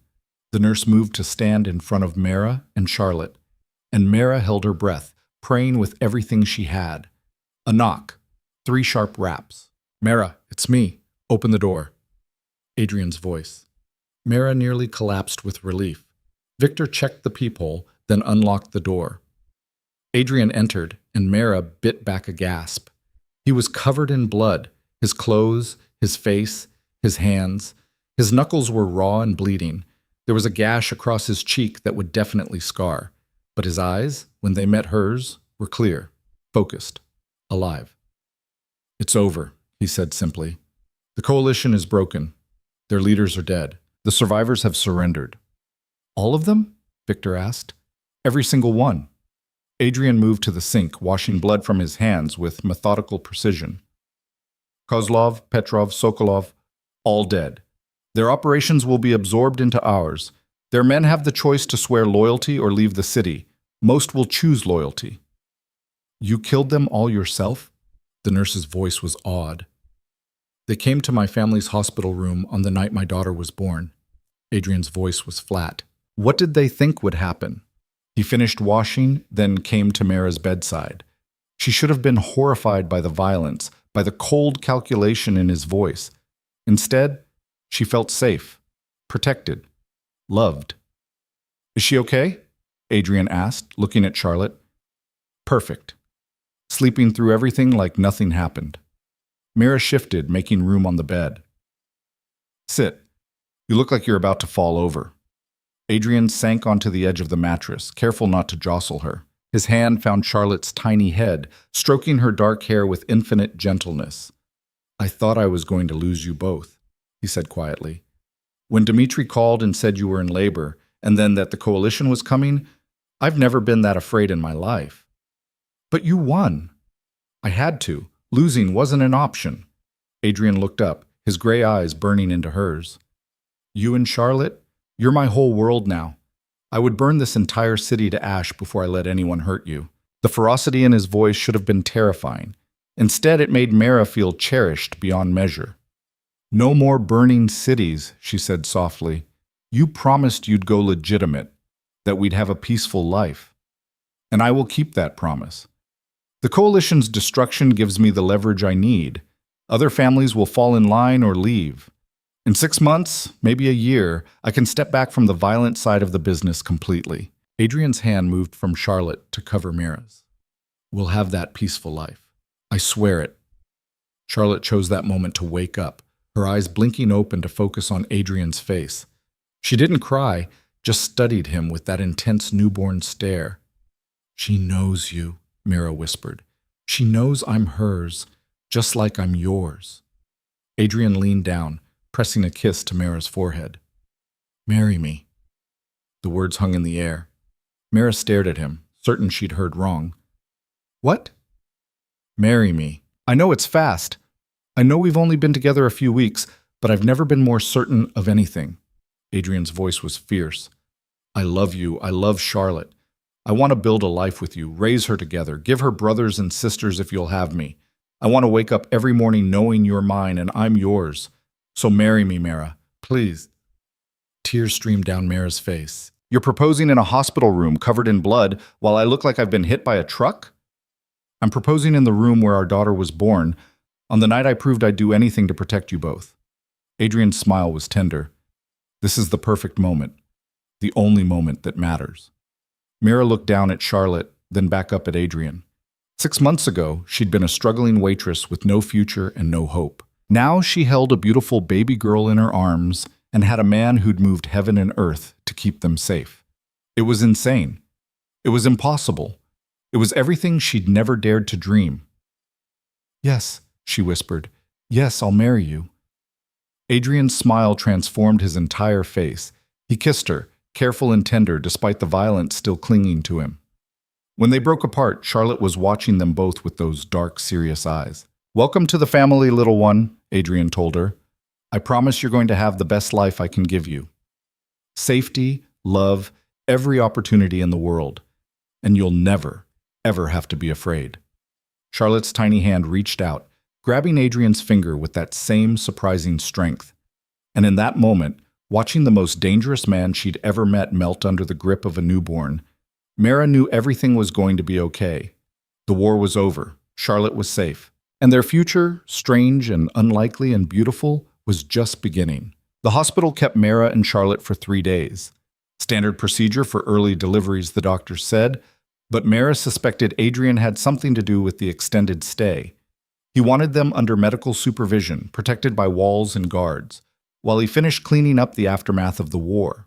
The nurse moved to stand in front of Mera and Charlotte, and Mera held her breath, praying with everything she had. A knock. 3 sharp raps. "Mera, it's me. Open the door." Adrian's voice. Mera nearly collapsed with relief. Victor checked the peephole, then unlocked the door. Adrian entered, and Mera bit back a gasp. He was covered in blood, his clothes, his face, his hands. His knuckles were raw and bleeding. There was a gash across his cheek that would definitely scar. But his eyes, when they met hers, were clear, focused, alive. "It's over," he said simply. "The coalition is broken. Their leaders are dead. The survivors have surrendered." "All of them?" Victor asked. "Every single one." Adrian moved to the sink, washing blood from his hands with methodical precision. "Kozlov, Petrov, Sokolov, all dead. Their operations will be absorbed into ours. Their men have the choice to swear loyalty or leave the city. Most will choose loyalty." "You killed them all yourself?" The nurse's voice was awed. "They came to my family's hospital room on the night my daughter was born." Adrian's voice was flat. "What did they think would happen?" He finished washing, then came to Mera's bedside. She should have been horrified by the violence, by the cold calculation in his voice. Instead, she felt safe, protected, loved. "Is she okay?" Adrian asked, looking at Charlotte. "Perfect. Sleeping through everything like nothing happened." Mera shifted, making room on the bed. "Sit. You look like you're about to fall over." Adrian sank onto the edge of the mattress, careful not to jostle her. His hand found Charlotte's tiny head, stroking her dark hair with infinite gentleness. "I thought I was going to lose you both," he said quietly. "When Dmitri called and said you were in labor, and then that the coalition was coming, I've never been that afraid in my life. But you won." "I had to. Losing wasn't an option." Adrian looked up, his gray eyes burning into hers. "You and Charlotte? You're my whole world now. I would burn this entire city to ash before I let anyone hurt you." The ferocity in his voice should have been terrifying. Instead, it made Mera feel cherished beyond measure. "No more burning cities," she said softly. "You promised you'd go legitimate, that we'd have a peaceful life. And I will keep that promise. The coalition's destruction gives me the leverage I need. Other families will fall in line or leave. In 6 months, maybe a year, I can step back from the violent side of the business completely." Adrian's hand moved from Charlotte to cover Mera's. "We'll have that peaceful life. I swear it." Charlotte chose that moment to wake up, her eyes blinking open to focus on Adrian's face. She didn't cry, just studied him with that intense newborn stare. "She knows you," Mera whispered. "She knows I'm hers, just like I'm yours." Adrian leaned down, pressing a kiss to Mera's forehead. "Marry me." The words hung in the air. Mera stared at him, certain she'd heard wrong. What? Marry me. I know it's fast. I know we've only been together a few weeks, but I've never been more certain of anything. Adrian's voice was fierce. I love you. I love Charlotte. I want to build a life with you, raise her together, give her brothers and sisters if you'll have me. I want to wake up every morning knowing you're mine and I'm yours. So marry me, Mera, please. Tears streamed down Mera's face. You're proposing in a hospital room covered in blood while I look like I've been hit by a truck? I'm proposing in the room where our daughter was born, on the night I proved I'd do anything to protect you both. Adrian's smile was tender. This is the perfect moment, the only moment that matters. Mera looked down at Charlotte, then back up at Adrian. 6 months ago, she'd been a struggling waitress with no future and no hope. Now she held a beautiful baby girl in her arms and had a man who'd moved heaven and earth to keep them safe. It was insane. It was impossible. It was everything she'd never dared to dream. Yes, she whispered. Yes, I'll marry you. Adrian's smile transformed his entire face. He kissed her, careful and tender despite the violence still clinging to him. When they broke apart, Charlotte was watching them both with those dark, serious eyes. Welcome to the family, little one, Adrian told her. I promise you're going to have the best life I can give you. Safety, love, every opportunity in the world. And you'll never, ever have to be afraid. Charlotte's tiny hand reached out, grabbing Adrian's finger with that same surprising strength. And in that moment, watching the most dangerous man she'd ever met melt under the grip of a newborn, Mera knew everything was going to be okay. The war was over, Charlotte was safe, and their future, strange and unlikely and beautiful, was just beginning. The hospital kept Mera and Charlotte for 3 days. Standard procedure for early deliveries, the doctor said, but Mera suspected Adrian had something to do with the extended stay. He wanted them under medical supervision, protected by walls and guards, while he finished cleaning up the aftermath of the war.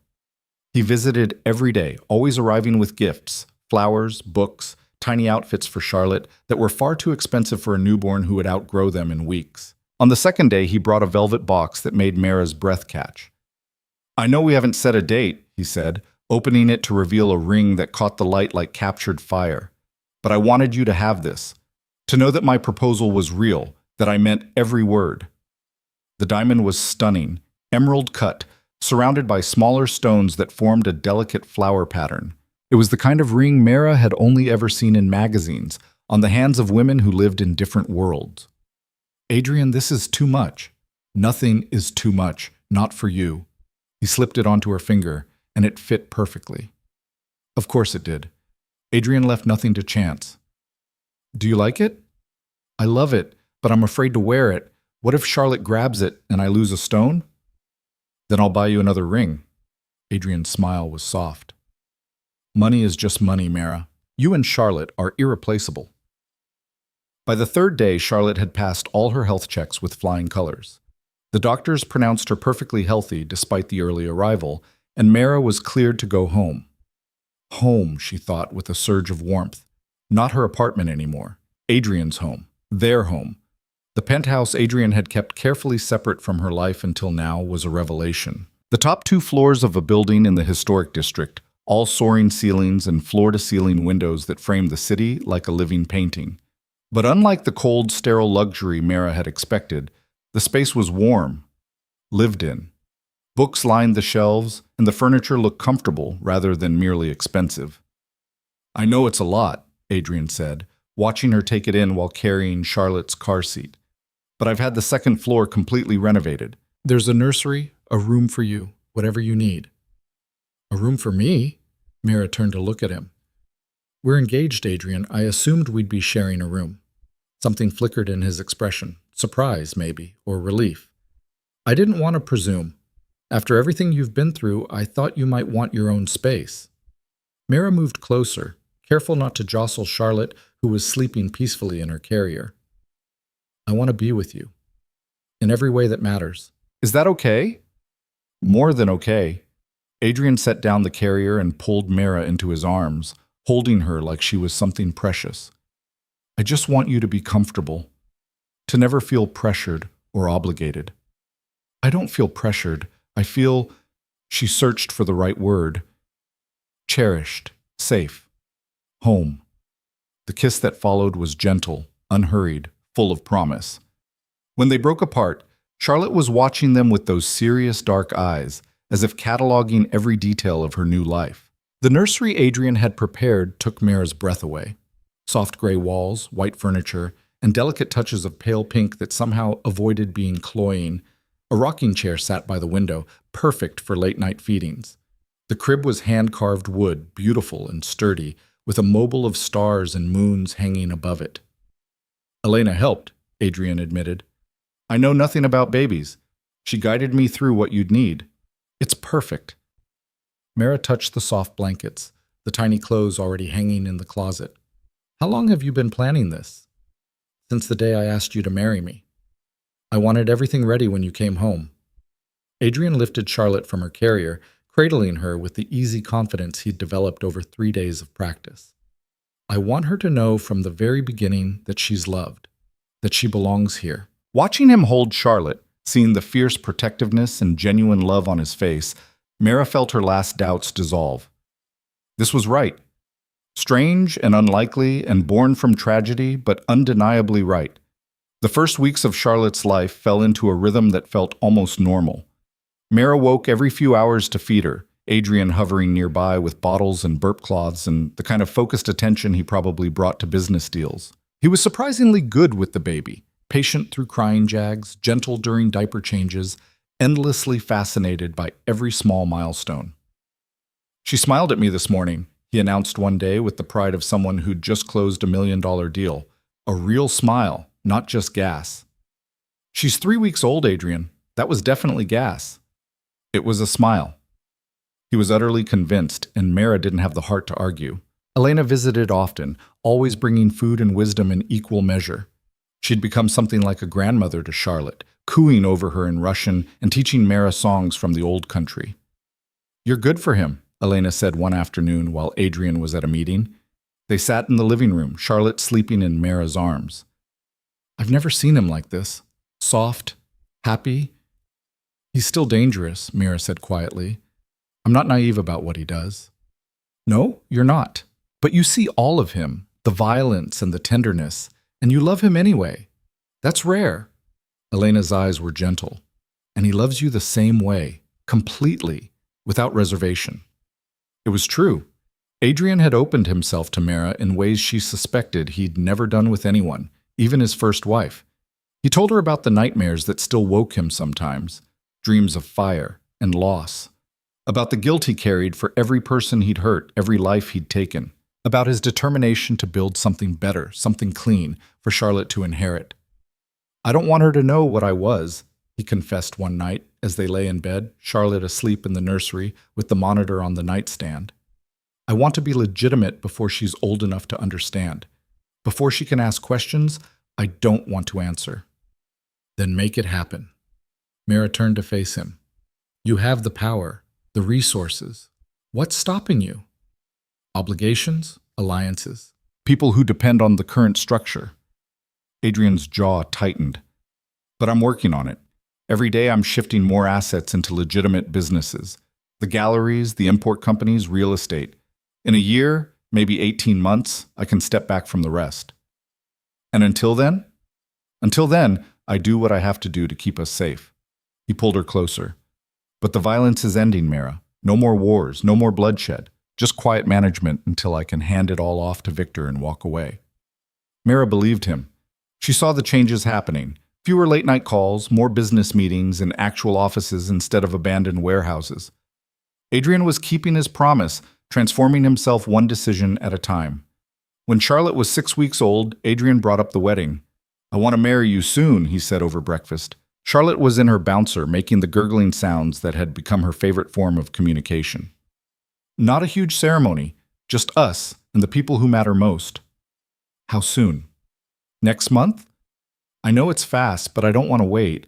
He visited every day, always arriving with gifts, flowers, books, tiny outfits for Charlotte that were far too expensive for a newborn who would outgrow them in weeks. On the second day, he brought a velvet box that made Mera's breath catch. I know we haven't set a date, he said, opening it to reveal a ring that caught the light like captured fire. But I wanted you to have this, to know that my proposal was real, that I meant every word. The diamond was stunning, emerald cut, surrounded by smaller stones that formed a delicate flower pattern. It was the kind of ring Mera had only ever seen in magazines, on the hands of women who lived in different worlds. Adrian, this is too much. Nothing is too much, not for you. He slipped it onto her finger, and it fit perfectly. Of course it did. Adrian left nothing to chance. Do you like it? I love it, but I'm afraid to wear it. What if Charlotte grabs it and I lose a stone? Then I'll buy you another ring. Adrian's smile was soft. Money is just money, Mera. You and Charlotte are irreplaceable. By the 3rd day, Charlotte had passed all her health checks with flying colors. The doctors pronounced her perfectly healthy despite the early arrival, and Mera was cleared to go home. Home, she thought with a surge of warmth. Not her apartment anymore. Adrian's home. Their home. The penthouse Adrian had kept carefully separate from her life until now was a revelation. The top 2 floors of a building in the historic district, all soaring ceilings and floor-to-ceiling windows that framed the city like a living painting. But unlike the cold, sterile luxury Mera had expected, the space was warm, lived in. Books lined the shelves, and the furniture looked comfortable rather than merely expensive. I know it's a lot, Adrian said, watching her take it in while carrying Charlotte's car seat. But I've had the 2nd floor completely renovated. There's a nursery, a room for you, whatever you need. A room for me? Mera turned to look at him. We're engaged, Adrian. I assumed we'd be sharing a room. Something flickered in his expression. Surprise, maybe, or relief. I didn't want to presume. After everything you've been through, I thought you might want your own space. Mera moved closer, careful not to jostle Charlotte, who was sleeping peacefully in her carrier. I want to be with you. In every way that matters. Is that okay? More than okay. Adrian set down the carrier and pulled Mera into his arms, holding her like she was something precious. I just want you to be comfortable, to never feel pressured or obligated. I don't feel pressured. I feel, she searched for the right word, cherished, safe. Home. The kiss that followed was gentle, unhurried, full of promise. When they broke apart, Charlotte was watching them with those serious dark eyes, as if cataloging every detail of her new life. The nursery Adrian had prepared took Mera's breath away. Soft gray walls, white furniture, and delicate touches of pale pink that somehow avoided being cloying. A rocking chair sat by the window, perfect for late-night feedings. The crib was hand-carved wood, beautiful and sturdy, with a mobile of stars and moons hanging above it. "Elena helped," Adrian admitted. "I know nothing about babies. She guided me through what you'd need. It's perfect." Mera touched the soft blankets, the tiny clothes already hanging in the closet. "How long have you been planning this?" "Since the day I asked you to marry me. I wanted everything ready when you came home." Adrian lifted Charlotte from her carrier, cradling her with the easy confidence he'd developed over 3 days of practice. "I want her to know from the very beginning that she's loved, that she belongs here." Watching him hold Charlotte, seeing the fierce protectiveness and genuine love on his face, Mera felt her last doubts dissolve. This was right. Strange and unlikely and born from tragedy, but undeniably right. The first weeks of Charlotte's life fell into a rhythm that felt almost normal. Mera woke every few hours to feed her, Adrian hovering nearby with bottles and burp cloths and the kind of focused attention he probably brought to business deals. He was surprisingly good with the baby, patient through crying jags, gentle during diaper changes, endlessly fascinated by every small milestone. "She smiled at me this morning," he announced one day with the pride of someone who'd just closed $1 million deal. A real smile, not just gas. "She's 3 weeks old, Adrian. That was definitely gas." It was a smile. He was utterly convinced, and Mera didn't have the heart to argue. Elena visited often, always bringing food and wisdom in equal measure. She'd become something like a grandmother to Charlotte, cooing over her in Russian and teaching Mera songs from the old country. "You're good for him," Elena said one afternoon while Adrian was at a meeting. They sat in the living room, Charlotte sleeping in Mera's arms. "I've never seen him like this. Soft, happy." "He's still dangerous," Mera said quietly. "I'm not naive about what he does." "No, you're not. But you see all of him, the violence and the tenderness, and you love him anyway. That's rare." Elena's eyes were gentle. "And he loves you the same way, completely, without reservation." It was true. Adrian had opened himself to Mera in ways she suspected he'd never done with anyone, even his first wife. He told her about the nightmares that still woke him sometimes, dreams of fire and loss, about the guilt he carried for every person he'd hurt, every life he'd taken, about his determination to build something better, something clean, for Charlotte to inherit. "I don't want her to know what I was," he confessed one night as they lay in bed, Charlotte asleep in the nursery with the monitor on the nightstand. "I want to be legitimate before she's old enough to understand. Before she can ask questions, I don't want to answer." "Then make it happen." Mera turned to face him. "You have the power, the resources. What's stopping you?" "Obligations, alliances, people who depend on the current structure." Adrian's jaw tightened. "But I'm working on it. Every day I'm shifting more assets into legitimate businesses. The galleries, the import companies, real estate. In a year, maybe 18 months, I can step back from the rest." "And until then?" "Until then, I do what I have to do to keep us safe." He pulled her closer. "But the violence is ending, Mera. No more wars, no more bloodshed. Just quiet management until I can hand it all off to Victor and walk away." Mera believed him. She saw the changes happening. Fewer late-night calls, more business meetings in actual offices instead of abandoned warehouses. Adrian was keeping his promise, transforming himself one decision at a time. When Charlotte was 6 weeks old, Adrian brought up the wedding. "I want to marry you soon," he said over breakfast. Charlotte was in her bouncer, making the gurgling sounds that had become her favorite form of communication. "Not a huge ceremony, just us and the people who matter most." "How soon?" "Next month? I know it's fast, but I don't want to wait.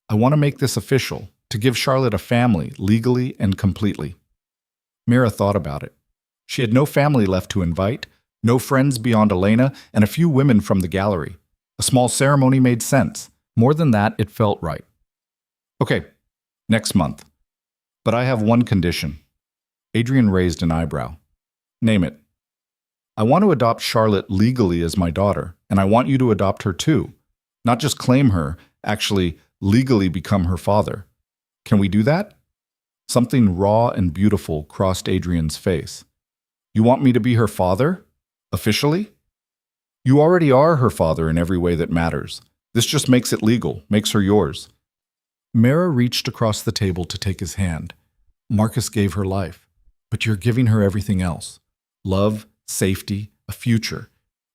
I want to make this official, to give Charlotte a family, legally and completely." Mera thought about it. She had no family left to invite, no friends beyond Elena, and a few women from the gallery. A small ceremony made sense. More than that, it felt right. "Okay, next month. But I have one condition." Adrian raised an eyebrow. Name it. I want to adopt Charlotte legally as my daughter, and I want you to adopt her too. Not just claim her, actually legally become her father. Can we do that? Something raw and beautiful crossed Adrian's face. You want me to be her father? Officially? You already are her father in every way that matters. This just makes it legal, makes her yours. Mera reached across the table to take his hand. Marcus gave her life, but you're giving her everything else. Love, safety, a future.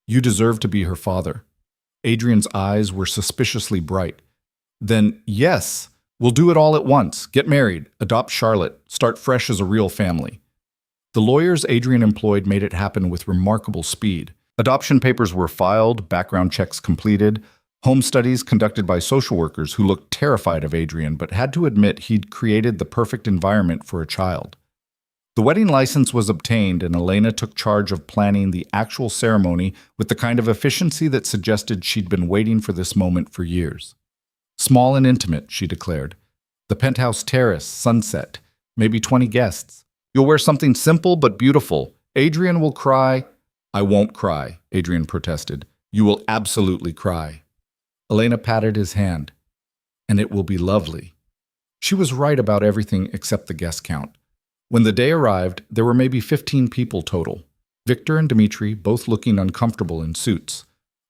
You deserve to be her father. Adrian's eyes were suspiciously bright. Then, yes, we'll do it all at once. Get married, adopt Charlotte, start fresh as a real family. The lawyers Adrian employed made it happen with remarkable speed. Adoption papers were filed, background checks completed, home studies conducted by social workers who looked terrified of Adrian but had to admit he'd created the perfect environment for a child. The wedding license was obtained and Elena took charge of planning the actual ceremony with the kind of efficiency that suggested she'd been waiting for this moment for years. Small and intimate, she declared. The penthouse terrace, sunset, maybe 20 guests. You'll wear something simple but beautiful. Adrian will cry. I won't cry, Adrian protested. You will absolutely cry. Elena patted his hand. And it will be lovely. She was right about everything except the guest count. When the day arrived, there were maybe 15 people total. Victor and Dmitri both looking uncomfortable in suits.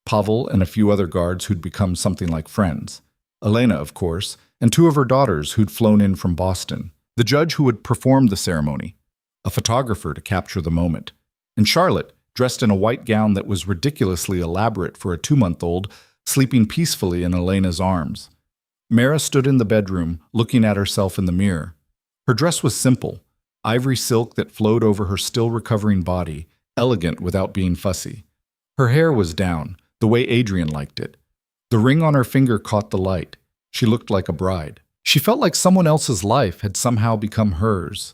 Pavel and a few other guards who'd become something like friends. Elena, of course, and two of her daughters who'd flown in from Boston. The judge who would perform the ceremony. A photographer to capture the moment. And Charlotte, dressed in a white gown that was ridiculously elaborate for a 2-month-old, sleeping peacefully in Elena's arms. Mera stood in the bedroom, looking at herself in the mirror. Her dress was simple. Ivory silk that flowed over her still-recovering body, elegant without being fussy. Her hair was down, the way Adrian liked it. The ring on her finger caught the light. She looked like a bride. She felt like someone else's life had somehow become hers.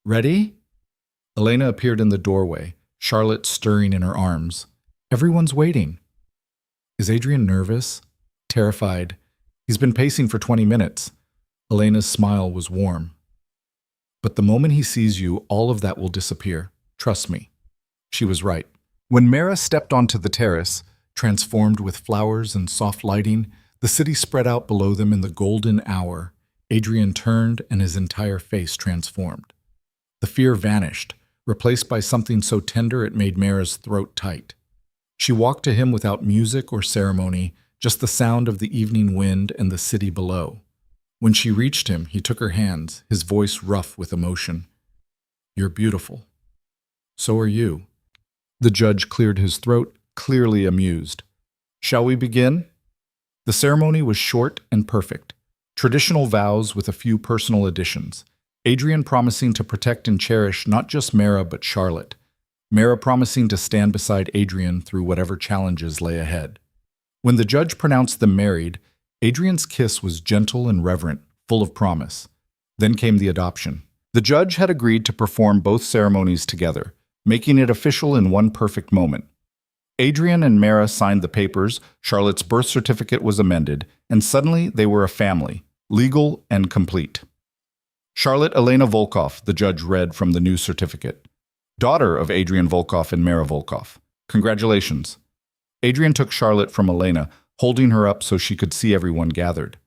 Ready? Elena appeared in the doorway, Charlotte stirring in her arms. Everyone's waiting. Is Adrian nervous? Terrified? He's been pacing for 20 minutes. Elena's smile was warm. But the moment he sees you, all of that will disappear. Trust me. She was right. When Mera stepped onto the terrace, transformed with flowers and soft lighting, the city spread out below them in the golden hour. Adrian turned and his entire face transformed. The fear vanished, replaced by something so tender it made Mera's throat tight. She walked to him without music or ceremony, just the sound of the evening wind and the city below. When she reached him, he took her hands, his voice rough with emotion. You're beautiful. So are you. The judge cleared his throat, clearly amused. Shall we begin? The ceremony was short and perfect. Traditional vows with a few personal additions. Adrian promising to protect and cherish not just Mera but Charlotte. Mera promising to stand beside Adrian through whatever challenges lay ahead. When the judge pronounced them married, Adrian's kiss was gentle and reverent, full of promise. Then came the adoption. The judge had agreed to perform both ceremonies together, making it official in one perfect moment. Adrian and Mera signed the papers, Charlotte's birth certificate was amended, and suddenly they were a family, legal and complete. Charlotte Elena Volkov, the judge read from the new certificate. Daughter of Adrian Volkov and Mera Volkov. Congratulations. Adrian took Charlotte from Elena, holding her up so she could see everyone gathered.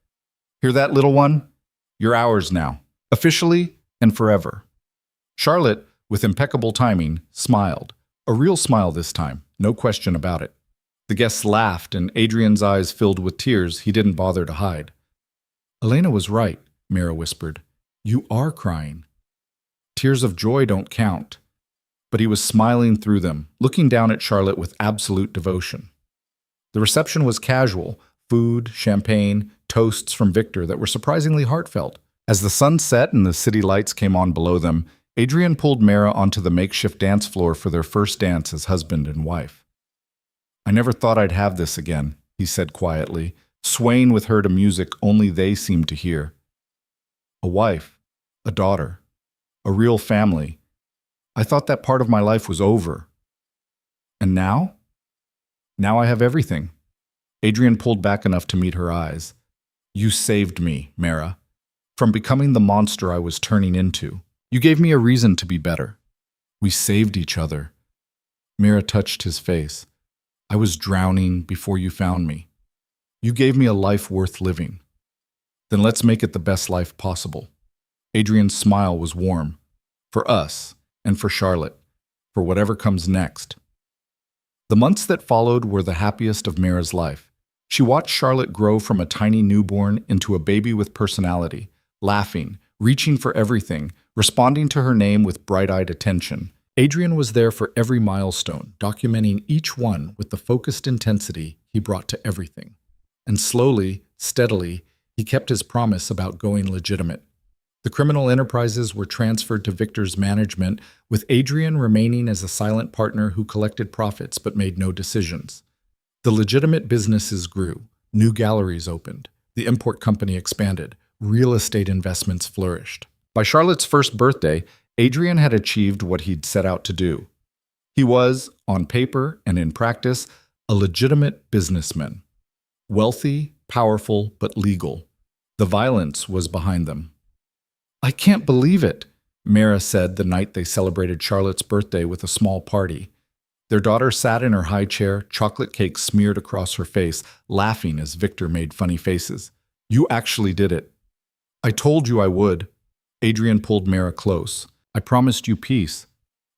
Hear that, little one? You're ours now, officially and forever. Charlotte, with impeccable timing, smiled. A real smile this time, no question about it. The guests laughed, and Adrian's eyes filled with tears he didn't bother to hide. Elena was right, Mera whispered. You are crying. Tears of joy don't count. But he was smiling through them, looking down at Charlotte with absolute devotion. The reception was casual, food, champagne, toasts from Victor that were surprisingly heartfelt. As the sun set and the city lights came on below them, Adrian pulled Mera onto the makeshift dance floor for their first dance as husband and wife. I never thought I'd have this again, he said quietly, swaying with her to music only they seemed to hear. A wife, a daughter, a real family. I thought that part of my life was over. And now? Now I have everything. Adrian pulled back enough to meet her eyes. You saved me, Mera, from becoming the monster I was turning into. You gave me a reason to be better. We saved each other. Mera touched his face. I was drowning before you found me. You gave me a life worth living. Then let's make it the best life possible. Adrian's smile was warm. For us, and for Charlotte, for whatever comes next. The months that followed were the happiest of Mera's life. She watched Charlotte grow from a tiny newborn into a baby with personality, laughing, reaching for everything, responding to her name with bright-eyed attention. Adrian was there for every milestone, documenting each one with the focused intensity he brought to everything. And slowly, steadily, he kept his promise about going legitimate. The criminal enterprises were transferred to Victor's management, with Adrian remaining as a silent partner who collected profits but made no decisions. The legitimate businesses grew, new galleries opened, the import company expanded, real estate investments flourished. By Charlotte's first birthday, Adrian had achieved what he'd set out to do. He was, on paper and in practice, a legitimate businessman. Wealthy, powerful, but legal. The violence was behind them. I can't believe it, Mera said the night they celebrated Charlotte's birthday with a small party. Their daughter sat in her high chair, chocolate cake smeared across her face, laughing as Victor made funny faces. You actually did it. I told you I would. Adrian pulled Mera close. I promised you peace,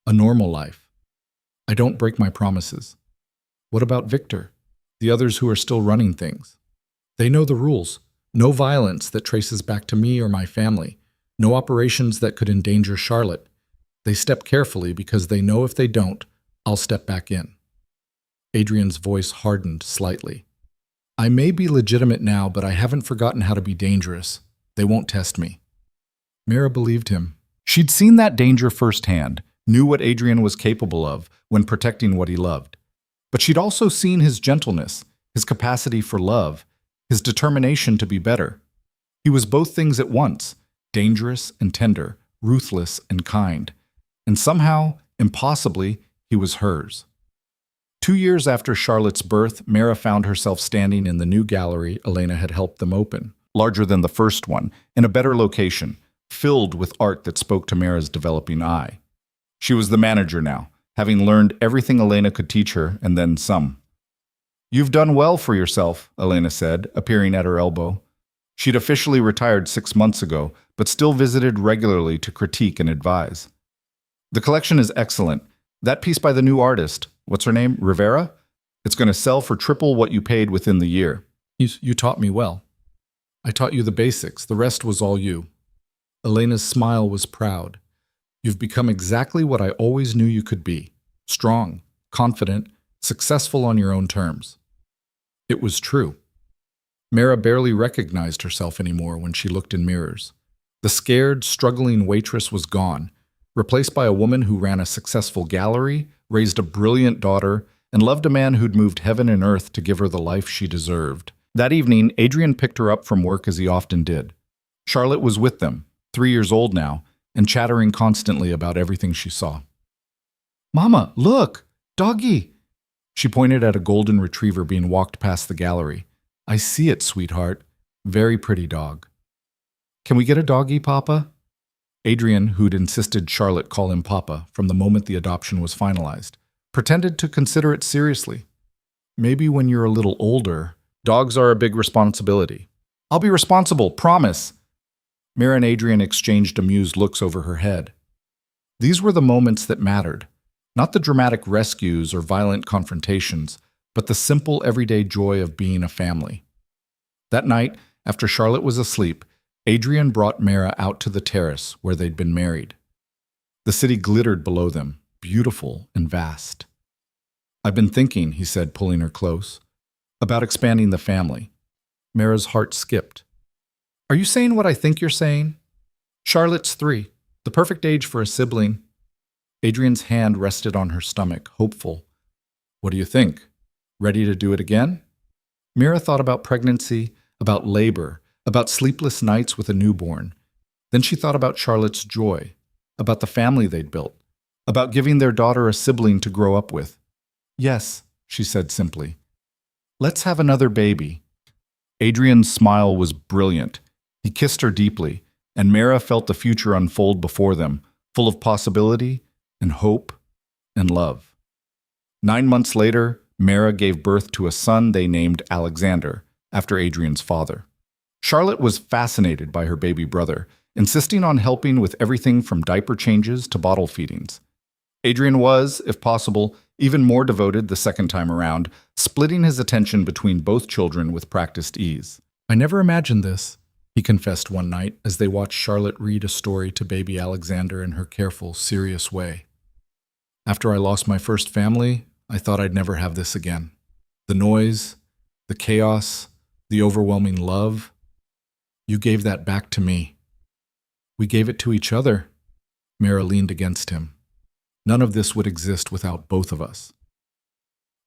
a normal life. I don't break my promises. What about Victor? The others who are still running things? They know the rules. No violence that traces back to me or my family. No operations that could endanger Charlotte. They step carefully because they know if they don't, I'll step back in. Adrian's voice hardened slightly. I may be legitimate now, but I haven't forgotten how to be dangerous. They won't test me. Mera believed him. She'd seen that danger firsthand, knew what Adrian was capable of when protecting what he loved. But she'd also seen his gentleness, his capacity for love, his determination to be better. He was both things at once, dangerous and tender, ruthless and kind. And somehow, impossibly, he was hers. 2 years after Charlotte's birth, Mera found herself standing in the new gallery Elena had helped them open, larger than the first one, in a better location, filled with art that spoke to Mera's developing eye. She was the manager now, having learned everything Elena could teach her and then some. You've done well for yourself, Elena said, appearing at her elbow. She'd officially retired 6 months ago, but still visited regularly to critique and advise. The collection is excellent. That piece by the new artist, what's her name, Rivera? It's going to sell for triple what you paid within the year. You taught me well. I taught you the basics. The rest was all you. Elena's smile was proud. You've become exactly what I always knew you could be. Strong, confident, successful on your own terms. It was true. Mera barely recognized herself anymore when she looked in mirrors. The scared, struggling waitress was gone, replaced by a woman who ran a successful gallery, raised a brilliant daughter, and loved a man who'd moved heaven and earth to give her the life she deserved. That evening, Adrian picked her up from work as he often did. Charlotte was with them, 3 years old now, and chattering constantly about everything she saw. Mama, look! Doggy! She pointed at a golden retriever being walked past the gallery. I see it, sweetheart. Very pretty dog. Can we get a doggy, Papa? Adrian, who'd insisted Charlotte call him Papa from the moment the adoption was finalized, pretended to consider it seriously. Maybe when you're a little older, dogs are a big responsibility. I'll be responsible, promise. Mera and Adrian exchanged amused looks over her head. These were the moments that mattered, not the dramatic rescues or violent confrontations, but the simple everyday joy of being a family. That night, after Charlotte was asleep, Adrian brought Mera out to the terrace where they'd been married. The city glittered below them, beautiful and vast. I've been thinking, he said, pulling her close, about expanding the family. Mera's heart skipped. Are you saying what I think you're saying? Charlotte's 3, the perfect age for a sibling. Adrian's hand rested on her stomach, hopeful. What do you think? Ready to do it again? Mera thought about pregnancy, about labor, about sleepless nights with a newborn. Then she thought about Charlotte's joy, about the family they'd built, about giving their daughter a sibling to grow up with. Yes, she said simply. Let's have another baby. Adrian's smile was brilliant. He kissed her deeply, and Mera felt the future unfold before them, full of possibility, and hope and love. 9 months later, Mera gave birth to a son they named Alexander, after Adrian's father. Charlotte was fascinated by her baby brother, insisting on helping with everything from diaper changes to bottle feedings. Adrian was, if possible, even more devoted the second time around, splitting his attention between both children with practiced ease. "I never imagined this," he confessed one night as they watched Charlotte read a story to baby Alexander in her careful, serious way. "After I lost my first family, I thought I'd never have this again. The noise, the chaos, the overwhelming love. You gave that back to me. We gave it to each other." Mera leaned against him. "None of this would exist without both of us."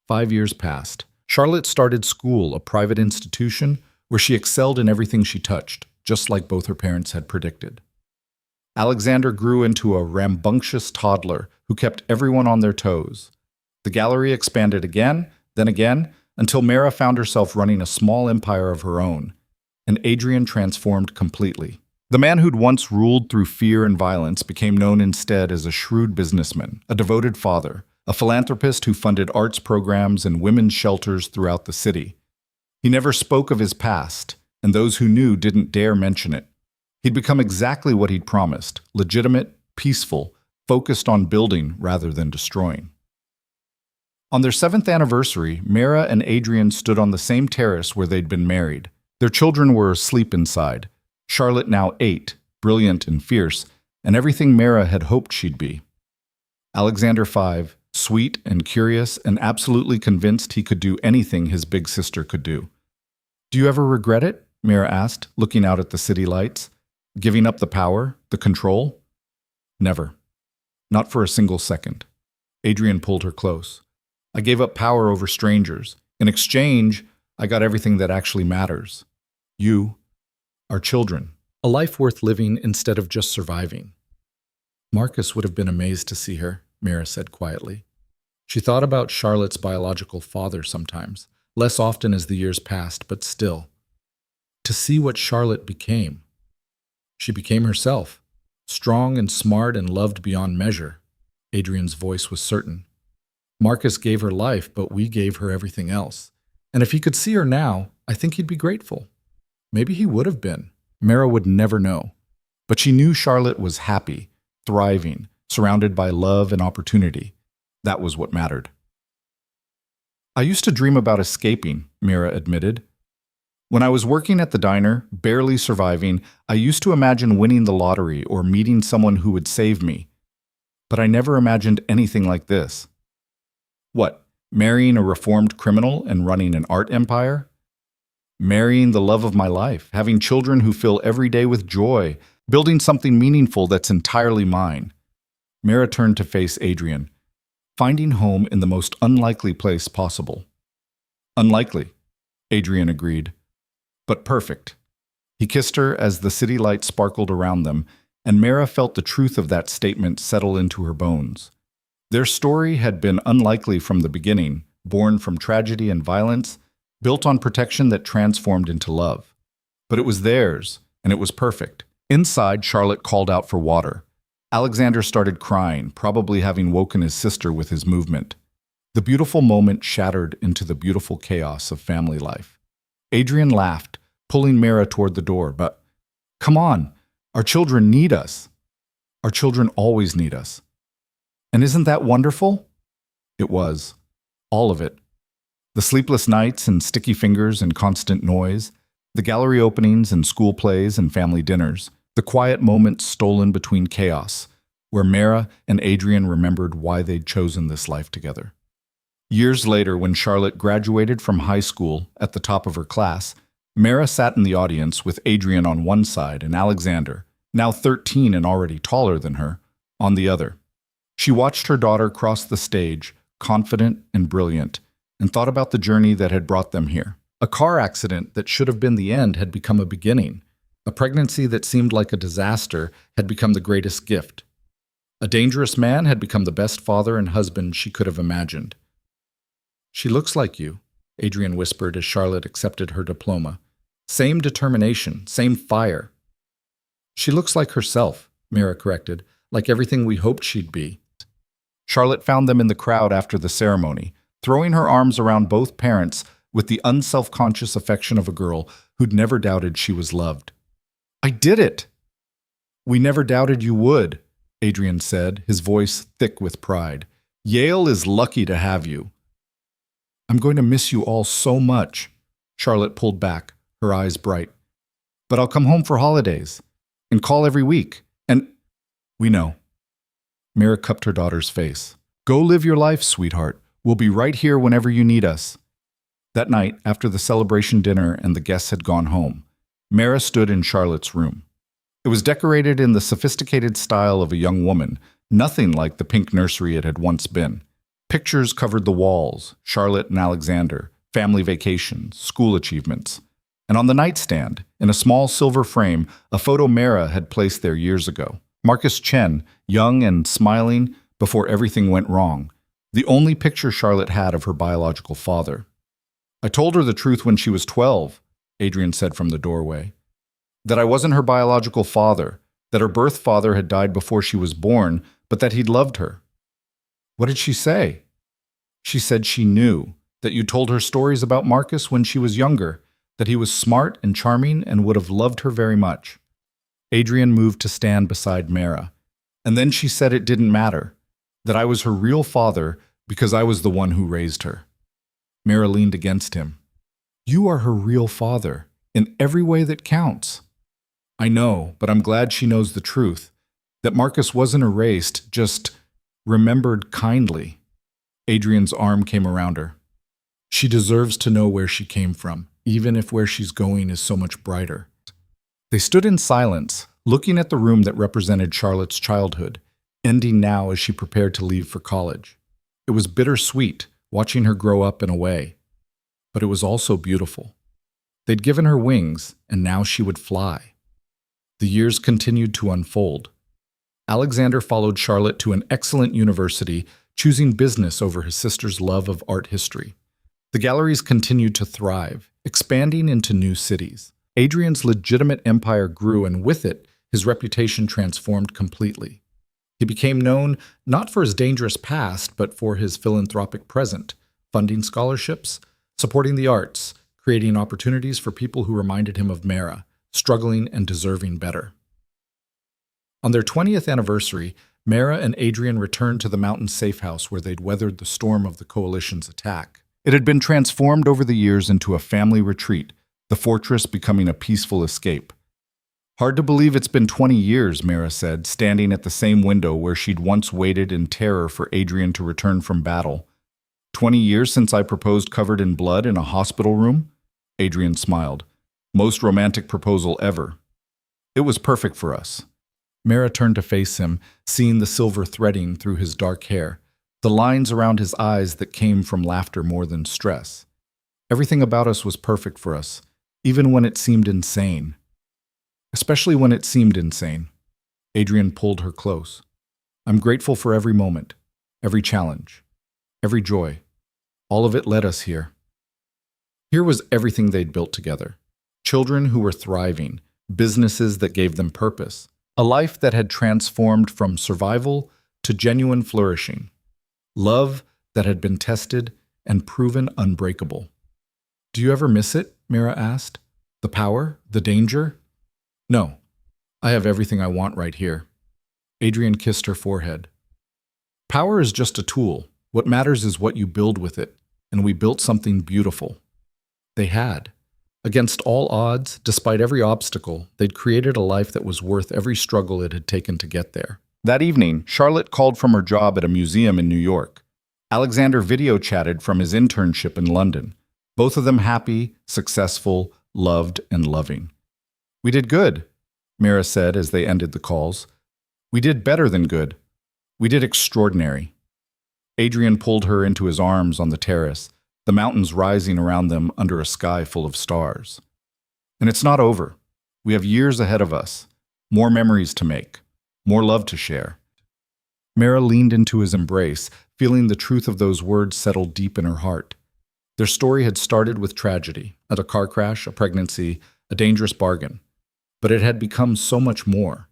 5 years passed. Charlotte started school, a private institution where she excelled in everything she touched, just like both her parents had predicted. Alexander grew into a rambunctious toddler who kept everyone on their toes. The gallery expanded again, then again, until Mera found herself running a small empire of her own, and Adrian transformed completely. The man who'd once ruled through fear and violence became known instead as a shrewd businessman, a devoted father, a philanthropist who funded arts programs and women's shelters throughout the city. He never spoke of his past, and those who knew didn't dare mention it. He'd become exactly what he'd promised: legitimate, peaceful, focused on building rather than destroying. On their 7th anniversary, Mera and Adrian stood on the same terrace where they'd been married. Their children were asleep inside. Charlotte, now 8, brilliant and fierce, and everything Mera had hoped she'd be. Alexander, 5, sweet and curious and absolutely convinced he could do anything his big sister could do. "Do you ever regret it?" Mera asked, looking out at the city lights. "Giving up the power, the control?" "Never. Not for a single second." Adrian pulled her close. "I gave up power over strangers. In exchange, I got everything that actually matters. You, our children. A life worth living instead of just surviving." "Marcus would have been amazed to see her," Mera said quietly. She thought about Charlotte's biological father sometimes, less often as the years passed, but still. To see what Charlotte became. She became herself, strong and smart and loved beyond measure. Adrian's voice was certain. "Marcus gave her life, but we gave her everything else. And if he could see her now, I think he'd be grateful. Maybe he would have been. Mera would never know. But she knew Charlotte was happy, thriving, surrounded by love and opportunity. That was what mattered. "I used to dream about escaping," Mera admitted. "When I was working at the diner, barely surviving, I used to imagine winning the lottery or meeting someone who would save me. But I never imagined anything like this." "What, marrying a reformed criminal and running an art empire?" "Marrying the love of my life, having children who fill every day with joy, building something meaningful that's entirely mine." Mera turned to face Adrian. "Finding home in the most unlikely place possible." "Unlikely," Adrian agreed, "but perfect." He kissed her as the city lights sparkled around them, and Mera felt the truth of that statement settle into her bones. Their story had been unlikely from the beginning, born from tragedy and violence, built on protection that transformed into love. But it was theirs, and it was perfect. Inside, Charlotte called out for water. Alexander started crying, probably having woken his sister with his movement. The beautiful moment shattered into the beautiful chaos of family life. Adrian laughed, pulling Mera toward the door, but, "Come on, our children need us. Our children always need us." And isn't that wonderful? It was. All of it. The sleepless nights and sticky fingers and constant noise, the gallery openings and school plays and family dinners, the quiet moments stolen between chaos, where Mera and Adrian remembered why they'd chosen this life together. Years later, when Charlotte graduated from high school at the top of her class, Mera sat in the audience with Adrian on one side and Alexander, now 13 and already taller than her, on the other. She watched her daughter cross the stage, confident and brilliant, and thought about the journey that had brought them here. A car accident that should have been the end had become a beginning. A pregnancy that seemed like a disaster had become the greatest gift. A dangerous man had become the best father and husband she could have imagined. "She looks like you," Adrian whispered as Charlotte accepted her diploma. "Same determination, same fire." "She looks like herself," Mera corrected, "like everything we hoped she'd be." Charlotte found them in the crowd after the ceremony, throwing her arms around both parents with the unselfconscious affection of a girl who'd never doubted she was loved. "I did it!" "We never doubted you would," Adrian said, his voice thick with pride. "Yale is lucky to have you." "I'm going to miss you all so much." Charlotte pulled back, her eyes bright. "But I'll come home for holidays and call every week. And we know." Mera cupped her daughter's face. "Go live your life, sweetheart. We'll be right here whenever you need us." That night, after the celebration dinner and the guests had gone home, Mera stood in Charlotte's room. It was decorated in the sophisticated style of a young woman, nothing like the pink nursery it had once been. Pictures covered the walls, Charlotte and Alexander, family vacations, school achievements. And on the nightstand, in a small silver frame, a photo Mera had placed there years ago. Marcus Chen, young and smiling before everything went wrong, the only picture Charlotte had of her biological father. "I told her the truth when she was 12, Adrian said from the doorway. "That I wasn't her biological father, that her birth father had died before she was born, but that he'd loved her." "What did she say?" "She said she knew, that you told her stories about Marcus when she was younger, that he was smart and charming and would have loved her very much." Adrian moved to stand beside Mera. "And then she said it didn't matter, that I was her real father because I was the one who raised her." Mera leaned against him. "You are her real father, in every way that counts." "I know, but I'm glad she knows the truth, that Marcus wasn't erased, just remembered kindly." Adrian's arm came around her. "She deserves to know where she came from, even if where she's going is so much brighter." They stood in silence, looking at the room that represented Charlotte's childhood, ending now as she prepared to leave for college. It was bittersweet, watching her grow up and away. But it was also beautiful. They'd given her wings, and now she would fly. The years continued to unfold. Alexander followed Charlotte to an excellent university, choosing business over his sister's love of art history. The galleries continued to thrive, expanding into new cities. Adrian's legitimate empire grew, and with it, his reputation transformed completely. He became known not for his dangerous past, but for his philanthropic present, funding scholarships, supporting the arts, creating opportunities for people who reminded him of Mera, struggling and deserving better. On their 20th anniversary, Mera and Adrian returned to the mountain safe house where they'd weathered the storm of the coalition's attack. It had been transformed over the years into a family retreat, the fortress becoming a peaceful escape. "Hard to believe it's been 20 years, Mera said, standing at the same window where she'd once waited in terror for Adrian to return from battle. 20 years since I proposed covered in blood in a hospital room?" Adrian smiled. "Most romantic proposal ever. It was perfect for us." Mera turned to face him, seeing the silver threading through his dark hair, the lines around his eyes that came from laughter more than stress. "Everything about us was perfect for us, even when it seemed insane." "Especially when it seemed insane." Adrian pulled her close. "I'm grateful for every moment, every challenge, every joy. All of it led us here." Here was everything they'd built together. Children who were thriving, businesses that gave them purpose, a life that had transformed from survival to genuine flourishing, love that had been tested and proven unbreakable. "Do you ever miss it?" Mera asked. "The power? The danger?" "No. I have everything I want right here." Adrian kissed her forehead. "Power is just a tool. What matters is what you build with it, and we built something beautiful." They had. Against all odds, despite every obstacle, they'd created a life that was worth every struggle it had taken to get there. That evening, Charlotte called from her job at a museum in New York. Alexander video chatted from his internship in London. Both of them happy, successful, loved, and loving. "We did good," Mera said as they ended the calls. "We did better than good. We did extraordinary." Adrian pulled her into his arms on the terrace, the mountains rising around them under a sky full of stars. "And it's not over. We have years ahead of us, more memories to make, more love to share." Mera leaned into his embrace, feeling the truth of those words settle deep in her heart. Their story had started with tragedy, a car crash, a pregnancy, a dangerous bargain. But it had become so much more.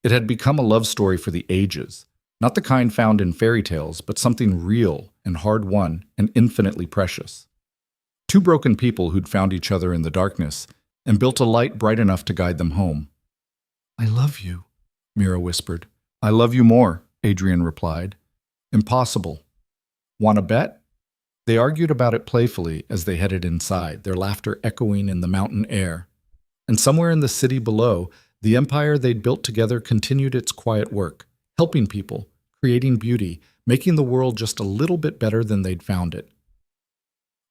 It had become a love story for the ages, Not the kind found in fairy tales, but something real and hard-won and infinitely precious. Two broken people who'd found each other in the darkness and built a light bright enough to guide them home. I love you, Mera whispered. I love you more, Adrian replied. Impossible. Want to bet? They argued about it playfully as they headed inside, their laughter echoing in the mountain air. And somewhere in the city below, the empire they'd built together continued its quiet work, helping people, creating beauty, making the world just a little bit better than they'd found it.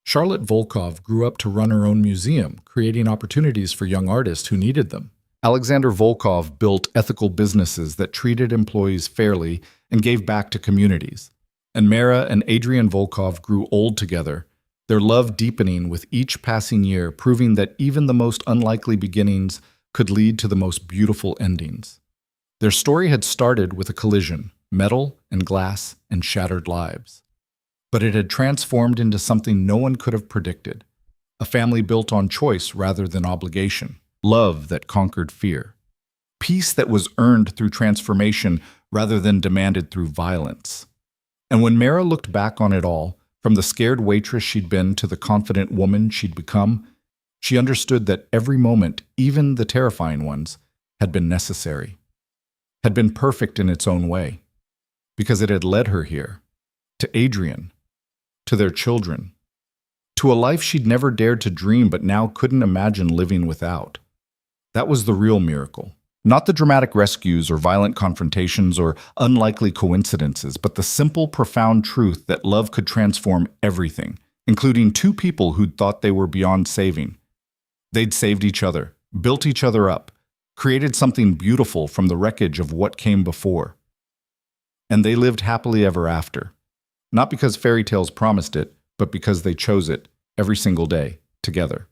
Charlotte Volkov grew up to run her own museum, creating opportunities for young artists who needed them. Alexander Volkov built ethical businesses that treated employees fairly and gave back to communities. And Mera and Adrian Volkov grew old together, their love deepening with each passing year, proving that even the most unlikely beginnings could lead to the most beautiful endings. Their story had started with a collision, metal and glass and shattered lives. But it had transformed into something no one could have predicted, a family built on choice rather than obligation, love that conquered fear, peace that was earned through transformation rather than demanded through violence. And when Mera looked back on it all, from the scared waitress she'd been to the confident woman she'd become, she understood that every moment, even the terrifying ones, had been necessary, had been perfect in its own way, because it had led her here, to Adrian, to their children, to a life she'd never dared to dream but now couldn't imagine living without. That was the real miracle. Not the dramatic rescues or violent confrontations or unlikely coincidences, but the simple, profound truth that love could transform everything, including two people who'd thought they were beyond saving. They'd saved each other, built each other up, created something beautiful from the wreckage of what came before. And they lived happily ever after. Not because fairy tales promised it, but because they chose it every single day, together.